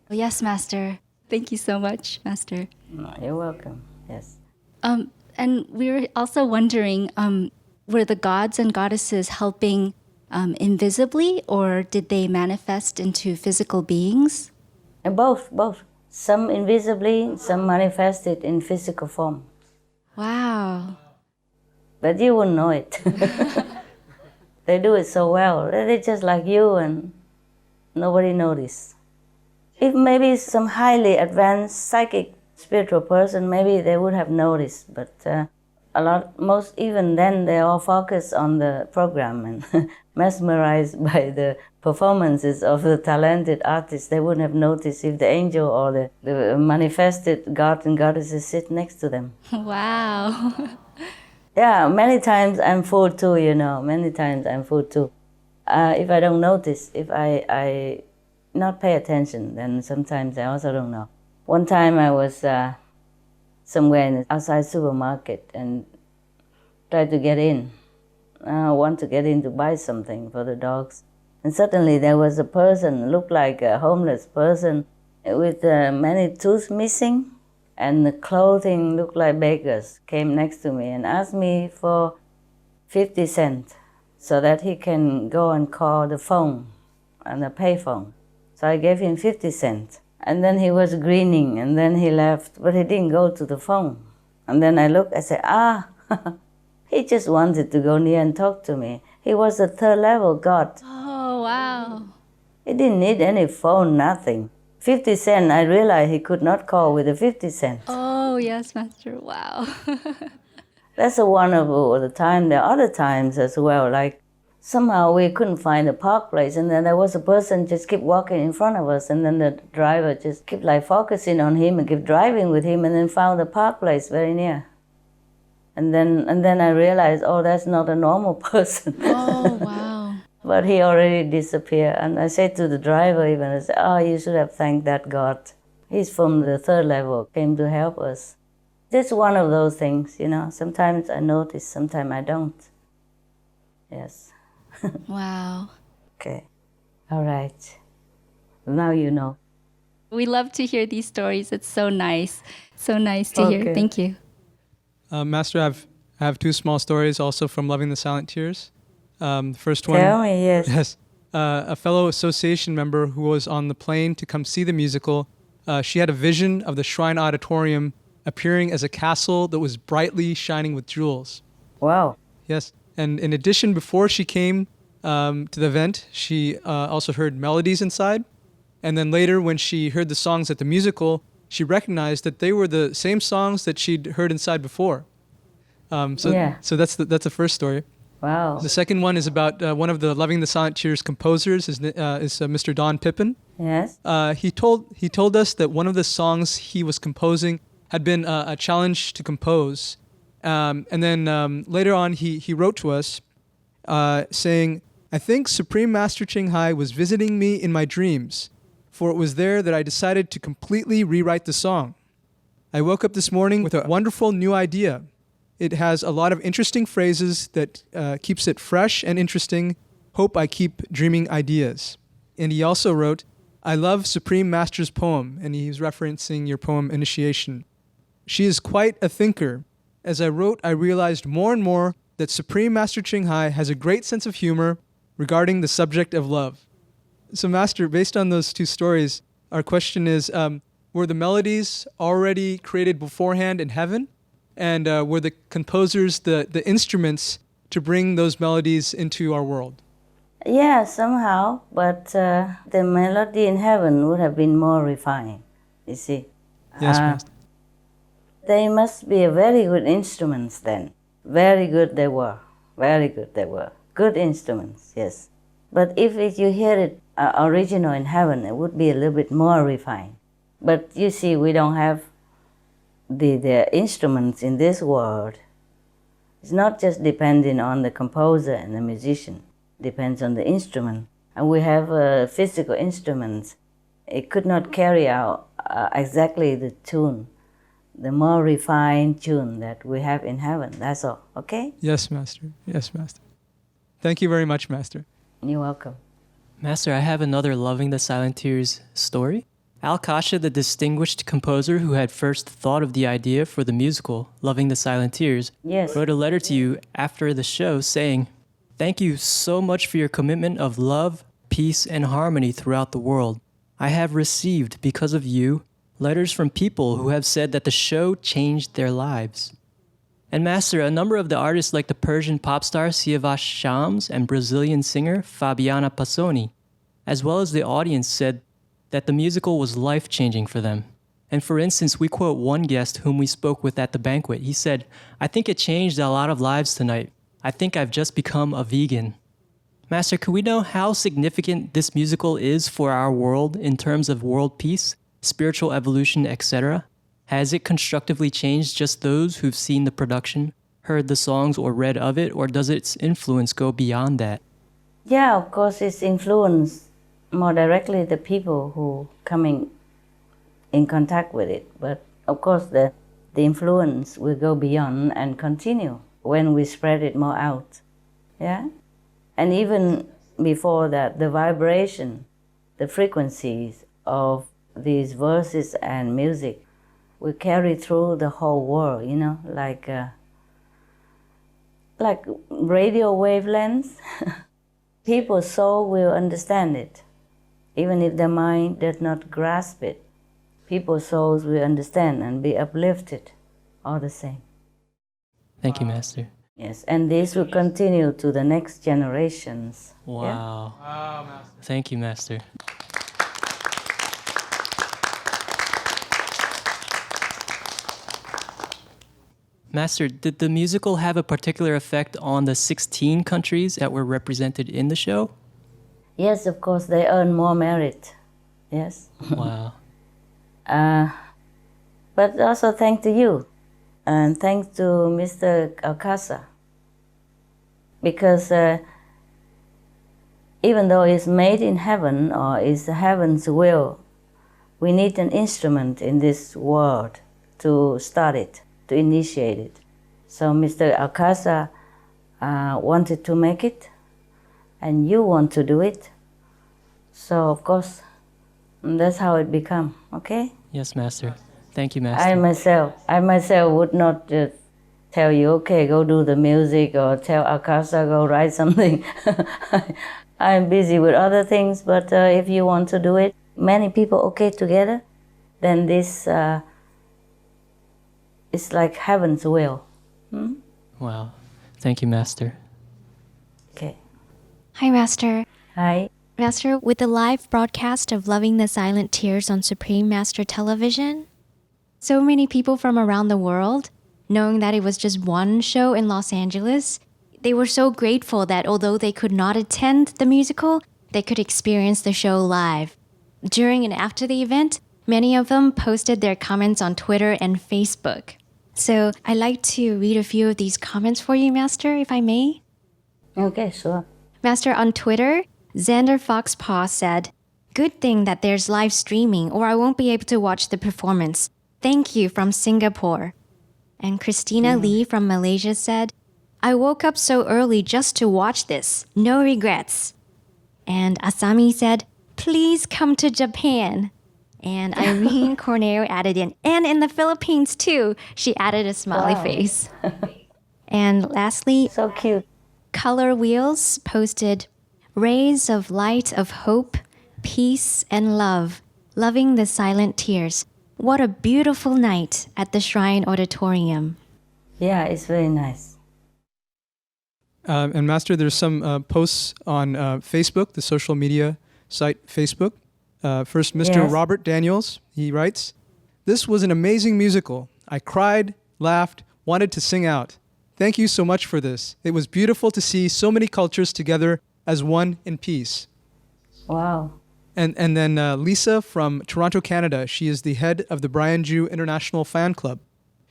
Yes, Master. Thank you so much, Master.
No, you're welcome. Yes.
And we were also wondering, were the gods and goddesses helping invisibly, or did they manifest into physical beings?
And both. Some invisibly, some manifested in physical form.
Wow.
But you wouldn't know it. They do it so well. They're just like you and nobody noticed. If maybe some highly advanced psychic spiritual person, maybe they would have noticed, but most even then they all focus on the program and mesmerized by the performances of the talented artists. They wouldn't have noticed if the angel or the manifested god and goddesses sit next to them.
Wow.
Yeah, many times I'm fooled too, many times I'm fooled too. If I don't notice, if I not pay attention, then sometimes I also don't know. One time I was somewhere in the outside supermarket and tried to get in. I want to get in to buy something for the dogs. And suddenly there was a person, looked like a homeless person, with many teeth missing, and the clothing looked like beggars, came next to me and asked me for 50 cents so that he can go and call the phone and the payphone. So I gave him 50 cents. And then he was grinning, and then he left, but he didn't go to the phone. And then I looked, I said, he just wanted to go near and talk to me. He was a third level god.
Oh, wow.
He didn't need any phone, nothing. 50 cents, I realized he could not call with the 50 cents.
Oh, yes, Master. Wow.
That's one of the time. There are other times as well, like somehow we couldn't find a park place, and then there was a person just keep walking in front of us, and then the driver just kept like focusing on him and kept driving with him, and then found a park place very near. And then I realized, that's not a normal person.
Oh, wow.
But he already disappeared. And I said to the driver even, I said, you should have thanked that God. He's from the third level, came to help us. Just one of those things, Sometimes I notice, sometimes I don't. Yes.
Wow.
Okay. All right. Now you know.
We love to hear these stories. It's so nice. So nice to hear. Thank you.
Master, I have two small stories also from Loving the Silent Tears. The first one.
Tell me, yes.
Yes. A fellow association member who was on the plane to come see the musical, she had a vision of the Shrine Auditorium appearing as a castle that was brightly shining with jewels.
Wow.
Yes. And in addition, before she came to the event, she also heard melodies inside. And then later, when she heard the songs at the musical, she recognized that they were the same songs that she'd heard inside before. So that's the first story.
Wow.
The second one is about one of the Loving the Silent Tears composers is Mr. Don Pippin.
Yes.
He told us that one of the songs he was composing had been a challenge to compose. And then later on, he wrote to us saying, I think Supreme Master Ching Hai was visiting me in my dreams, for it was there that I decided to completely rewrite the song. I woke up this morning with a wonderful new idea. It has a lot of interesting phrases that keeps it fresh and interesting. Hope I keep dreaming ideas. And he also wrote, I love Supreme Master's poem, and he's referencing your poem, Initiation. She is quite a thinker. As I wrote, I realized more and more that Supreme Master Ching Hai has a great sense of humor regarding the subject of love. So Master, based on those two stories, our question is, were the melodies already created beforehand in heaven? And were the composers the instruments to bring those melodies into our world?
Yeah, somehow, but the melody in heaven would have been more refined, you see.
Yes, Master.
They must be very good instruments then. Very good they were. Very good they were. Good instruments, yes. But if you hear it original in heaven, it would be a little bit more refined. But you see, we don't have the instruments in this world. It's not just depending on the composer and the musician. It depends on the instrument. And we have physical instruments. It could not carry out exactly the tune, the more refined tune that we have in heaven. That's all, okay?
Yes, Master. Yes, Master. Thank you very much, Master.
You're welcome.
Master, I have another Loving the Silent Tears story. Al Kasha, the distinguished composer who had first thought of the idea for the musical Loving the Silent Tears,
yes,
wrote a letter to you after the show saying, "Thank you so much for your commitment of love, peace, and harmony throughout the world. I have received, because of you, letters from people who have said that the show changed their lives." And Master, a number of the artists like the Persian pop star Siavash Shams and Brazilian singer Fabiana Passoni as well as the audience, said that the musical was life-changing for them. And for instance, we quote one guest whom we spoke with at the banquet. He said, "I think it changed a lot of lives tonight. I think I've just become a vegan." Master, could we know how significant this musical is for our world in terms of world peace, spiritual evolution, etc.? Has it constructively changed just those who've seen the production, heard the songs, or read of it, or does its influence go beyond that?
Yeah, of course, it's influenced more directly the people who coming in contact with it. But of course, the influence will go beyond and continue when we spread it more out. Yeah? And even before that, the vibration, the frequencies of these verses and music will carry through the whole world, you know, like radio wavelengths. People's soul will understand it, even if their mind does not grasp it. People's souls will understand and be uplifted all the same.
Thank you, Master.
Yes, and this will continue to the next generations.
Wow.
Yeah?
Wow, Master.
Thank you, Master. Master, did the musical have a particular effect on the 16 countries that were represented in the show?
Yes, of course, they earn more merit. Yes.
Wow.
But also thanks to you, and thanks to Mr. Alcasa, because even though it's made in heaven or it's heaven's will, we need an instrument in this world to start it, to initiate it. So Mr. Alcasa wanted to make it, and you want to do it. So of course, that's how it become. Okay.
Yes, Master. Thank you, Master.
I myself would not just tell you, okay, go do the music, or tell Alcasa, go write something. I'm busy with other things, but if you want to do it, many people okay together, then this is like heaven's will. Hmm?
Wow. Thank you, Master.
Okay.
Hi, Master.
Hi.
Master, with the live broadcast of Loving the Silent Tears on Supreme Master Television, so many people from around the world, knowing that it was just one show in Los Angeles, they were so grateful that although they could not attend the musical, they could experience the show live. During and after the event, many of them posted their comments on Twitter and Facebook. So I'd like to read a few of these comments for you, Master, if I may.
Okay, sure.
Master, on Twitter, Xander Foxpaw said, "Good thing that there's live streaming or I won't be able to watch the performance. Thank you from Singapore." And Christina Lee from Malaysia said, "I woke up so early just to watch this. No regrets." And Asami said, "Please come to Japan." And Irene Cornero added in, "And in the Philippines too." She added a smiley face. And lastly,
so cute.
Color Wheels posted, "Rays of light of hope, peace, and love, loving the silent tears. What a beautiful night at the Shrine Auditorium."
Yeah, it's very nice.
And Master, there's some posts on Facebook, the social media site Facebook. First, Mr.
Yes.
Robert Daniels, he writes, "This was an amazing musical. I cried, laughed, wanted to sing out. Thank you so much for this. It was beautiful to see so many cultures together as one in peace."
Wow.
And then Lisa from Toronto, Canada, she is the head of the Brian Jew International Fan Club.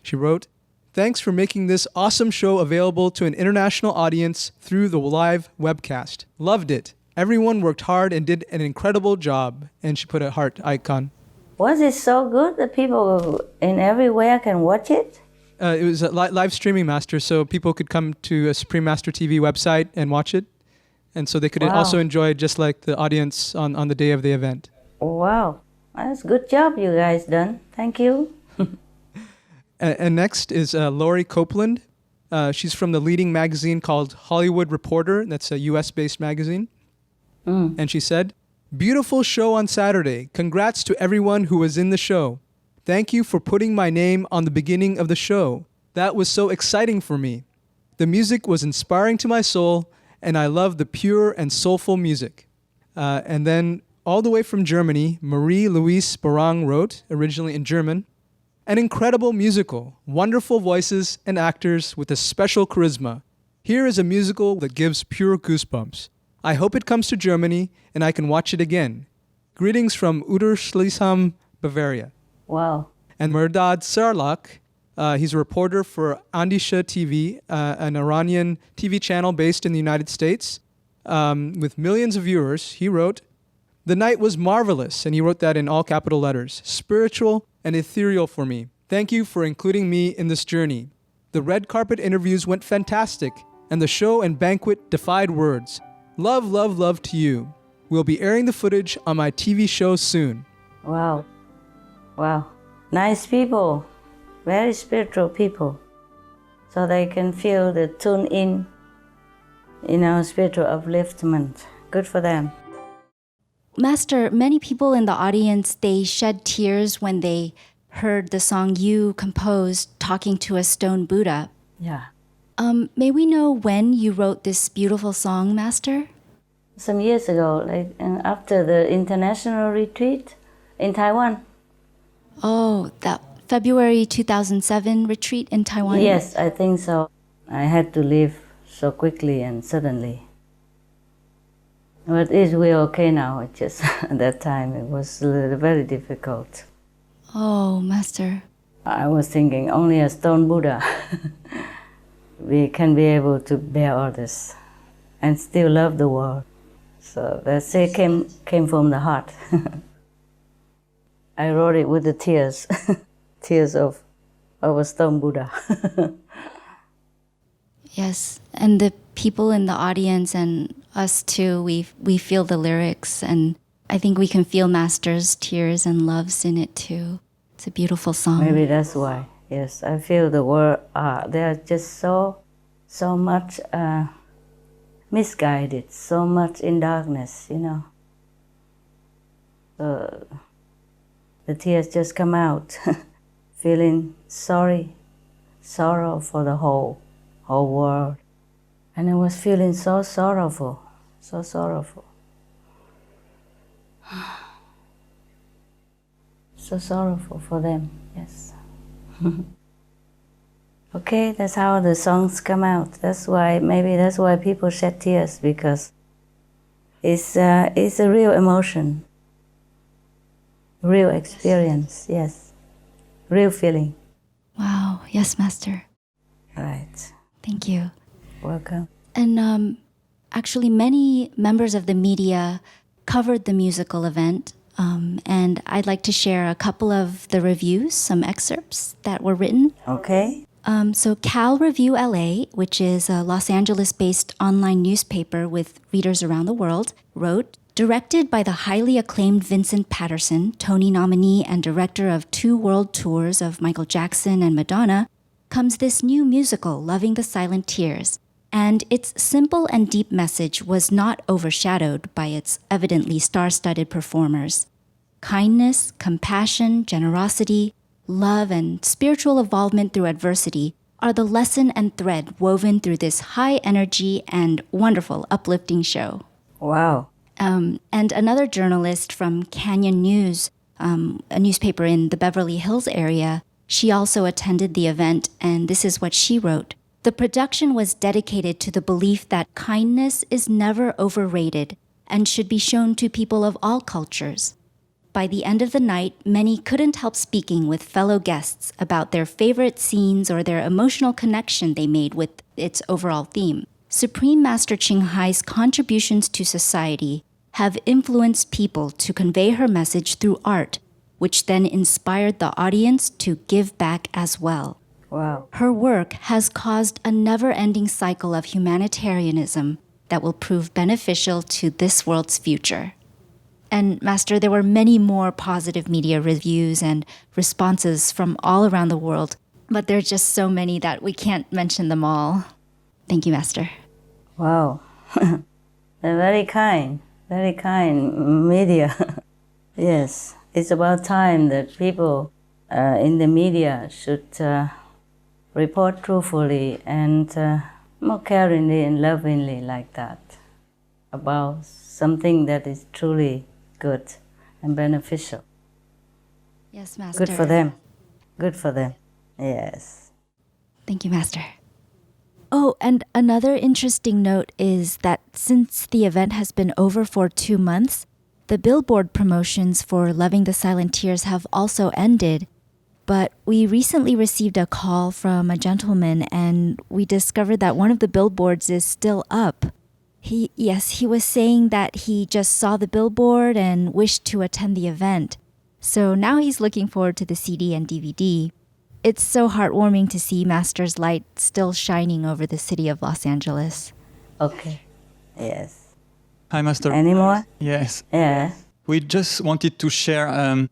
She wrote, "Thanks for making this awesome show available to an international audience through the live webcast. Loved it. Everyone worked hard and did an incredible job." And she put a heart icon.
Was it so good that people in everywhere can watch it?
It was a live streaming, Master, so people could come to a Supreme Master TV website and watch it. And so they could also enjoy it just like the audience on the day of the event.
Wow. That's a good job you guys done. Thank you.
And next is Lori Copeland. She's from the leading magazine called Hollywood Reporter. That's a US-based magazine. And she said, "Beautiful show on Saturday. Congrats to everyone who was in the show. Thank you for putting my name on the beginning of the show. That was so exciting for me. The music was inspiring to my soul, and I love the pure and soulful music. And then all the way from Germany, Marie-Louise Borang wrote, originally in German, an incredible musical, wonderful voices and actors with a special charisma. Here is a musical that gives pure goosebumps. I hope it comes to Germany and I can watch it again. Greetings from Uderschlesheim, Bavaria.
Wow.
And Mehrdad Sarlak, he's a reporter for Andisha TV, an Iranian TV channel based in the United States, with millions of viewers. He wrote, "The night was marvelous," and he wrote that in all capital letters, "spiritual and ethereal for me. Thank you for including me in this journey. The red carpet interviews went fantastic, and the show and banquet defied words. Love, love, love to you. We'll be airing the footage on my TV show soon."
Wow. Wow. Nice people. Very spiritual people. So they can feel the tune in, spiritual upliftment. Good for them.
Master, many people in the audience, they shed tears when they heard the song you composed, Talking to a Stone Buddha.
Yeah.
May we know when you wrote this beautiful song, Master?
Some years ago, after the international retreat in Taiwan.
Oh, that February 2007 retreat in Taiwan?
Yes, I think so. I had to leave so quickly and suddenly. But we're okay now. It's just at that time it was very difficult.
Oh, Master.
I was thinking only a stone Buddha we can be able to bear all this and still love the world. So that say came from the heart. I wrote it with the tears, tears of a stone Buddha.
Yes, and the people in the audience and us too, we feel the lyrics, and I think we can feel Master's tears and loves in it too. It's a beautiful song.
Maybe that's why. Yes, I feel the word they are just so much misguided, so much in darkness, the tears just come out, feeling sorrow for the whole world. And I was feeling so sorrowful. So sorrowful for them, yes. Okay, that's how the songs come out. Maybe that's why people shed tears, because it's a real emotion, real experience, yes, real feeling.
Wow, yes, Master.
All right.
Thank you.
Welcome.
And actually, many members of the media covered the musical event, and I'd like to share a couple of the reviews, some excerpts that were written.
Okay.
So Cal Review LA, which is a Los Angeles-based online newspaper with readers around the world, wrote, "Directed by the highly acclaimed Vincent Patterson, Tony nominee and director of 2 world tours of Michael Jackson and Madonna, comes this new musical, Loving the Silent Tears. And its simple and deep message was not overshadowed by its evidently star-studded performers. Kindness, compassion, generosity, love, and spiritual evolvement through adversity are the lesson and thread woven through this high-energy and wonderful, uplifting show."
Wow.
And another journalist from Canyon News, a newspaper in the Beverly Hills area, she also attended the event, and this is what she wrote. "The production was dedicated to the belief that kindness is never overrated and should be shown to people of all cultures. By the end of the night, many couldn't help speaking with fellow guests about their favorite scenes or their emotional connection they made with its overall theme. Supreme Master Ching Hai's contributions to society have influenced people to convey her message through art, which then inspired the audience to give back as well.
Wow.
Her work has caused a never-ending cycle of humanitarianism that will prove beneficial to this world's future." And Master, there were many more positive media reviews and responses from all around the world, but there are just so many that we can't mention them all. Thank you, Master.
Wow. They're very kind media. Yes, it's about time that people in the media should report truthfully and more caringly and lovingly like that. about something that is truly good and beneficial.
Yes, Master.
Good for them. Good for them. Yes.
Thank you, Master. Oh, and another interesting note is that since the event has been over for 2 months, the billboard promotions for Loving the Silent Tears have also ended. But we recently received a call from a gentleman and we discovered that one of the billboards is still up. He was saying that he just saw the billboard and wished to attend the event. So now he's looking forward to the CD and DVD. It's so heartwarming to see Master's light still shining over the city of Los Angeles.
Okay. Yes.
Hi, Master.
Any more?
Yes.
Yeah.
We just wanted to share,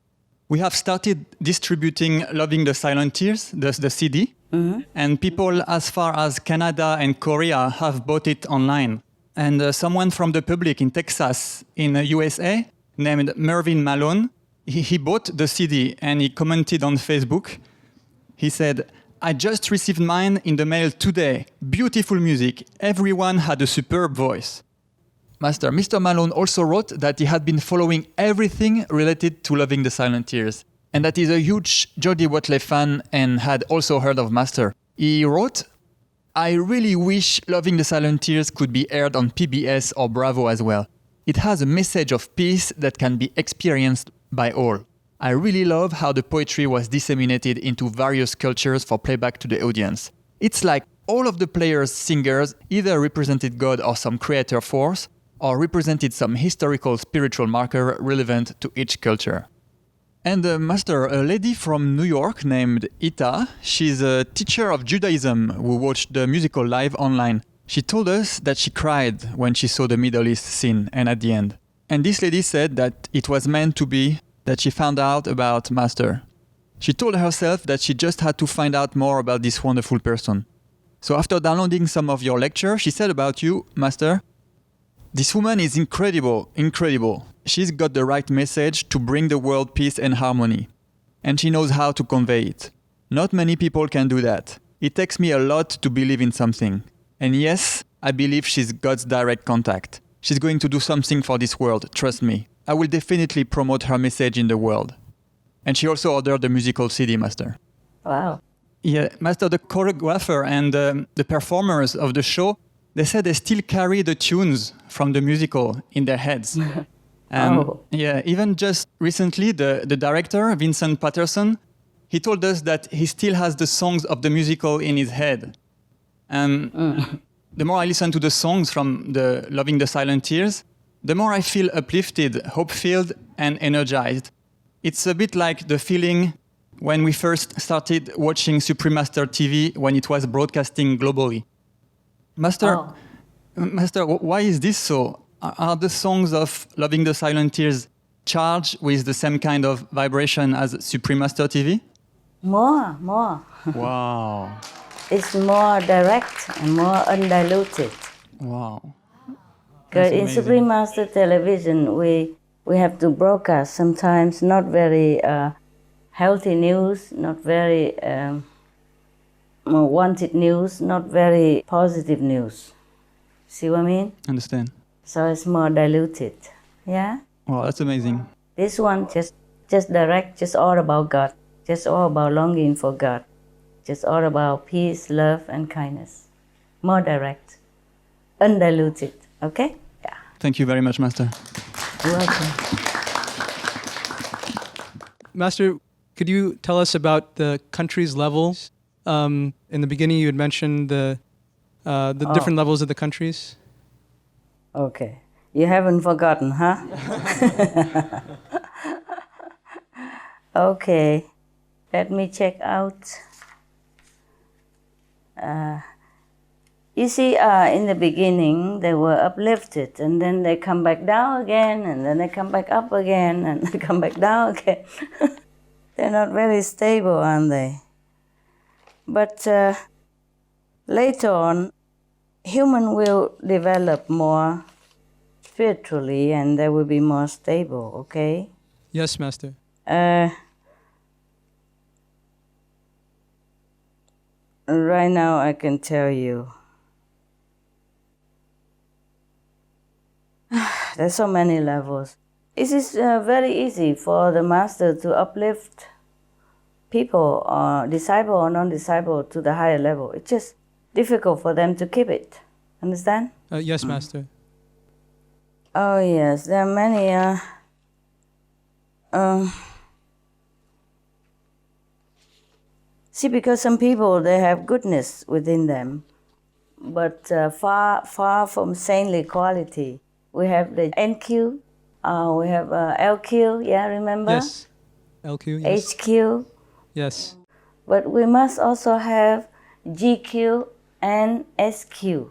we have started distributing Loving the Silent Tears, the CD, and people as far as Canada and Korea have bought it online. And someone from the public in Texas, in the USA, named Mervyn Malone, he bought the CD and he commented on Facebook. He said, "I just received mine in the mail today. Beautiful music. Everyone had a superb voice." Master, Mr. Malone also wrote that he had been following everything related to Loving the Silent Tears, and that he's a huge Jodie Watley fan and had also heard of Master. He wrote, "I really wish Loving the Silent Tears could be aired on PBS or Bravo as well. It has a message of peace that can be experienced by all. I really love how the poetry was disseminated into various cultures for playback to the audience. It's like all of the players, singers, either represented God or some creator force, or represented some historical spiritual marker relevant to each culture." And Master, a lady from New York named Esta, she's a teacher of Judaism who watched the musical live online. She told us that she cried when she saw the Middle East scene and at the end. And this lady said that it was meant to be that she found out about Master. She told herself that she just had to find out more about this wonderful person. So after downloading some of your lecture, she said about you, Master, "This woman is incredible, incredible. She's got the right message to bring the world peace and harmony. And she knows how to convey it. Not many people can do that. It takes me a lot to believe in something. And yes, I believe she's God's direct contact. She's going to do something for this world, trust me. I will definitely promote her message in the world." And she also ordered the musical CD, Master.
Wow.
Yeah, Master, the choreographer and the performers of the show, they said they still carry the tunes from the musical in their heads. Yeah, even just recently, the director, Vincent Patterson, he told us that he still has the songs of the musical in his head. The more I listen to the songs from the Loving the Silent Tears, the more I feel uplifted, hope-filled, and energized. It's a bit like the feeling when we first started watching Supreme Master TV when it was broadcasting globally. Master, why is this so? Are the songs of Loving the Silent Tears charged with the same kind of vibration as Supreme Master TV?
More.
Wow.
It's more direct and more undiluted.
Wow.
Because in Supreme Master Television, we have to broadcast sometimes not very healthy news, not very wanted news, not very positive news. See what I mean?
Understand.
So it's more diluted. Yeah?
Wow, that's amazing.
This one just direct, just all about God, just all about longing for God, just all about peace, love, and kindness. More direct, undiluted. Okay? Yeah.
Thank you very much, Master.
You're welcome.
Master, could you tell us about the country's levels? In the beginning, you had mentioned the different levels of the countries.
Okay. You haven't forgotten, huh? Okay. Let me check out. You see, in the beginning, they were uplifted, and then they come back down again, and then they come back up again, and they come back down again. They're not very stable, aren't they? But later on, human will develop more spiritually, and they will be more stable, okay?
Yes, Master.
Right now, I can tell you. There's so many levels. It is very easy for the master to uplift people, or disciple or non-disciple, to the higher level. It's just difficult for them to keep it. Understand?
Yes, Master.
Oh yes, there are many. See, because some people, they have goodness within them, but far from saintly quality. We have the NQ, we have LQ, yeah, remember?
Yes. LQ, yes.
HQ.
Yes.
But we must also have GQ and SQ.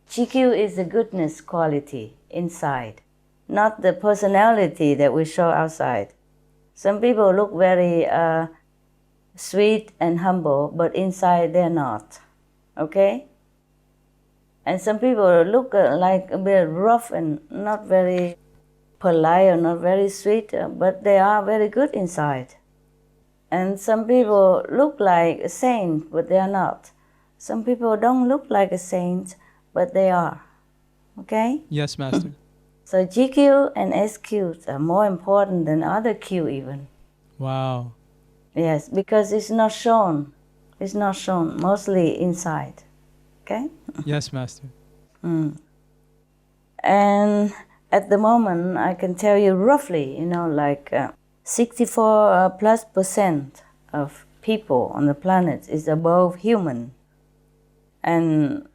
GQ is the goodness quality inside, not the personality that we show outside. Some people look very sweet and humble, but inside they're not, okay? And some people look like a bit rough and not very polite or not very sweet, but they are very good inside. And some people look like a saint, but they are not. Some people don't look like a saint, but they are, okay?
Yes, Master.
So GQ and SQ are more important than other Q even.
Wow.
Yes, because it's not shown. It's not shown, mostly inside. Okay?
Yes, Master.
And at the moment, I can tell you roughly, 64+% of people on the planet is above human. And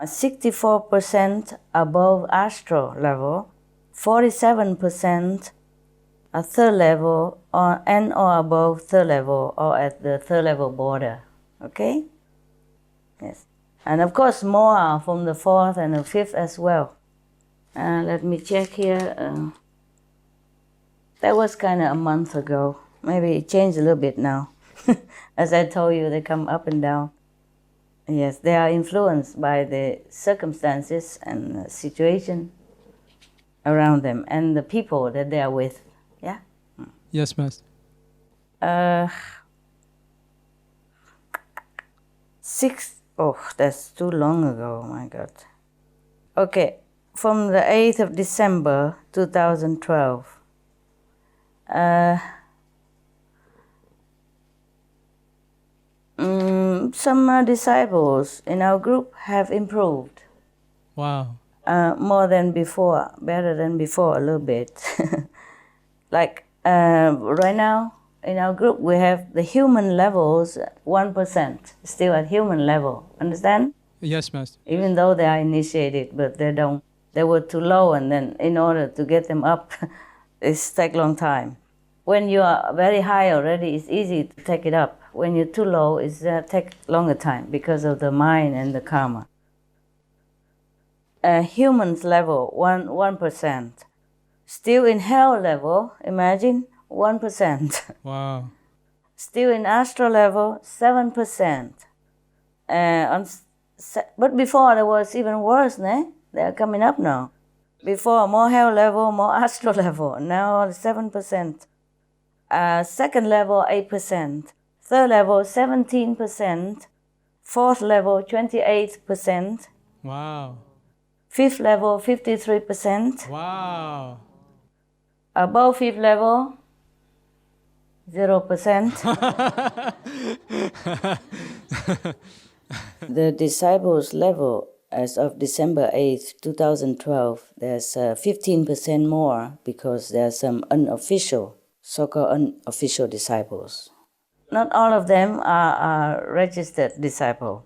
64% above astral level, 47% at third level or above third level or at the third level border. Okay? Yes. And of course more are from the fourth and the fifth as well. Let me check here. That was kind of a month ago. Maybe it changed a little bit now. As I told you, they come up and down. Yes, they are influenced by the circumstances and the situation around them and the people that they are with. Yeah?
Yes, Master.
That's too long ago, my God. Okay, from the 8th of December 2012, some disciples in our group have improved.
Wow.
More than before, better than before a little bit. Like right now in our group we have the human levels 1%, still at human level. Understand?
Yes, Master.
Even though they are initiated, but they were too low, and then in order to get them up, it takes a long time. When you are very high already, it's easy to take it up. When you're too low, it takes longer time because of the mind and the karma. Humans level, 1%. Still in hell level, imagine, 1%.
Wow.
Still in astral level, 7%. But before there was even worse, ne? They are coming up now. Before, more hell level, more astral level. Now 7%. Second level, 8%. Third level, 17%. Fourth level, 28%.
Wow.
Fifth level, 53%.
Wow.
Above fifth level, 0%. The disciples level as of December 8th, 2012, there's 15% more because there are some unofficial, so-called unofficial disciples. Not all of them are registered disciples.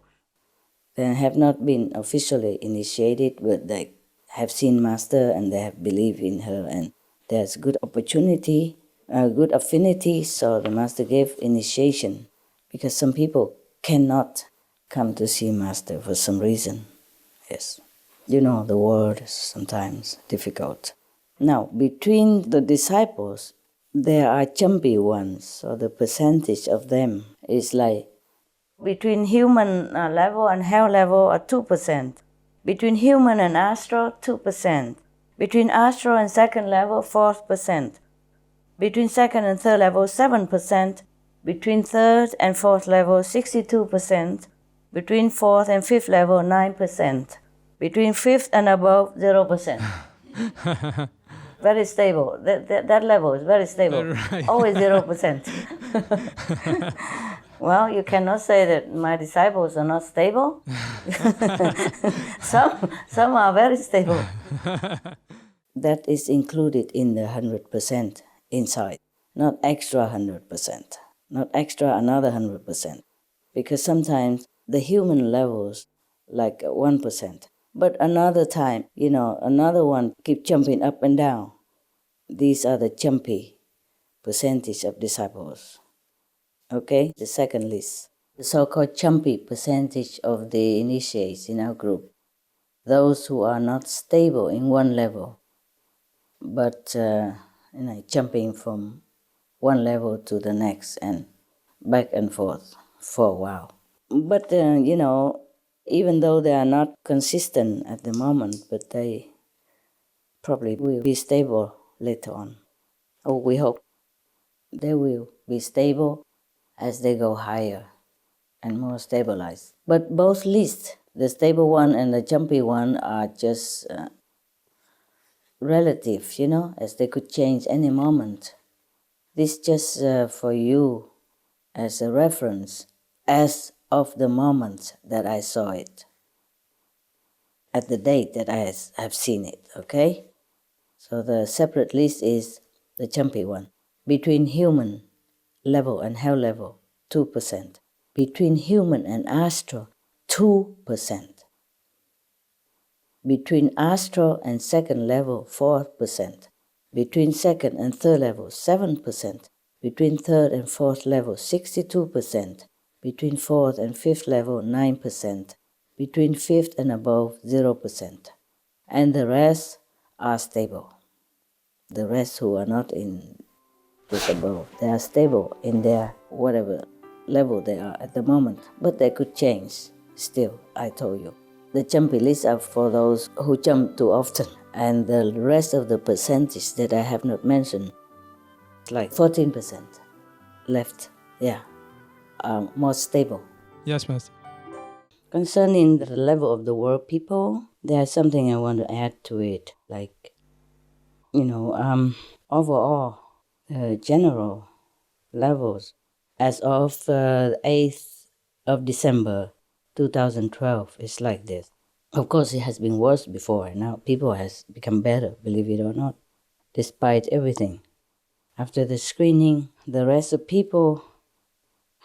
They have not been officially initiated, but they have seen Master and they have believed in her, and there's good opportunity, good affinity, so the Master gave initiation, because some people cannot come to see Master for some reason. Yes. The world is sometimes difficult. Now, between the disciples, there are jumpy ones, so the percentage of them is like between human level and hell level are 2%. Between human and astral, 2%. Between astral and second level, 4%. Between second and third level, 7%. Between third and fourth level, 62%. Between fourth and fifth level, 9%. Between fifth and above, 0%. very stable. That level is very stable.
Right.
Always 0%. Well, you cannot say that my disciples are not stable. Some are very stable. That is included in the 100% inside, not extra 100%, not extra another 100%. Because sometimes the human levels like 1%, but another time, another one keep jumping up and down. These are the jumpy percentage of disciples. Okay, the second list, the so-called jumpy percentage of the initiates in our group, those who are not stable in one level, but jumping from one level to the next and back and forth for a while. But, even though they are not consistent at the moment, but they probably will be stable later on. Oh, we hope they will be stable as they go higher and more stabilized. But both lists, the stable one and the jumpy one, are just relative, as they could change any moment. This just for you as a reference, as of the moment that I saw it, at the date that I have seen it, okay? So the separate list is the jumpy one. Between human level and hell level, 2%. Between human and astral, 2%. Between astral and second level, 4%. Between second and third level, 7%. Between third and fourth level, 62%. Between fourth and fifth level, 9%. Between fifth and above, 0%. And the rest are stable. The rest who are not in this above, they are stable in their whatever level they are at the moment. But they could change still, I told you. The jumpy list are for those who jump too often. And the rest of the percentage that I have not mentioned, like 14% left, more stable.
Yes, Master.
Concerning the level of the world people, there's something I want to add to it. Like, overall, general levels, as of 8th of December 2012, is like this. Of course, it has been worse before, and now people has become better, believe it or not, despite everything. After the screening, the rest of people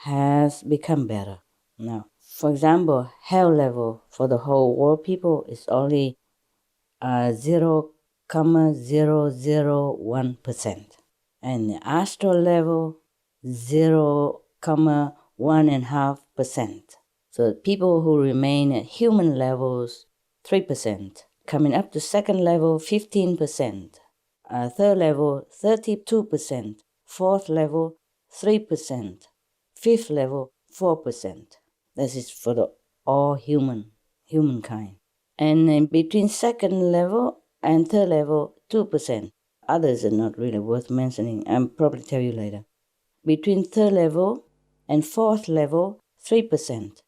has become better now. For example, hell level for the whole world people is only 0,001%. And the astral level, 0,1.5%. So people who remain at human levels, 3%. Coming up to second level, 15%. Third level, 32%. Fourth level, 3%. Fifth level, 4%. This is for the all humankind. And in between second level and third level, 2%. Others are not really worth mentioning. I'll probably tell you later. Between third level and fourth level, 3%.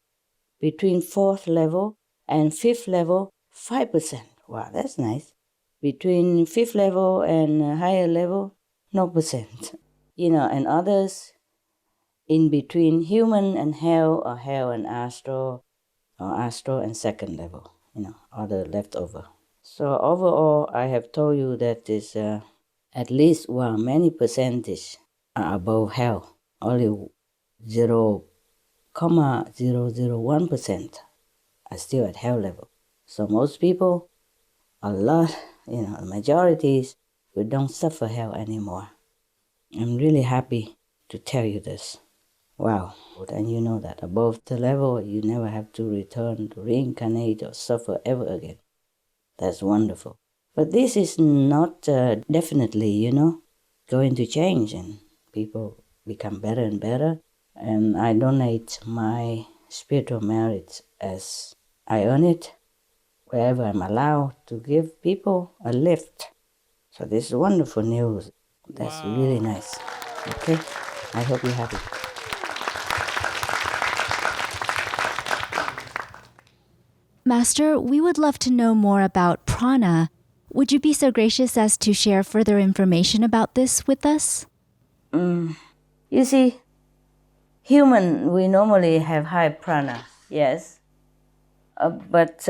Between fourth level and fifth level, 5%. Wow, that's nice. Between fifth level and higher level, no percent. And others in between human and hell, or hell and astral, or astral and second level, other leftover. So overall, I have told you that is at least, many percentage are above hell. Only 0,001% are still at hell level. So most people, a lot, the majorities, we don't suffer hell anymore. I'm really happy to tell you this. Wow. And you know that above the level, you never have to return to reincarnate or suffer ever again. That's wonderful. But this is not definitely, going to change, and people become better and better. And I donate my spiritual merits as I earn it, wherever I'm allowed to give people a lift. So this is wonderful news. That's really nice. Okay? I hope you're happy.
Master, we would love to know more about prana. Would you be so gracious as to share further information about this with us?
You see, human, we normally have high prana, yes. But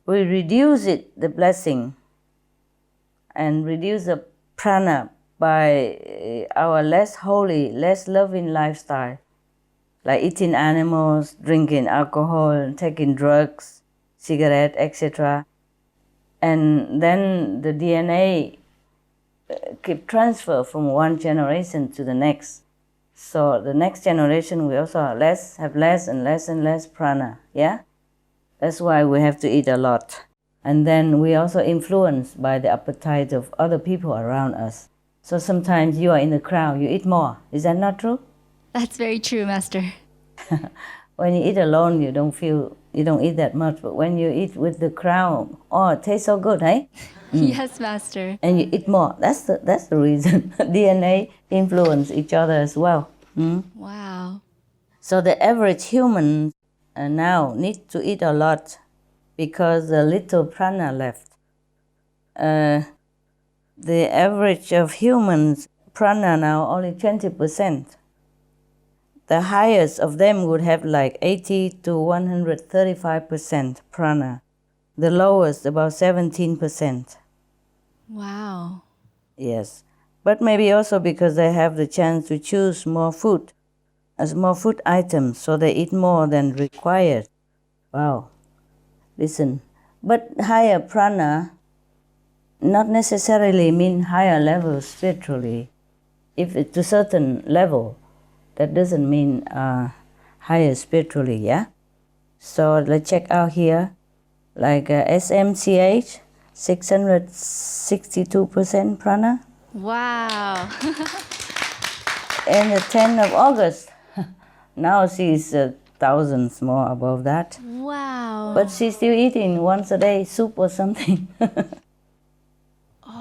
we reduce it, the blessing, and reduce the prana by our less holy, less loving lifestyle, like eating animals, drinking alcohol, taking drugs, cigarette, etc. And then the DNA keep transfer from one generation to the next. So the next generation we also have less and less prana, yeah? That's why we have to eat a lot. And then we also influenced by the appetite of other people around us. So sometimes you are in the crowd, you eat more. Is that not true?
That's very true, Master.
When you eat alone, you don't eat that much. But when you eat with the crowd, oh, it tastes so good, eh?
Yes, Master.
And you eat more. That's the reason. DNA influence each other as well.
Wow.
So the average human now needs to eat a lot because the little prana left. The average of humans prana now only 20%. The highest of them would have like 80 to 135% prana. The lowest about 17%.
Wow.
Yes. But maybe also because they have the chance to choose more food, as more food items, so they eat more than required. Wow. Listen. But higher prana not necessarily mean higher level spiritually. If it's to a certain level, that doesn't mean higher spiritually, yeah? So let's check out here, like SMCH, 662% prana.
Wow.
And the 10th of August, now she's thousands more above that.
Wow.
But she's still eating once a day, soup or something.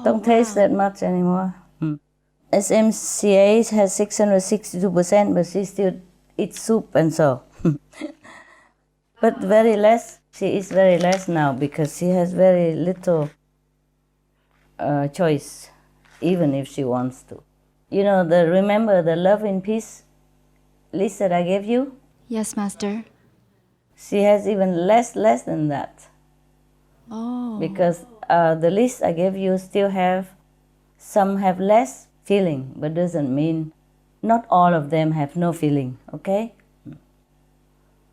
Don't taste that much anymore. SMCH has 662%, but she still eats soup and so. But very less, she eats very less now because she has very little choice, even if she wants to. You know, remember the love and peace list that I gave you?
Yes, Master.
She has even less than that.
Oh.
Because the list I gave you still have, some have less feeling, but doesn't mean not all of them have no feeling, okay?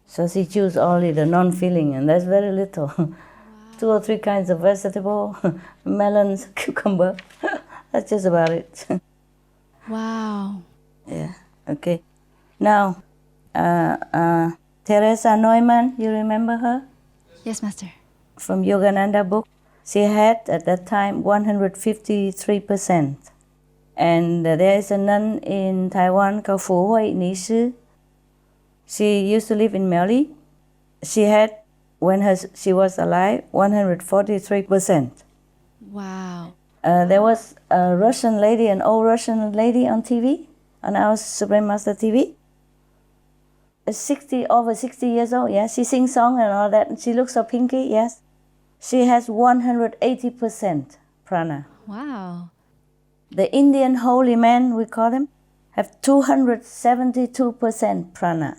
So she choose only the non-feeling, and that's very little. Wow. 2 or 3 kinds of vegetable, melons, cucumber. That's just about it.
Wow.
Yeah, okay. Now, Teresa Neumann, you remember her?
Yes, Master.
From Yogananda book. She had, at that time, 153%. And there is a nun in Taiwan called Fu Hui INICIO. She used to live in Mali. She had, when she was alive, 143%.
Wow.
There was a Russian lady, an old Russian lady on TV, on our Supreme Master TV. Over 60 years old, yes. She sings songs and all that, and she looks so pinky, yes. She has 180% prana.
Wow.
The Indian holy men, we call them, have 272% prana.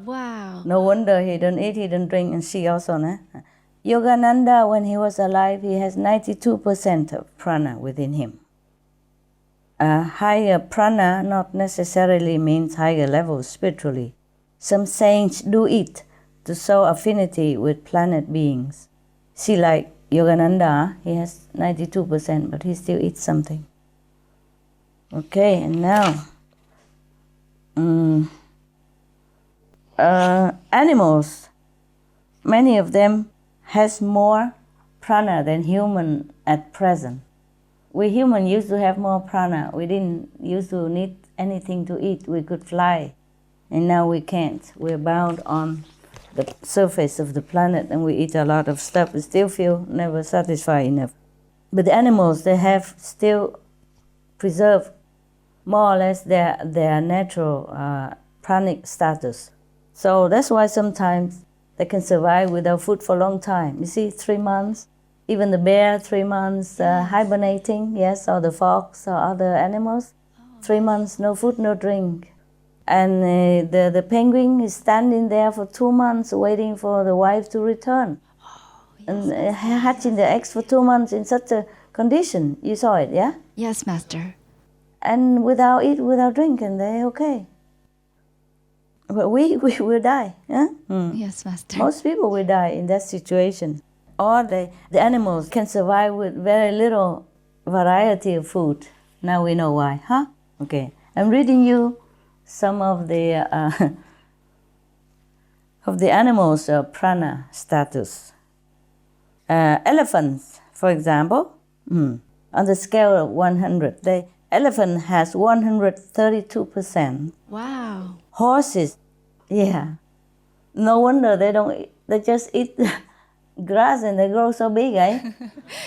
Wow.
No wonder he don't eat, he don't drink, and she also, nah? Yogananda, when he was alive, he has 92% of prana within him. Higher prana not necessarily means higher level spiritually. Some saints do eat to show affinity with planet beings. See, like Yogananda, he has 92%, but he still eats something. Okay, and now, animals, many of them has more prana than human at present. We human used to have more prana. We didn't used to need anything to eat. We could fly, and now we can't. We're bound on the surface of the planet, and we eat a lot of stuff. We still feel never satisfied enough. But the animals, they have still preserved more or less their natural pranic status. So that's why sometimes they can survive without food for a long time. You see, 3 months, Even the bear, 3 months hibernating, yes, or the fox or other animals, 3 months, no food, no drink. And the penguin is standing there for 2 months waiting for the wife to return. And hatching the eggs for 2 months in such a condition. You saw it, yeah?
Yes, Master.
And without eat, without drink, and they're okay. But we will die, yeah?
Yes, Master.
Most people will die in that situation. Or the animals can survive with very little variety of food. Now we know why, huh? Okay, I'm reading you some of the animals' prana status. Elephants, for example, on the scale of 100, the elephant has 132%.
Wow.
Horses, yeah. No wonder they don't eat, they just eat grass and they grow so big, eh?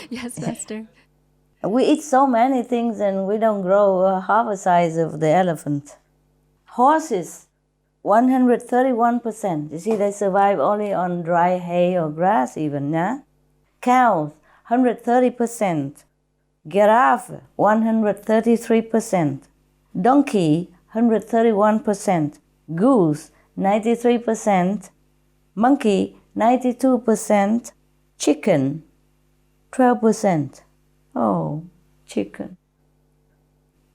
Yes, Master.
We eat so many things and we don't grow half the size of the elephant. Horses, 131%. You see, they survive only on dry hay or grass even, yeah? Cows, 130%. Giraffe, 133%. Donkey, 131%. Goose, 93%. Monkey, 92%. Chicken, 12%. Oh, chicken.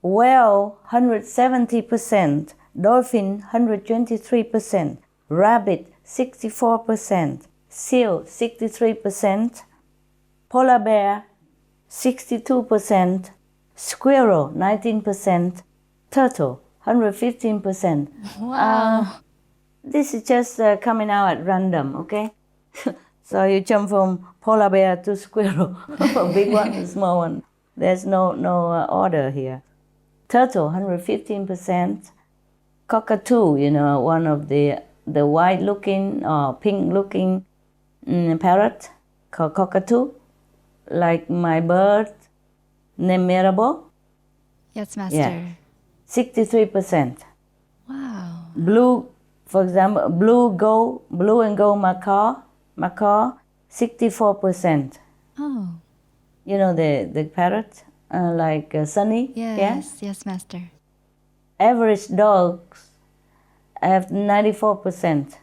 Whale, 170%. Dolphin, 123%. Rabbit, 64%. Seal, 63%. Polar bear, 62%. Squirrel, 19%. Turtle, 115%.
Wow.
This is just coming out at random, okay? So you jump from polar bear to squirrel, big one and small one. There's no order here. Turtle, 115%. Cockatoo, you know, one of the white-looking or pink-looking parrot called cockatoo, like my bird named Mirabel.
Yes, Master.
Yeah. 63%.
Wow.
Blue, for example, blue and gold macaw, 64%.
Oh.
You know the parrot, like Sunny?
Yes, yes, Master.
Average dogs have 94%.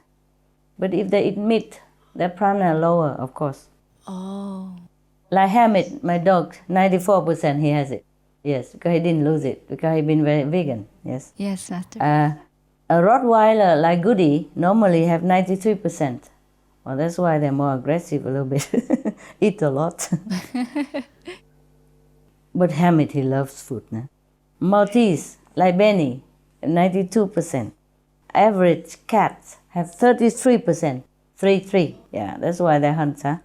But if they eat meat, their prana lower, of course.
Oh.
Like Hamid, my dog, 94% he has it. Yes, because he didn't lose it, because he's been very vegan, yes.
Yes, Master.
A Rottweiler like Goody normally have 93%. Well, that's why they're more aggressive a little bit. Eat a lot. But Hamid, he loves food. No? Maltese, like Benny, 92%. Average cats have 33%. 3-3. Yeah, that's why they hunt, huh?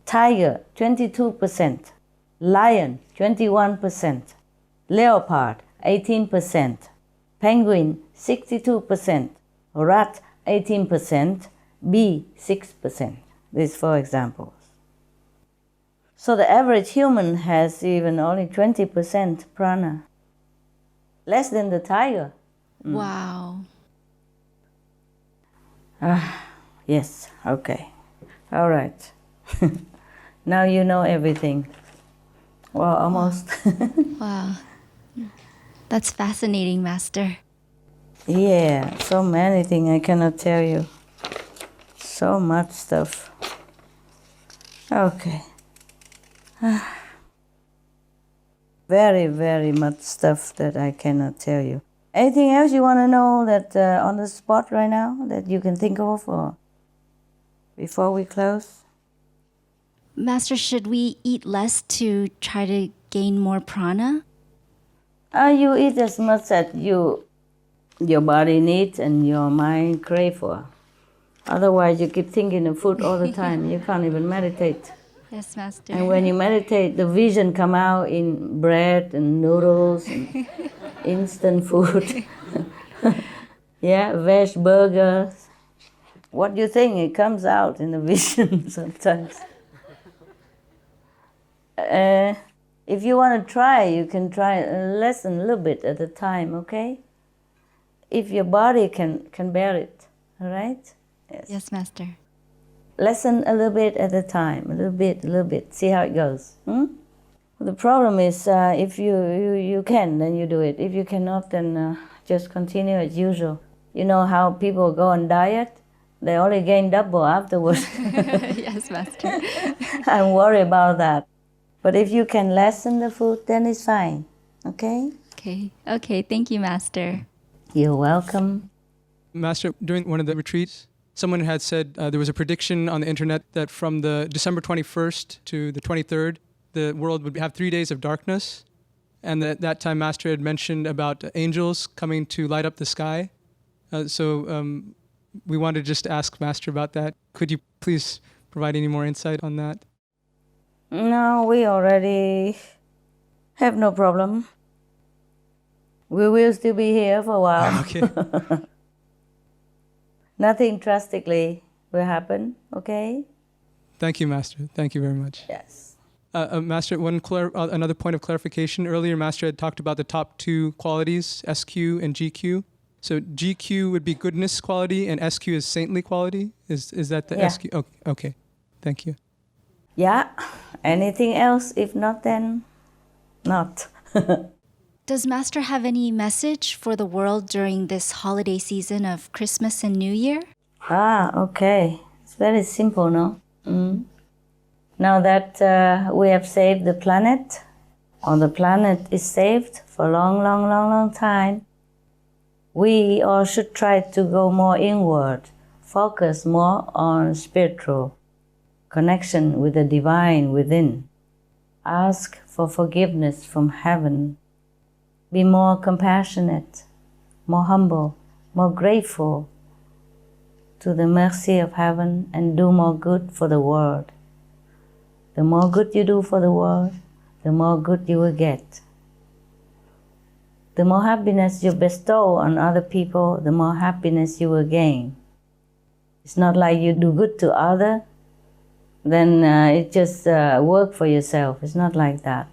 Tiger, 22%. Lion, 21%. Leopard, 18%. Penguin, 62%. Rat, 18%. Bee, 6%. These 4 examples. So the average human has even only 20% prana. Less than the tiger.
Wow.
Yes, okay. All right. Now you know everything. Well, almost.
Wow. That's fascinating, Master.
Yeah, so many things I cannot tell you. So much stuff. Okay. Very, very much stuff that I cannot tell you. Anything else you want to know that on the spot right now that you can think of, or before we close?
Master, should we eat less to try to gain more prana?
You eat as much as your body needs and your mind crave for. Otherwise, you keep thinking of food all the time. You can't even meditate.
Yes, Master.
And when you meditate, the vision come out in bread and noodles and instant food. Yeah, veg burgers. What do you think? It comes out in the vision sometimes. If you want to try, you can try less than a little bit at a time, okay? If your body can bear it, all right?
Yes, Master.
lesson a little bit at a time, a little bit, see how it goes. The problem is if you can, then you do it. If you cannot, then just continue as usual. You know how people go on diet? They only gain double afterwards.
Yes, Master.
I'm worried about that. But if you can lessen the food, then it's fine. Okay?
Okay, thank you, Master.
You're welcome.
Master, during one of the retreats, someone had said there was a prediction on the internet that from the December 21st to the 23rd, the world would have 3 days of darkness. And at that time, Master had mentioned about angels coming to light up the sky. So we wanted to just ask Master about that. Could you please provide any more insight on that?
No, we already have no problem. We will still be here for a while.
Okay.
Nothing drastically will happen, okay?
Thank you, Master. Thank you very much.
Yes.
Master, another point of clarification. Earlier, Master had talked about the top 2 qualities, SQ and GQ. So GQ would be goodness quality and SQ is saintly quality? Is that the SQ? Okay. Thank you.
Yeah. Anything else? If not, then not.
Does Master have any message for the world during this holiday season of Christmas and New Year?
Okay. It's very simple, no? Now that we have saved the planet, or the planet is saved for a long time, we all should try to go more inward, focus more on spiritual connection with the divine within. Ask for forgiveness from heaven. Be more compassionate, more humble, more grateful to the mercy of heaven, and do more good for the world. The more good you do for the world, the more good you will get. The more happiness you bestow on other people, the more happiness you will gain. It's not like you do good to others, then it just work for yourself. It's not like that.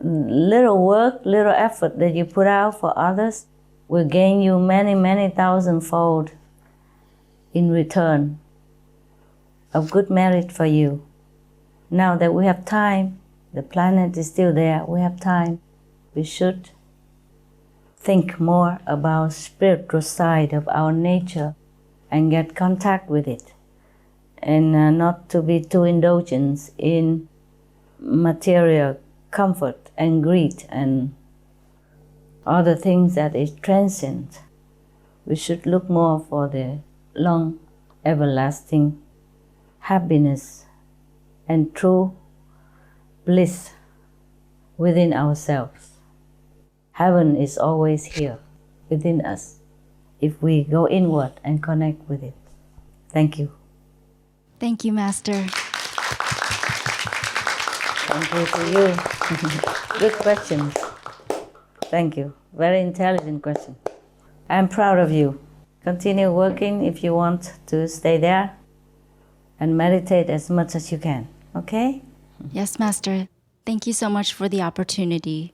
Little work, little effort that you put out for others will gain you many thousandfold in return of good merit for you. Now that we have time, the planet is still there, we have time, we should think more about spiritual side of our nature and get contact with it, and not to be too indulgent in material comfort and greed and other things that is transient. We should look more for the long, everlasting happiness and true bliss within ourselves. Heaven is always here within us if we go inward and connect with it. Thank you.
Thank you, Master.
Thank you to you. Good questions. Thank you. Very intelligent question. I'm proud of you. Continue working if you want to stay there, and meditate as much as you can. Okay?
Yes, Master. Thank you so much for the opportunity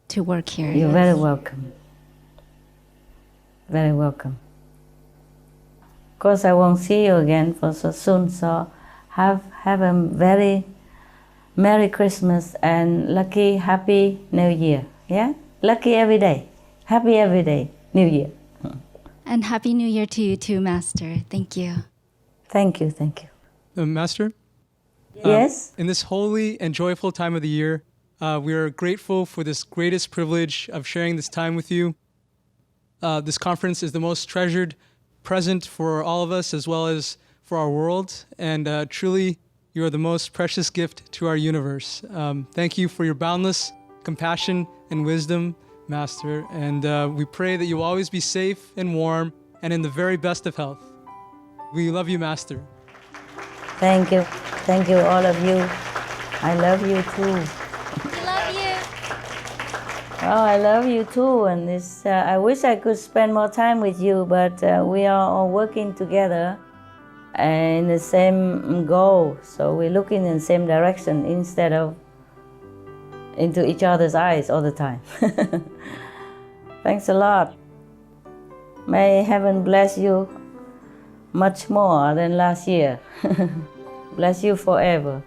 to work here.
You're very welcome. Very welcome. Of course, I won't see you again for so soon, so have a very Merry Christmas and lucky, happy New Year. Yeah? Lucky every day. Happy every day. New Year.
And Happy New Year to you too, Master. Thank you.
Thank you.
Master?
Yes?
In this holy and joyful time of the year, we are grateful for this greatest privilege of sharing this time with you. This conference is the most treasured present for all of us as well as for our world, and truly you are the most precious gift to our universe. Thank you for your boundless compassion and wisdom, Master, and we pray that you will always be safe and warm and in the very best of health. We love you, Master.
Thank you. Thank you, all of you. I love you too.
We love you.
Oh, I love you too. And this, I wish I could spend more time with you, but we are all working together in the same goal. So we're looking in the same direction instead of into each other's eyes all the time. Thanks a lot. May heaven bless you much more than last year. Bless you forever.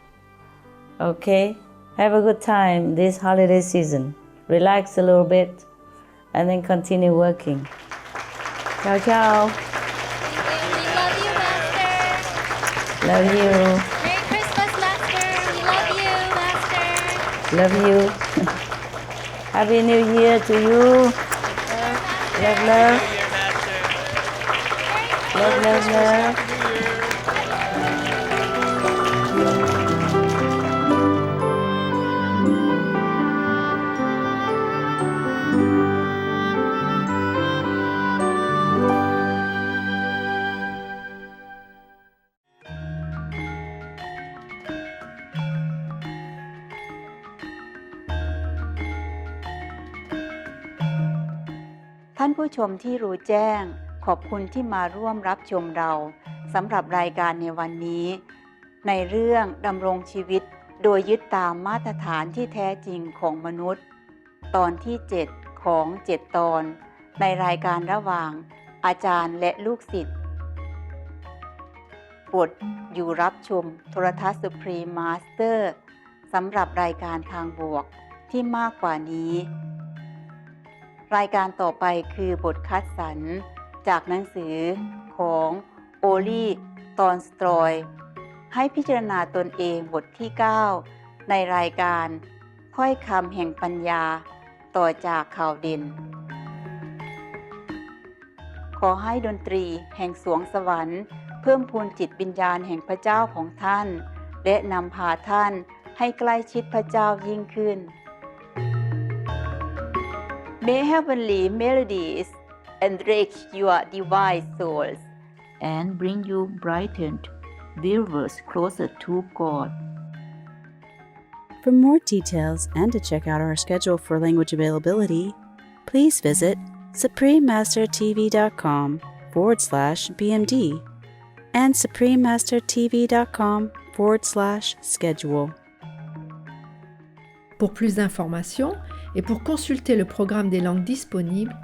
Okay? Have a good time this holiday season. Relax a little bit and then continue working. Ciao, ciao.
We love you, Master.
Love you.
Merry Christmas, Master. We love you, Master.
Love you. Happy New Year to you. Love, love. Love, love, love.
ท่านผู้ชมที่รู้แจ้งขอบคุณที่มาร่วมรับชมเราสำหรับรายการในวันนี้ในเรื่องดำรงชีวิตโดยยึดตามมาตรฐานที่แท้จริงของมนุษย์ตอนที่7ของ7ตอนในรายการระหว่างอาจารย์และลูกศิษย์โปรดอยู่รับชมโทรทัศน์ Supreme Master สำหรับรายการทางบวกที่มากกว่านี้รายการต่อไปคือบทคัดสรรจากหนังสือของโอลีตอนสตรอยให้พิจารณาตนเองบทที่9ในรายการถ้อยคำแห่งปัญญาต่อจากข่าวเด่นขอให้ดนตรีแห่งสวงสวรรค์เพิ่มพูนจิตวิญญาณแห่งพระเจ้าของท่านและนำพาท่านให้ใกล้ชิดพระเจ้ายิ่งขึ้นMay heavenly melodies enrich your divine souls
and bring you brightened viewers closer to God.
For more details and to check out our schedule for language availability, please visit suprememastertv.com/BMD and suprememastertv.com/schedule.
Pour plus d'informations et pour consulter le programme des langues disponibles,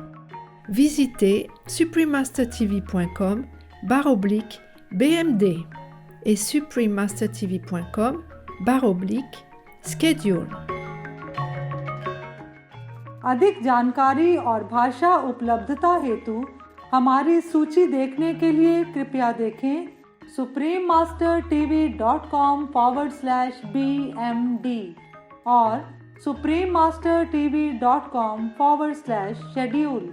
visitez suprememastertv.com/BMD et suprememastertv.com/schedule.
अधिक जानकारी और भाषा उपलब्धता हेतु हमारी सूची देखने के लिए कृपया देखें suprememastertv.com/BMD और suprememastertv.com/schedule.